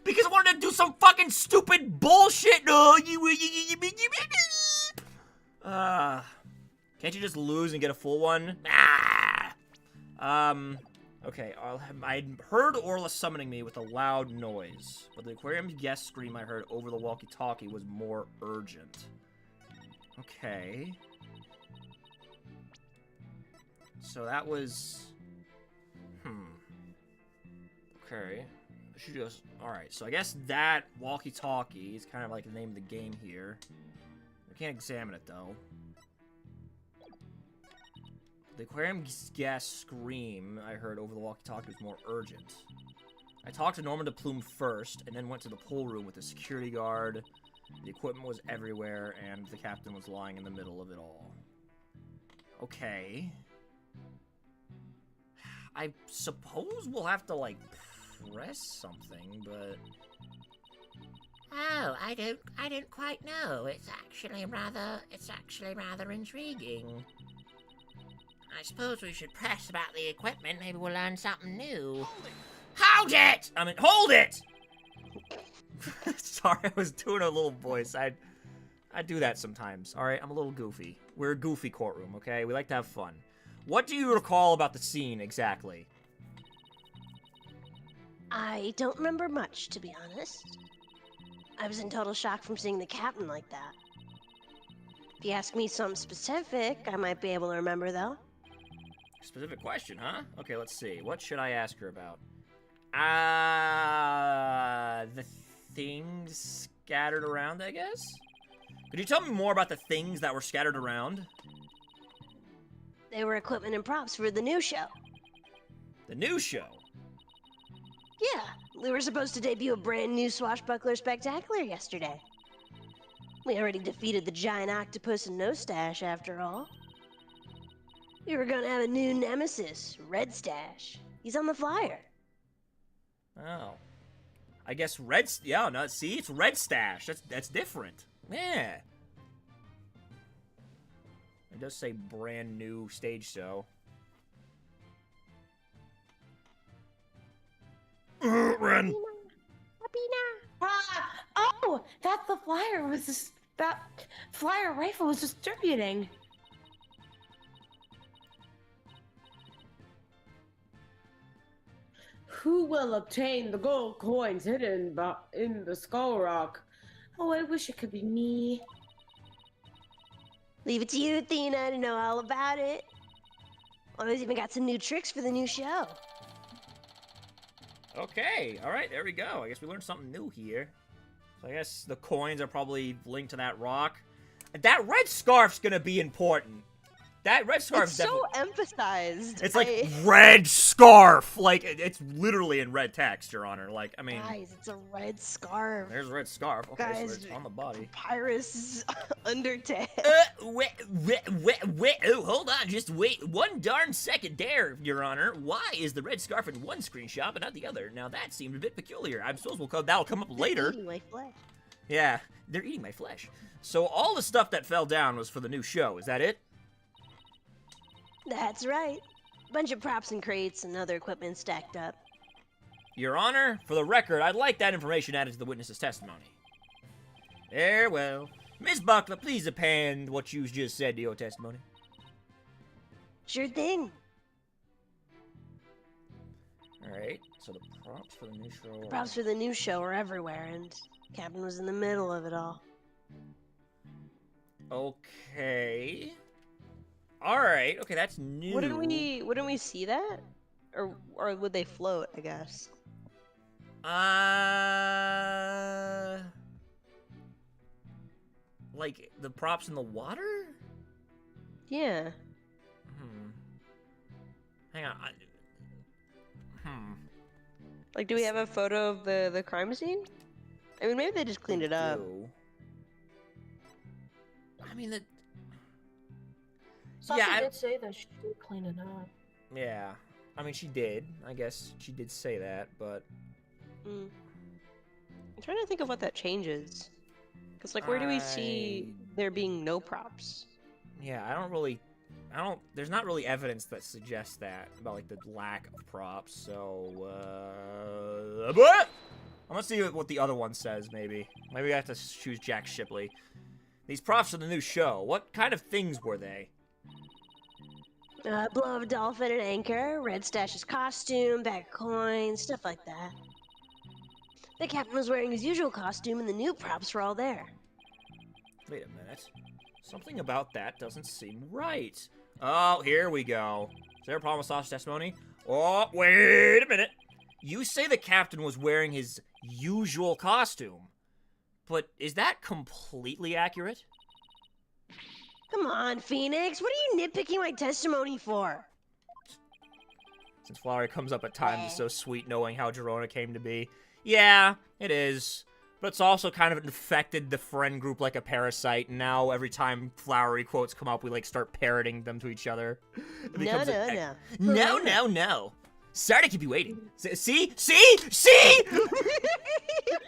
Because I wanted to do some fucking stupid bullshit. Can't you just lose and get a full one? Okay, I heard Orla summoning me with a loud noise, but the aquarium's guest scream I heard over the walkie-talkie was more urgent. Okay. So that was... Okay. I should just... Alright, so I guess that walkie-talkie is kind of like the name of the game here. We can't examine it, though. The aquarium gas scream I heard over the walkie-talkie was more urgent. I talked to Norman de Plume first, and then went to the pool room with the security guard. The equipment was everywhere, and the captain was lying in the middle of it all. Okay. I suppose we'll have to, like, press something, but... Oh, I don't quite know. It's actually rather intriguing. I suppose we should press about the equipment. Maybe we'll learn something new. Hold it! I mean, hold it! Sorry, I was doing a little voice. I do that sometimes. Alright, I'm a little goofy. We're a goofy courtroom, okay? We like to have fun. What do you recall about the scene, exactly? I don't remember much, to be honest. I was in total shock from seeing the captain like that. If you ask me something specific, I might be able to remember, though. Specific question, huh? Okay, let's see. What should I ask her about? The things scattered around, I guess? Could you tell me more about the things that were scattered around? They were equipment and props for the new show. The new show? Yeah, we were supposed to debut a brand new Swashbuckler Spectacular yesterday. We already defeated the giant octopus and Nose Stash, after all. We were gonna have a new nemesis, Red Stash. He's on the flyer. Oh. I guess yeah, no, see, it's Red Stash. That's different. Yeah. It does say brand new stage show. Run. Oh, that's the flyer that flyer rifle was distributing. Who will obtain the gold coins hidden in the Skull Rock? Oh, I wish it could be me. Leave it to you, Athena, to know all about it. Always even got some new tricks for the new show. Okay, alright, there we go. I guess we learned something new here. So I guess the coins are probably linked to that rock. That red scarf's gonna be important. That red scarf It's so emphasized. It's like red scarf. Like it's literally in red text, Your Honor. Like I mean, Guys, it's a red scarf. there's a red scarf. Okay, Guys, so it's on the body. Papyrus Undertale. Wait, oh, hold on, just wait one darn second there, Your Honor. Why is the red scarf in one screenshot but not the other? Now that seemed a bit peculiar. I suppose that'll come up later. Eating my flesh. Yeah, they're eating my flesh. So all the stuff that fell down was for the new show. Is that it? That's right. Bunch of props and crates and other equipment stacked up. Your Honor, for the record, I'd like that information added to the witness's testimony. Very well. Miss Buckler, please append what you just said to your testimony. Sure thing. Alright, so the props for the new show... The props for the new show are everywhere, and Captain was in the middle of it all. Okay... Alright, okay, that's new. Wouldn't we see that? Or would they float, I guess? Like, the props in the water? Yeah. Hang on. Like, do we have a photo of the crime scene? I mean, maybe they just cleaned it up. I mean, the... Sasha Yeah, did say that she did clean it up. Yeah. I mean, she did. I guess she did say that, but... I'm trying to think of what that changes. Because, like, where do we see there being no props? Yeah, there's not really evidence that suggests that, about, like, the lack of props, so, what? I'm gonna see what the other one says, maybe. Maybe I have to choose Jack Shipley. These props for the new show, what kind of things were they? Blow of a dolphin and anchor, Red Stash's costume, bag of coins, stuff like that. The captain was wearing his usual costume and the new props were all there. Wait a minute. Something about that doesn't seem right. Oh, here we go. Is there a problem with sausage testimony? Oh, wait a minute. You say the captain was wearing his usual costume, but is that completely accurate? Come on, Phoenix. What are you nitpicking my testimony for? Since Flowery comes up at times, it's so sweet knowing how Gerona came to be. Yeah, it is. But it's also kind of infected the friend group like a parasite, and now every time Flowery quotes come up, we, like, start parroting them to each other. No. Sorry to keep you waiting. See?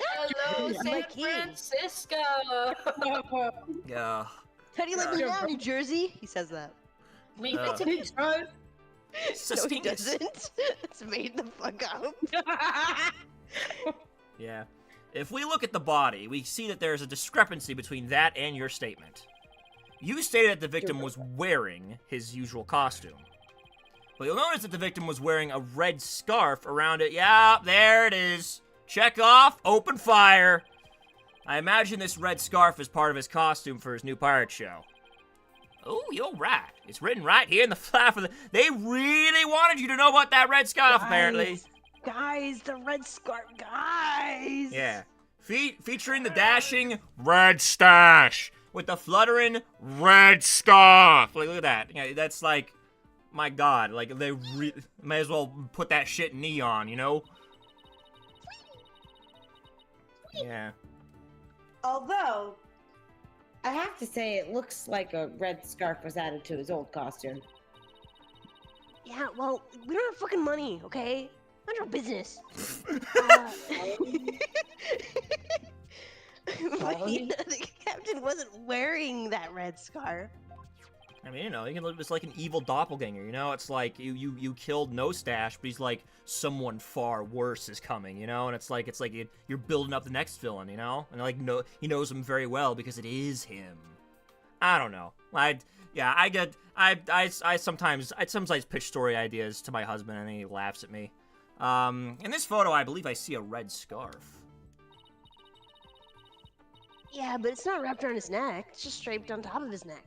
Hello, My San king. Francisco. Yeah. How do you like me now, New Jersey? He says that. We Uh. fit in right? No, he doesn't. It's made the fuck up. Yeah. If we look at the body, we see that there's a discrepancy between that and your statement. You stated that the victim was wearing his usual costume. But you'll notice that the victim was wearing a red scarf around it. Yeah, there it is. Check off, open fire. I imagine this red scarf is part of his costume for his new pirate show. Oh, you're right. It's written right here in the flap of the... They really wanted you to know about that red scarf, apparently. Guys, the red scarf, guys. Yeah. Featuring the dashing red stash with the fluttering red scarf. Like, look at that. Yeah, that's like, my God. Like, they may as well put that shit neon, you know? Yeah. Although, I have to say, it looks like a red scarf was added to his old costume. Yeah, well, we don't have fucking money, okay? Mind your business. But, the captain wasn't wearing that red scarf. I mean, you know, it's like an evil doppelganger, you know? It's like you killed No Stash, but he's like someone far worse is coming, you know? And it's like you're building up the next villain, you know? And like he knows him very well because it is him. I don't know. I sometimes pitch story ideas to my husband and he laughs at me. In this photo, I believe I see a red scarf. Yeah, but it's not wrapped around his neck. It's just draped on top of his neck.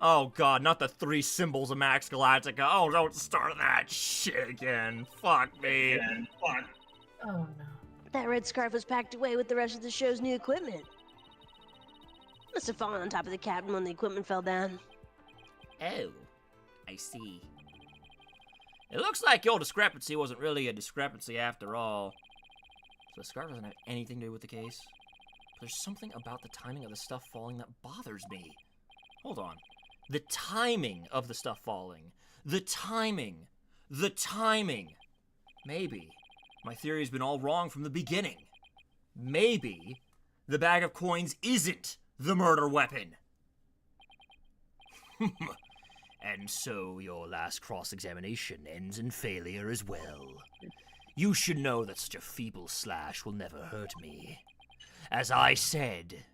Oh God, not the 3 symbols of Max Galactica. Oh, don't start that shit again. Fuck me. Fuck. Oh no. That red scarf was packed away with the rest of the show's new equipment. Must have fallen on top of the captain when the equipment fell down. Oh, I see. It looks like your discrepancy wasn't really a discrepancy after all. So the scarf doesn't have anything to do with the case. There's something about the timing of the stuff falling that bothers me. Hold on. The timing of the stuff falling. The timing. Maybe my theory has been all wrong from the beginning. Maybe the bag of coins isn't the murder weapon. And so your last cross-examination ends in failure as well. You should know that such a feeble slash will never hurt me. As I said,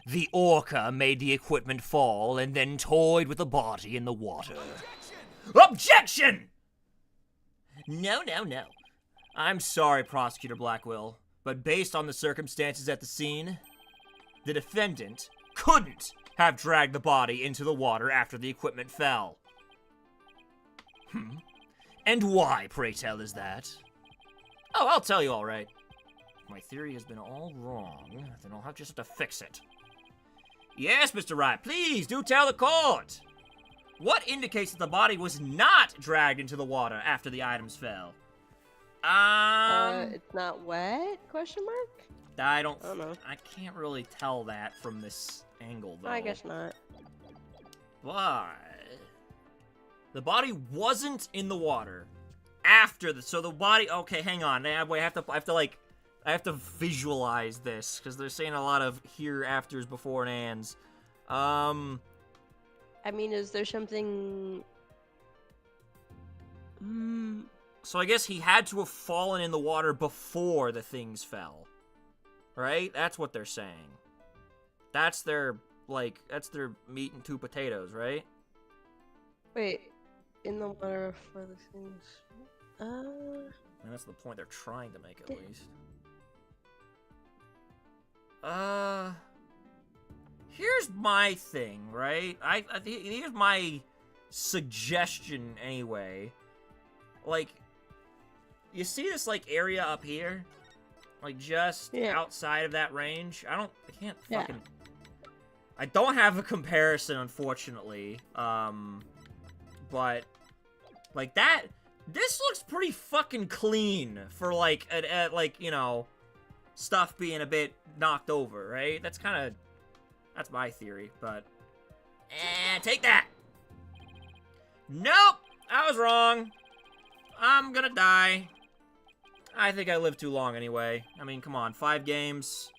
the orca made the equipment fall and then toyed with the body in the water. Objection! No. I'm sorry, Prosecutor Blackwell, but based on the circumstances at the scene, the defendant couldn't have dragged the body into the water after the equipment fell. And why, pray tell, is that? Oh, I'll tell you all right. If my theory has been all wrong, then I'll have just to fix it. Yes, Mr. Wright, please do tell the court. What indicates that the body was not dragged into the water after the items fell? It's not wet? Question mark? I don't know. I can't really tell that from this angle, though. I guess not. But the body wasn't in the water after so the body. Okay, hang on. I have to visualize this because they're saying a lot of hereafters, before and ands. I mean, is there something? So I guess he had to have fallen in the water before the things fell. Right? That's what they're saying. That's their meat and 2 potatoes, right? Wait, in the water for the things. And that's the point they're trying to make, at least. Here's my thing, right? Here's my suggestion anyway. Like, you see this, like, area up here? Like, just outside of that range? I can't fucking... I don't have a comparison, unfortunately. But, like, this looks pretty fucking clean for, like, like, you know, stuff being a bit knocked over, right? That's my theory, but... take that! Nope! I was wrong. I'm gonna die. I think I lived too long anyway. I mean, come on, 5 games.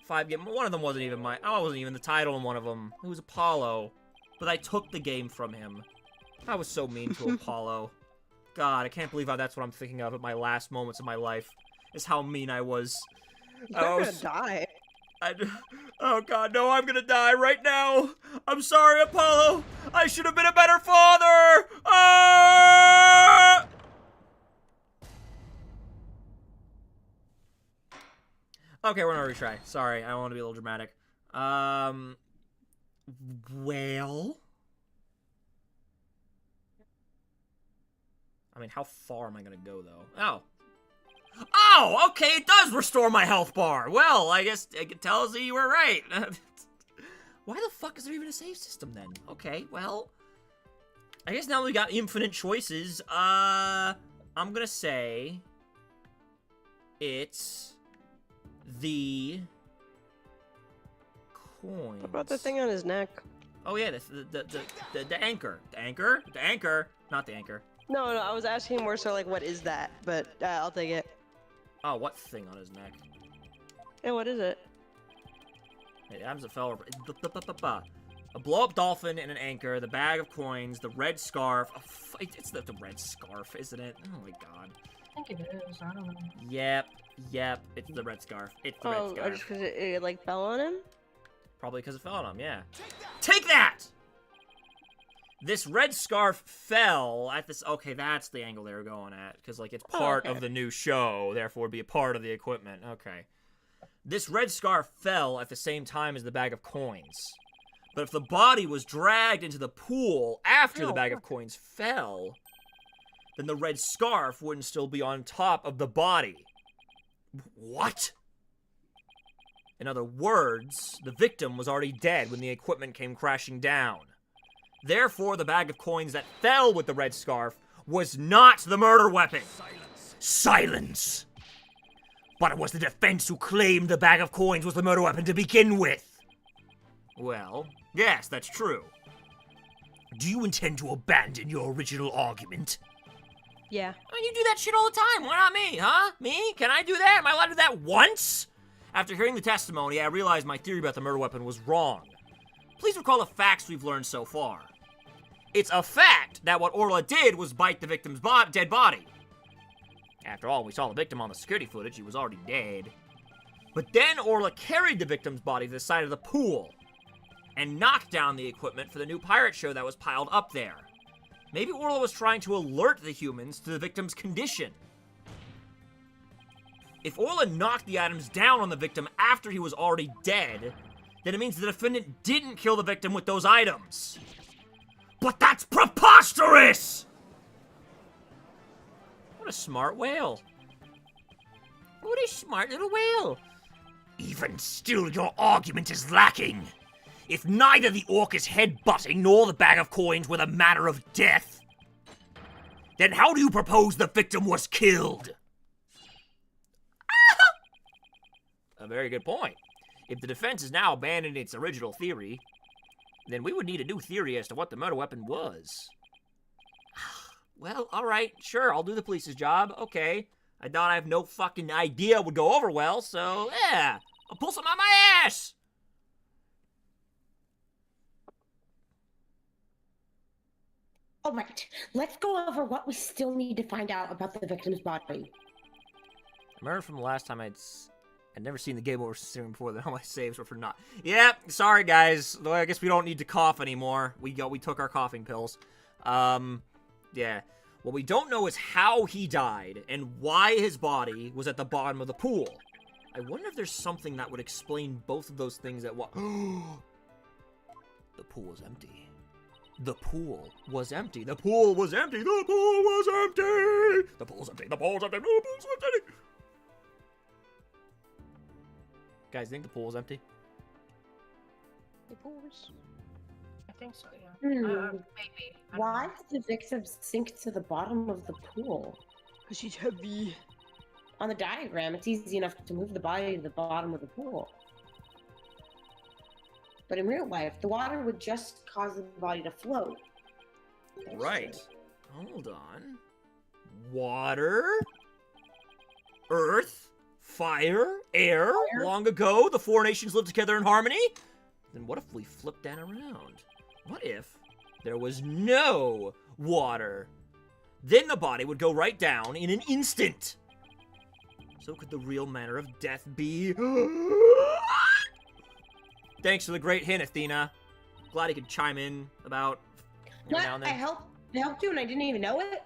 5 games. One of them wasn't even I wasn't even the title in one of them. It was Apollo. But I took the game from him. I was so mean to Apollo. God, I can't believe how that's what I'm thinking of at my last moments of my life. Is how mean I was. You're gonna die. Oh god, no, I'm gonna die right now. I'm sorry, Apollo. I should have been a better father. Ah! Okay, we're gonna retry. Sorry, I want to be a little dramatic. Well... I mean, how far am I gonna go, though? Oh. Oh, okay, it does restore my health bar. Well, I guess it tells you were right. Why the fuck is there even a save system, then? Okay, well... I guess now we got infinite choices. I'm gonna say... It's... the... coins. What about the thing on his neck? Oh, yeah, the anchor. The anchor? The anchor. Not the anchor. No, I was asking more so like, what is that? But I'll take it. Oh, what thing on his neck? Yeah, what is it? It happens to fell over. A blow-up dolphin and an anchor, the bag of coins, the red scarf. Oh, it's the red scarf, isn't it? Oh my god. I think it is. I don't know. Yep. It's the red scarf. It's the red scarf. Oh, just because it like fell on him? Probably because it fell on him, yeah. Take that! This red scarf fell at this... Okay, that's the angle they were going at. Because, like, it's part of the new show. Therefore, would be a part of the equipment. Okay. This red scarf fell at the same time as the bag of coins. But if the body was dragged into the pool after the bag of coins fell, then the red scarf wouldn't still be on top of the body. What? In other words, the victim was already dead when the equipment came crashing down. Therefore, the bag of coins that fell with the red scarf was not the murder weapon. Silence! But it was the defense who claimed the bag of coins was the murder weapon to begin with. Well, yes, that's true. Do you intend to abandon your original argument? Yeah. I mean, you do that shit all the time. Why not me, huh? Me? Can I do that? Am I allowed to do that once? After hearing the testimony, I realized my theory about the murder weapon was wrong. Please recall the facts we've learned so far. It's a fact that what Orla did was bite the victim's dead body. After all, we saw the victim on the security footage, he was already dead. But then Orla carried the victim's body to the side of the pool and knocked down the equipment for the new pirate show that was piled up there. Maybe Orla was trying to alert the humans to the victim's condition. If Orla knocked the items down on the victim after he was already dead, then it means the defendant didn't kill the victim with those items. But that's preposterous! What a smart whale. What a smart little whale. Even still, your argument is lacking. If neither the orca's head-butting nor the bag of coins were the matter of death, then how do you propose the victim was killed? A very good point. If the defense is now abandoning its original theory, then we would need a new theory as to what the murder weapon was. Well, alright, sure, I'll do the police's job, okay. I thought I have no fucking idea would go over well, so yeah, I'll pull some out my ass! Alright, let's go over what we still need to find out about the victim's body. I remember from the last time I'd never seen the game over stream before that all my saves were for not. Yeah, sorry guys. I guess we don't need to cough anymore. We took our coughing pills. Yeah. What we don't know is how he died and why his body was at the bottom of the pool. I wonder if there's something that would explain both of those things at once. The pool is empty. The pool was empty. The pool was empty. The pool was empty. The pool's empty. The pool's empty. The pool's empty. Guys, think the pool's empty? The pools. I think so, yeah. Hmm. Maybe. I don't Why know. did the victim sink to the bottom of the pool? Because she's heavy. On the diagram, it's easy enough to move the body to the bottom of the pool. But in real life, the water would just cause the body to float. Right. Hold on. Water, earth, fire, air. Long ago, the four nations lived together in harmony. Then what if we flip that around? What if there was no water? Then the body would go right down in an instant. So could the real manner of death be? Thanks for the great hint, Athena. Glad you could chime in about every What? now and I then. helped you and I didn't even know it?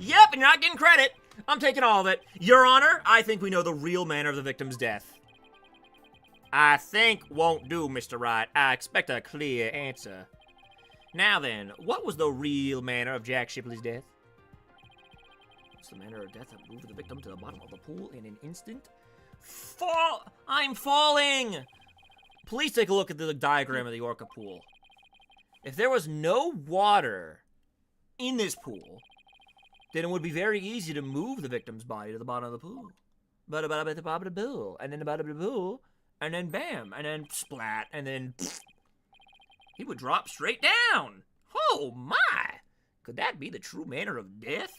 Yep, and you're not getting credit. I'm taking all of it. Your Honor, I think we know the real manner of the victim's death. I think won't do, Mr. Wright. I expect a clear answer. Now then, what was the real manner of Jack Shipley's death? What's the manner of death that moved the victim to the bottom of the pool in an instant? I'm falling! Please take a look at the diagram of the orca pool. If there was no water in this pool, then it would be very easy to move the victim's body to the bottom of the pool. And then the bottom of the pool, and then bam, and then splat, and then he would drop straight down. Oh my! Could that be the true manner of death?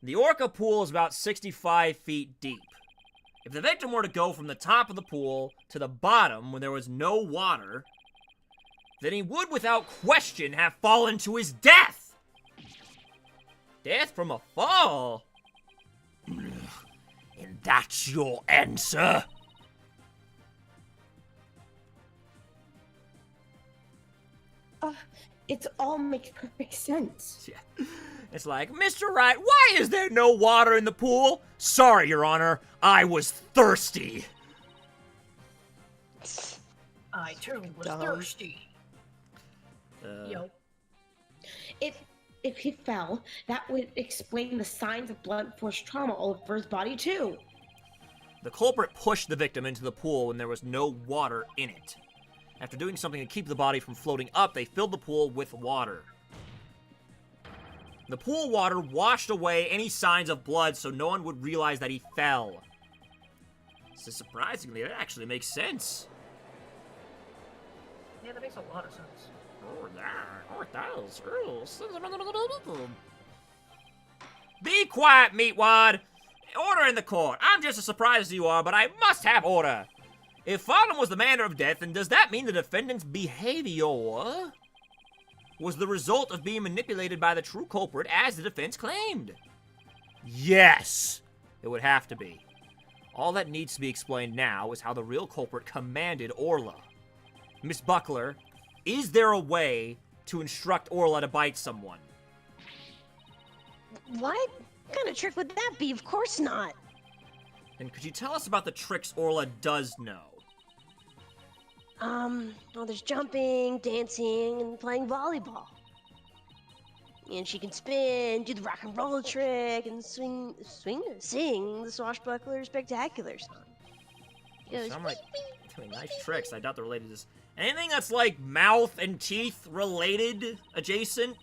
The orca pool is about 65 feet deep. If the victim were to go from the top of the pool to the bottom when there was no water, then he would without question have fallen to his death. Death from a fall? And that's your answer? It all makes perfect sense. Yeah. It's like, Mr. Wright, why is there no water in the pool? Sorry, Your Honor, I was thirsty. I too was Dumb. thirsty. Yo. If he fell, that would explain the signs of blunt force trauma all over his body too. The culprit pushed the victim into the pool when there was no water in it. After doing something to keep the body from floating up, they filled the pool with water. The pool water washed away any signs of blood so no one would realize that he fell. So surprisingly, that actually makes sense. Yeah, that makes a lot of sense. Be quiet, meatwad! Order in the court. I'm just as surprised as you are, but I must have order. If fallen was the manner of death, then does that mean the defendant's behavior was the result of being manipulated by the true culprit as the defense claimed? Yes, it would have to be. All that needs to be explained now is how the real culprit commanded Orla. Miss Buckler, is there a way to instruct Orla to bite someone? What kind of trick would that be? Of course not. And could you tell us about the tricks Orla does know? Well, there's jumping, dancing, and playing volleyball. And she can spin, do the rock and roll trick, and sing the Swashbuckler Spectacular song. Goes, Sound like doing nice tricks. I doubt they're related to this. Anything that's like mouth and teeth related, adjacent?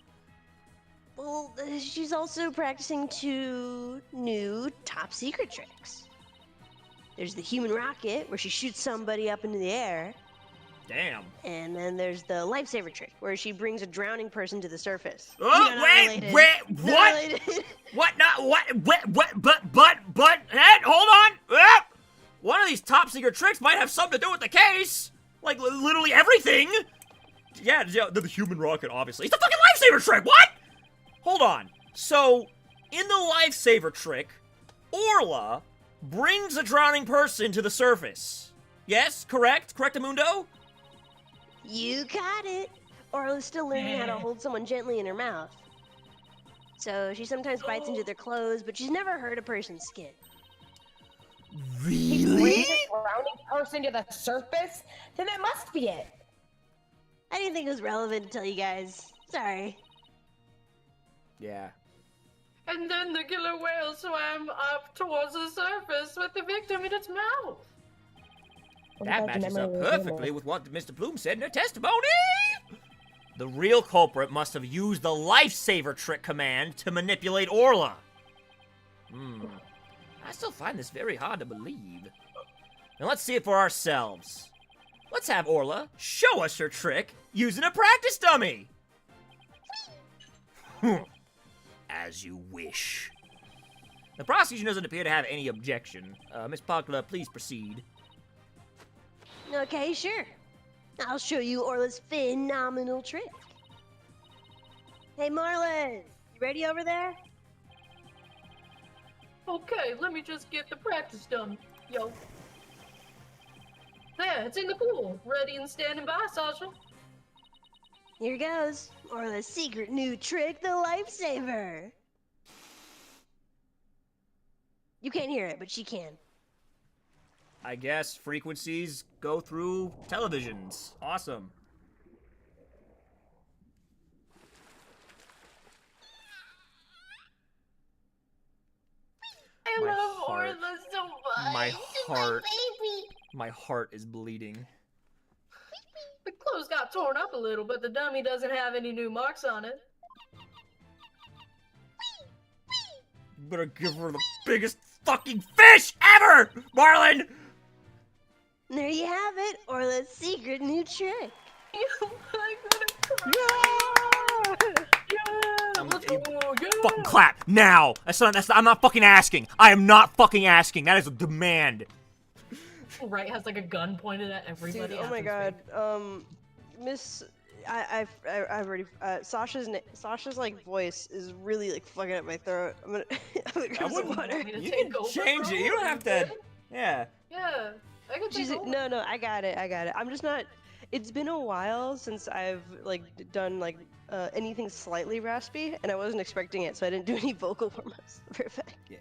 well, she's also practicing 2 new top secret tricks. There's the human rocket, where she shoots somebody up into the air. Damn. And then there's the lifesaver trick, where she brings a drowning person to the surface. Oh, You know, not wait, related. wait, Not what? related. What? Not what? But, hold on. Ah! One of these top secret tricks might have something to do with the case. Like literally everything. Yeah, the human rocket, obviously. It's a fucking lifesaver trick. What? Hold on. So, in the lifesaver trick, Orla brings a drowning person to the surface. Yes, correct? Correctamundo? You got it. Orla's still learning how to hold someone gently in her mouth. So she sometimes bites into their clothes, but she's never hurt a person's skin. He brings a drowning person to the surface? Then that must be it. I didn't think it was relevant to tell you guys. Sorry. Yeah. And then the killer whale swam up towards the surface with the victim in its mouth. That matches up perfectly with what Mr. Bloom said in her testimony! The real culprit must have used the lifesaver trick command to manipulate Orla. I still find this very hard to believe. Now let's see it for ourselves. Let's have Orla show us her trick using a practice dummy. As you wish. The prosecution doesn't appear to have any objection. Miss Buckler, please proceed. Okay, sure. I'll show you Orla's phenomenal trick. Hey, Marlon, you ready over there? Okay, let me just get the practice done. Yo. There, it's in the pool. Ready and standing by, Sasha. Here goes. Orla's secret new trick, the lifesaver. You can't hear it, but she can. I guess frequencies go through televisions. Awesome. I My love heart. Orla so much. My heart is bleeding. The clothes got torn up a little, but the dummy doesn't have any new marks on it. You better give her the biggest fucking fish ever, Marlon! There you have it, Orla's secret new trick. I'm gonna cry. Yeah! Let's go! Yeah! Fucking clap now. I'm not fucking asking. I am not fucking asking. That is a demand. Wright has like a gun pointed at everybody. Dude, oh my god. Miss, I've already. Sasha's like voice is really like fucking up my throat. I'm gonna grab some water. You can change it. You don't have to. Yeah. Yeah. I can take over. No, I got it. I'm just not. It's been a while since I've like done like anything slightly raspy, and I wasn't expecting it, so I didn't do any vocal warm-ups. Perfect. Yeah.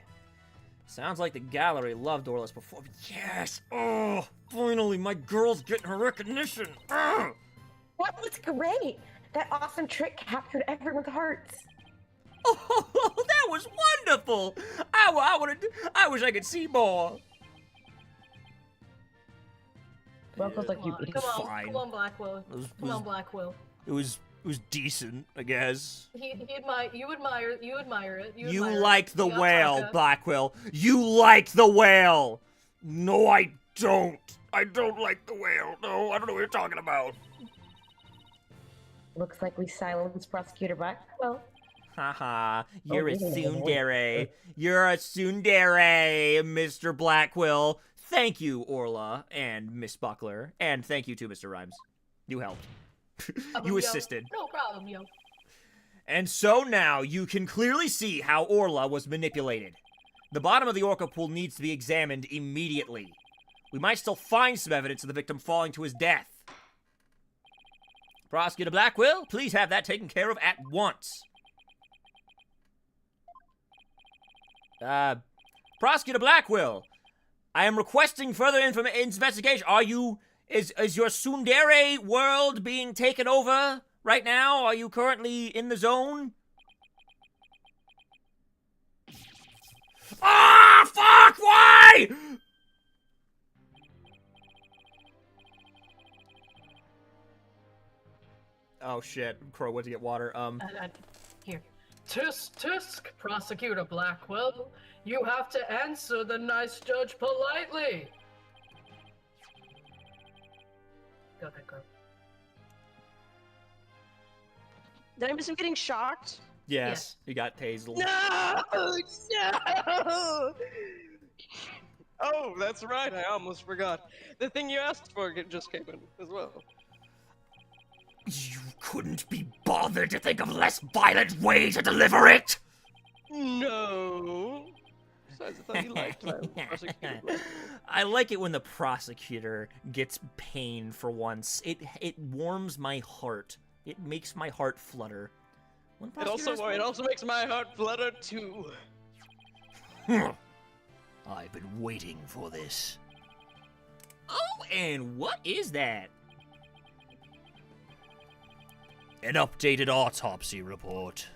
Sounds like the gallery loved Orla's performance. Yes! Oh, finally, my girl's getting her recognition. Ugh. That was great. That awesome trick captured everyone's hearts. Oh, that was wonderful. I wish I could see more. Rocco's like, you Come idiot. on, Fine. come on, Blackwell. Come on, Blackwell. It was decent, I guess. You admire it. You You admire like it. the You got whale, Taka. Blackwell. You like the whale. No, I don't. I don't like the whale. No, I don't know what you're talking about. Looks like we silenced Prosecutor Blackwell. Haha, you're a Oh, tsundere. You're a tsundere, Mr. Blackwell. Thank you, Orla and Miss Buckler. And thank you to Mr. Rhymes. You helped. You Yo, assisted. No problem, yo. And so now you can clearly see how Orla was manipulated. The bottom of the orca pool needs to be examined immediately. We might still find some evidence of the victim falling to his death. Prosecutor Blackwell, please have that taken care of at once. Prosecutor Blackwell, I am requesting further investigation. Is your tsundere world being taken over right now? Are you currently in the zone? Ah, fuck, why? Oh shit, Crow went to get water. Here. Tisk, Prosecutor Blackwell. You have to answer the nice judge politely. Go ahead, girl. Did I miss him getting shocked? Yes, he got tased. No! No! Oh, that's right. I almost forgot. The thing you asked for just came in as well. You couldn't be bothered to think of less violent way to deliver it? No. Besides, I thought you liked my prosecutor. I like it when the prosecutor gets pain for once. It warms my heart. It makes my heart flutter. When It also makes my heart flutter too. I've been waiting for this. Oh, and what is that? An updated autopsy report.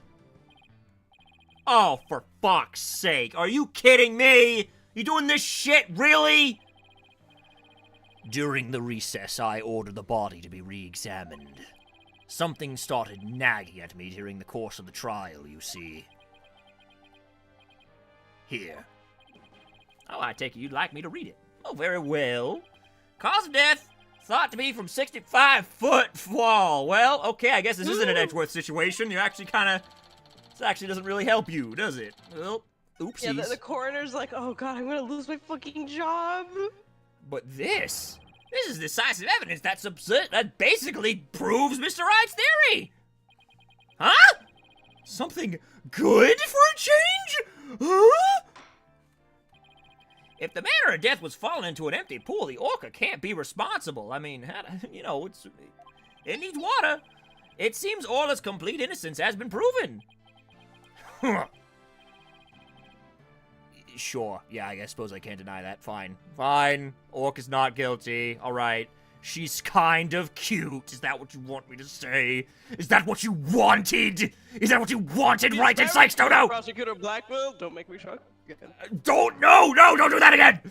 Oh, for fuck's sake. Are you kidding me? You doing this shit, really? During the recess, I ordered the body to be re-examined. Something started nagging at me during the course of the trial, you see. Here. Oh, I take it you'd like me to read it. Oh, very well. Cause of death, thought to be from 65-foot fall. Well, okay, I guess this isn't an Edgeworth situation. You actually this actually doesn't really help you, does it? Well, oopsies. Yeah, the coroner's like, oh god, I'm gonna lose my fucking job. But this is decisive evidence that basically proves Mr. Wright's theory. Huh? Something good for a change? Huh? If the manner of death was falling into an empty pool, the orca can't be responsible. I mean, you know, it needs water. It seems Orla's complete innocence has been proven. Sure, yeah, I suppose I can't deny that. Fine. Fine. Orca's not guilty. Alright. She's kind of cute. Is that what you want me to say? Is that what you wanted? Is that what you wanted, Wright and Sykes? Don't know! Prosecutor Blackwell, don't make me shocked. Don't do that again!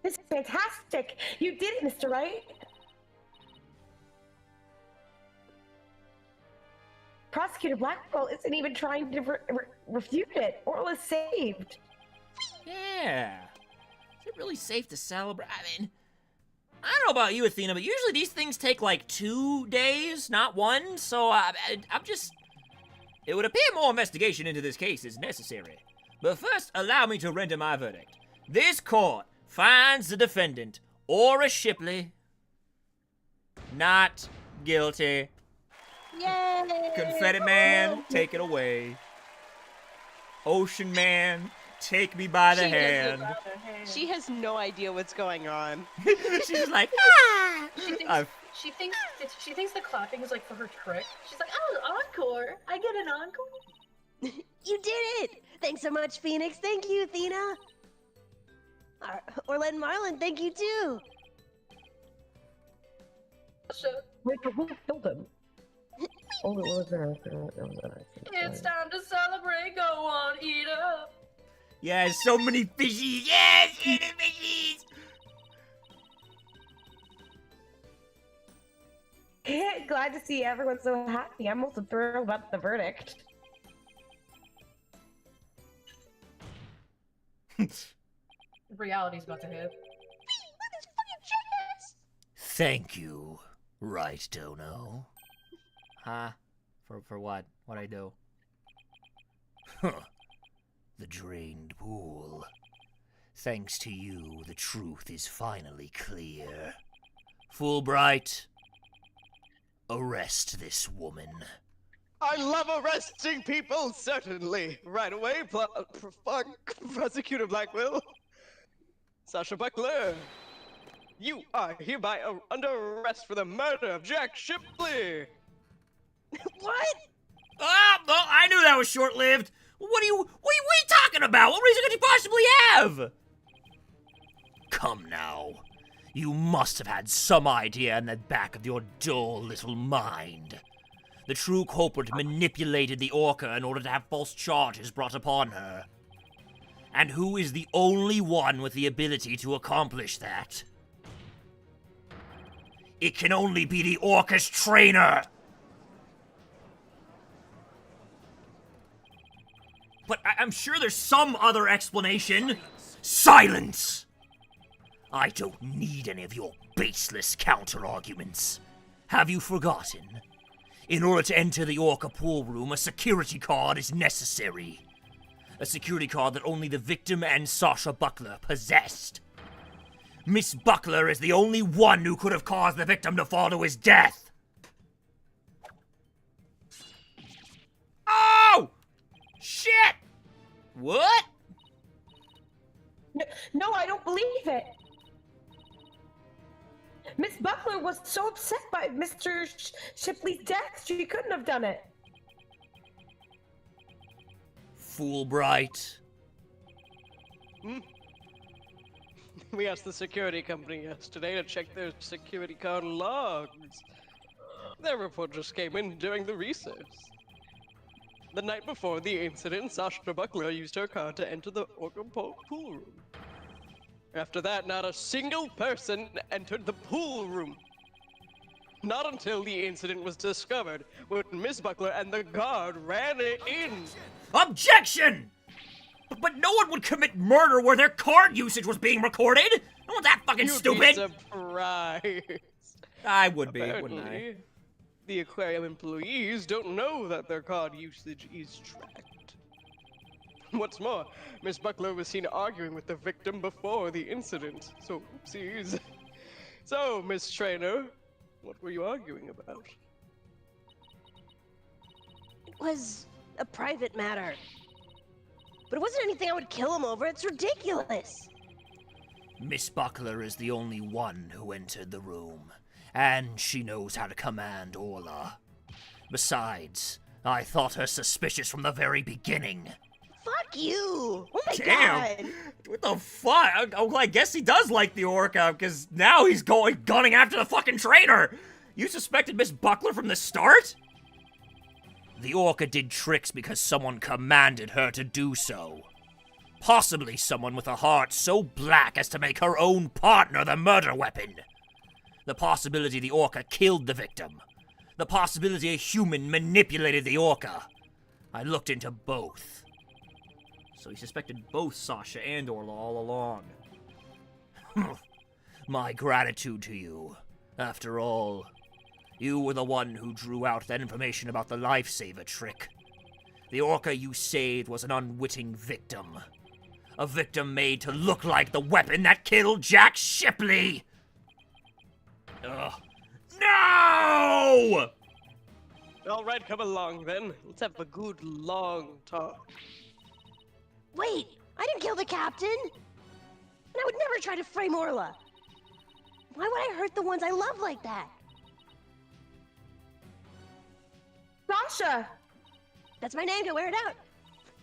This is fantastic. You did it, Mr. Wright. Prosecutor Blackwell isn't even trying to refute it. Orla's saved. Yeah. Is it really safe to celebrate? I mean, I don't know about you, Athena, but usually these things take like 2 days, not 1. So I'm just... It would appear more investigation into this case is necessary. But first, allow me to render my verdict. This court finds the defendant, Aura Shipley, not guilty. Yay! Confetti Man, take it away. Ocean Man, take me by the hand. She has no idea what's going on. She's just like, ah! She thinks the clapping is like for her trick. She's like, oh, encore! I get an encore. You did it! Thanks so much, Phoenix. Thank you, Athena. Orla and Marlon, thank you too. Wait, but who killed him? Oh, it was It's time to celebrate. Go on, eat up. Yes, so many fishies. Yes, eat the fishies. Glad to see everyone so happy. I'm also thrilled about the verdict. Reality's about to hit. Thank you, Right Dono. Huh? For what? What'd I do? Huh. The drained pool. Thanks to you, the truth is finally clear. Fulbright, arrest this woman. I love arresting people, certainly. Right away, Prosecutor Blackwell. Sasha Buckler, you are hereby under arrest for the murder of Jack Shipley. What? Oh, well, I knew that was short-lived. What are you talking about? What reason could you possibly have? Come now. You must have had some idea in the back of your dull little mind. The true culprit manipulated the orca in order to have false charges brought upon her. And who is the only one with the ability to accomplish that? It can only be the orca's trainer! But I'm sure there's some other explanation. Silence! I don't need any of your baseless counter-arguments. Have you forgotten? In order to enter the orca pool room, a security card is necessary. A security card that only the victim and Sasha Buckler possessed. Miss Buckler is the only one who could have caused the victim to fall to his death. Oh! Shit! What? No, I don't believe it. Miss Buckler was so upset by Mr. Shipley's death, she couldn't have done it. Fulbright. We asked the security company yesterday to check their security card logs. Their report just came in during the recess. The night before the incident, Sasha Buckler used her car to enter the Orca pool room. After that, not a single person entered the pool room. Not until the incident was discovered when Miss Buckler and the guard ran it in. Objection! But no one would commit murder where their card usage was being recorded! No one's that fucking You'd stupid! be surprised. I would be, wouldn't I? Apparently, the aquarium employees don't know that their card usage is tracked. What's more, Miss Buckler was seen arguing with the victim before the incident, so oopsies. So, Miss Trainer, what were you arguing about? It was a private matter. But it wasn't anything I would kill him over. It's ridiculous. Miss Buckler is the only one who entered the room, and she knows how to command Orla. Besides, I thought her suspicious from the very beginning. Fuck you! Oh my Damn! god! What the fuck? Well, I guess he does like the Orca, because now he's gunning after the fucking traitor! You suspected Miss Buckler from the start? The Orca did tricks because someone commanded her to do so. Possibly someone with a heart so black as to make her own partner the murder weapon. The possibility the Orca killed the victim. The possibility a human manipulated the Orca. I looked into both. So he suspected both Sasha and Orla all along. My gratitude to you. After all, you were the one who drew out that information about the lifesaver trick. The Orca you saved was an unwitting victim. A victim made to look like the weapon that killed Jack Shipley! Ugh. No! All right, come along then. Let's have a good long talk. Wait! I didn't kill the captain! And I would never try to frame Orla. Why would I hurt the ones I love like that? Sasha! That's my name, to wear it out.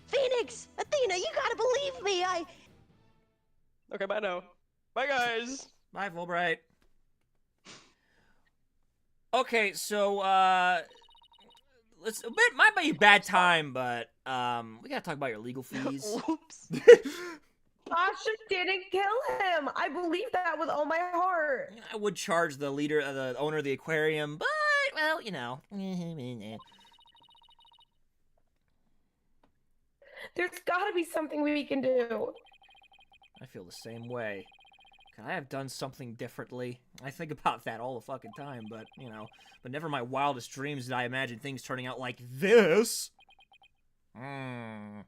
Phoenix! Athena, you gotta believe me, Okay, bye now. Bye, guys. Bye, Fulbright. Okay, so, it might be a bad time, but, we gotta talk about your legal fees. Oops. Sasha didn't kill him! I believe that with all my heart! I would charge the leader, the owner of the aquarium, but, well, you know. There's gotta be something we can do. I feel the same way. Could I have done something differently? I think about that all the fucking time, but, you know, but never my wildest dreams did I imagine things turning out like this. I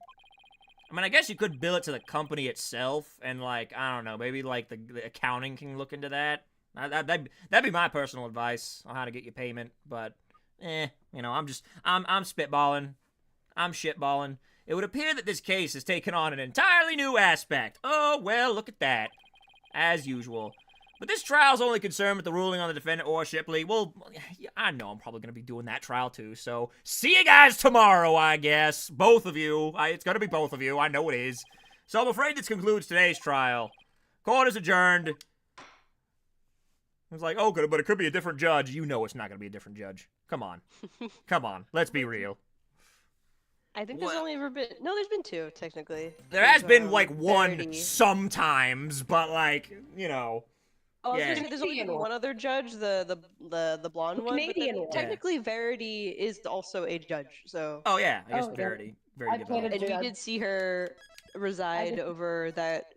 mean, I guess you could bill it to the company itself, and, like, I don't know, maybe, like, the accounting can look into that. That'd be my personal advice on how to get your payment, but, you know, I'm spitballing. I'm shitballing. It would appear that this case has taken on an entirely new aspect. Oh, well, look at that. As usual. But this trial's only concerned with the ruling on the defendant or Shipley. Well, I know I'm probably going to be doing that trial too, so see you guys tomorrow, I guess. Both of you. It's going to be both of you. I know it is. So I'm afraid this concludes today's trial. Court is adjourned. It's like, oh, good, but it could be a different judge. You know it's not going to be a different judge. Come on. Come on. Let's be real. I think there's only ever been... No, there's been two, technically. There has been, like, one Verity. sometimes, but, like, you know. Oh, Yeah. there's only been one other judge, the blonde one. but then Canadian one. technically, Verity is also a judge, so... Oh, yeah. I guess Oh, yeah. Verity. Very I good. played vote. a And we judge. did see her reside did- over that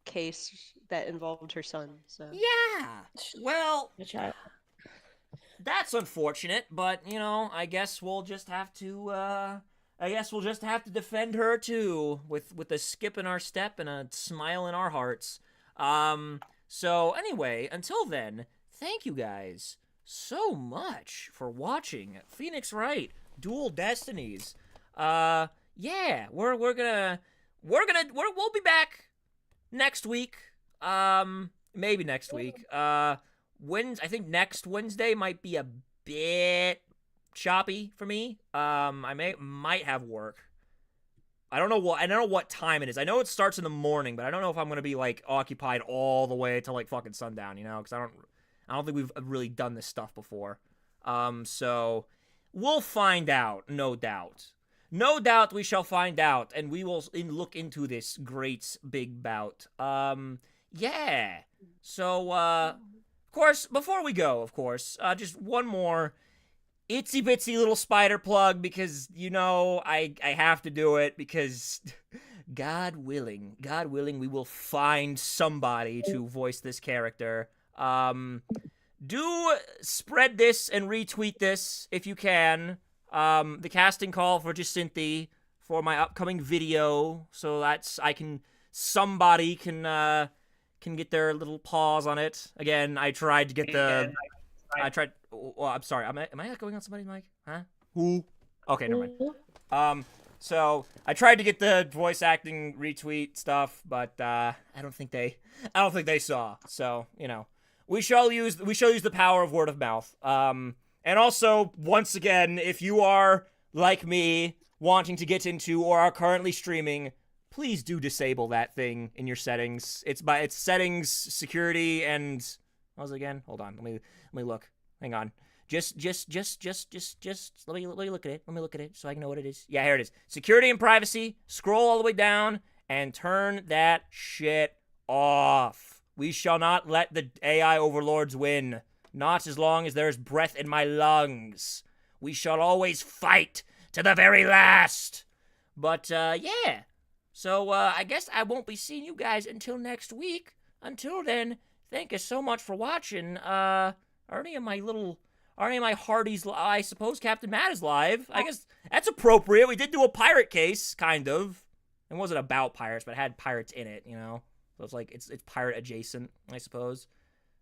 case that involved her son, so... Yeah. Well, Good job. that's unfortunate, but, you know, I guess we'll just have to, defend her, too, with a skip in our step and a smile in our hearts. So, anyway, until then, thank you guys so much for watching Phoenix Wright, Dual Destinies. Yeah, we'll be back next week. Maybe next week. I think next Wednesday might be a bit choppy for me. I might have work. I don't know what time it is. I know it starts in the morning, but I don't know if I'm gonna be like occupied all the way till like fucking sundown, you know, because I don't think we've really done this stuff before. So we'll find out, no doubt. No doubt we shall find out, and we will look into this great big bout. Yeah. So, of course, before we go, just one more itsy bitsy little spider plug, because, I have to do it, because God willing, we will find somebody to voice this character. Do spread this and retweet this if you can. The casting call for Jacinthe for my upcoming video, so somebody can get their little paws on it. Again, I tried to get I'm sorry. Am I going on somebody's mic? Huh? Who? Okay, never mind. So I tried to get the voice acting retweet stuff, but I don't think they saw. So, we shall use the power of word of mouth. And also, once again, if you are, like me, wanting to get into or are currently streaming, please do disable that thing in your settings. It's settings, security, and what was it again? Hold on, let me look. Hang on. Just let me look at it. Let me look at it so I can know what it is. Yeah, here it is. Security and privacy. Scroll all the way down and turn that shit off. We shall not let the AI overlords win. Not as long as there's breath in my lungs. We shall always fight to the very last. But, yeah. So, I guess I won't be seeing you guys until next week. Until then, thank you so much for watching. Are any of my Hardies, I suppose Captain Matt is live. I guess that's appropriate. We did do a pirate case, kind of. It wasn't about pirates, but it had pirates in it, So it's like, it's pirate adjacent, I suppose.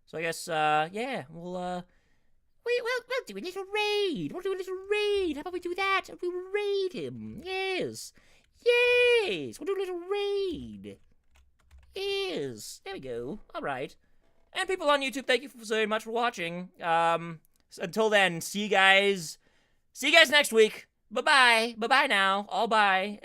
So I guess, yeah, we'll do a little raid. How about we do that? We will raid him. Yes. We'll do a little raid. Yes. There we go. All right. And people on YouTube, thank you so much for watching. Until then, see you guys next week. Bye-bye. Bye-bye now. All bye.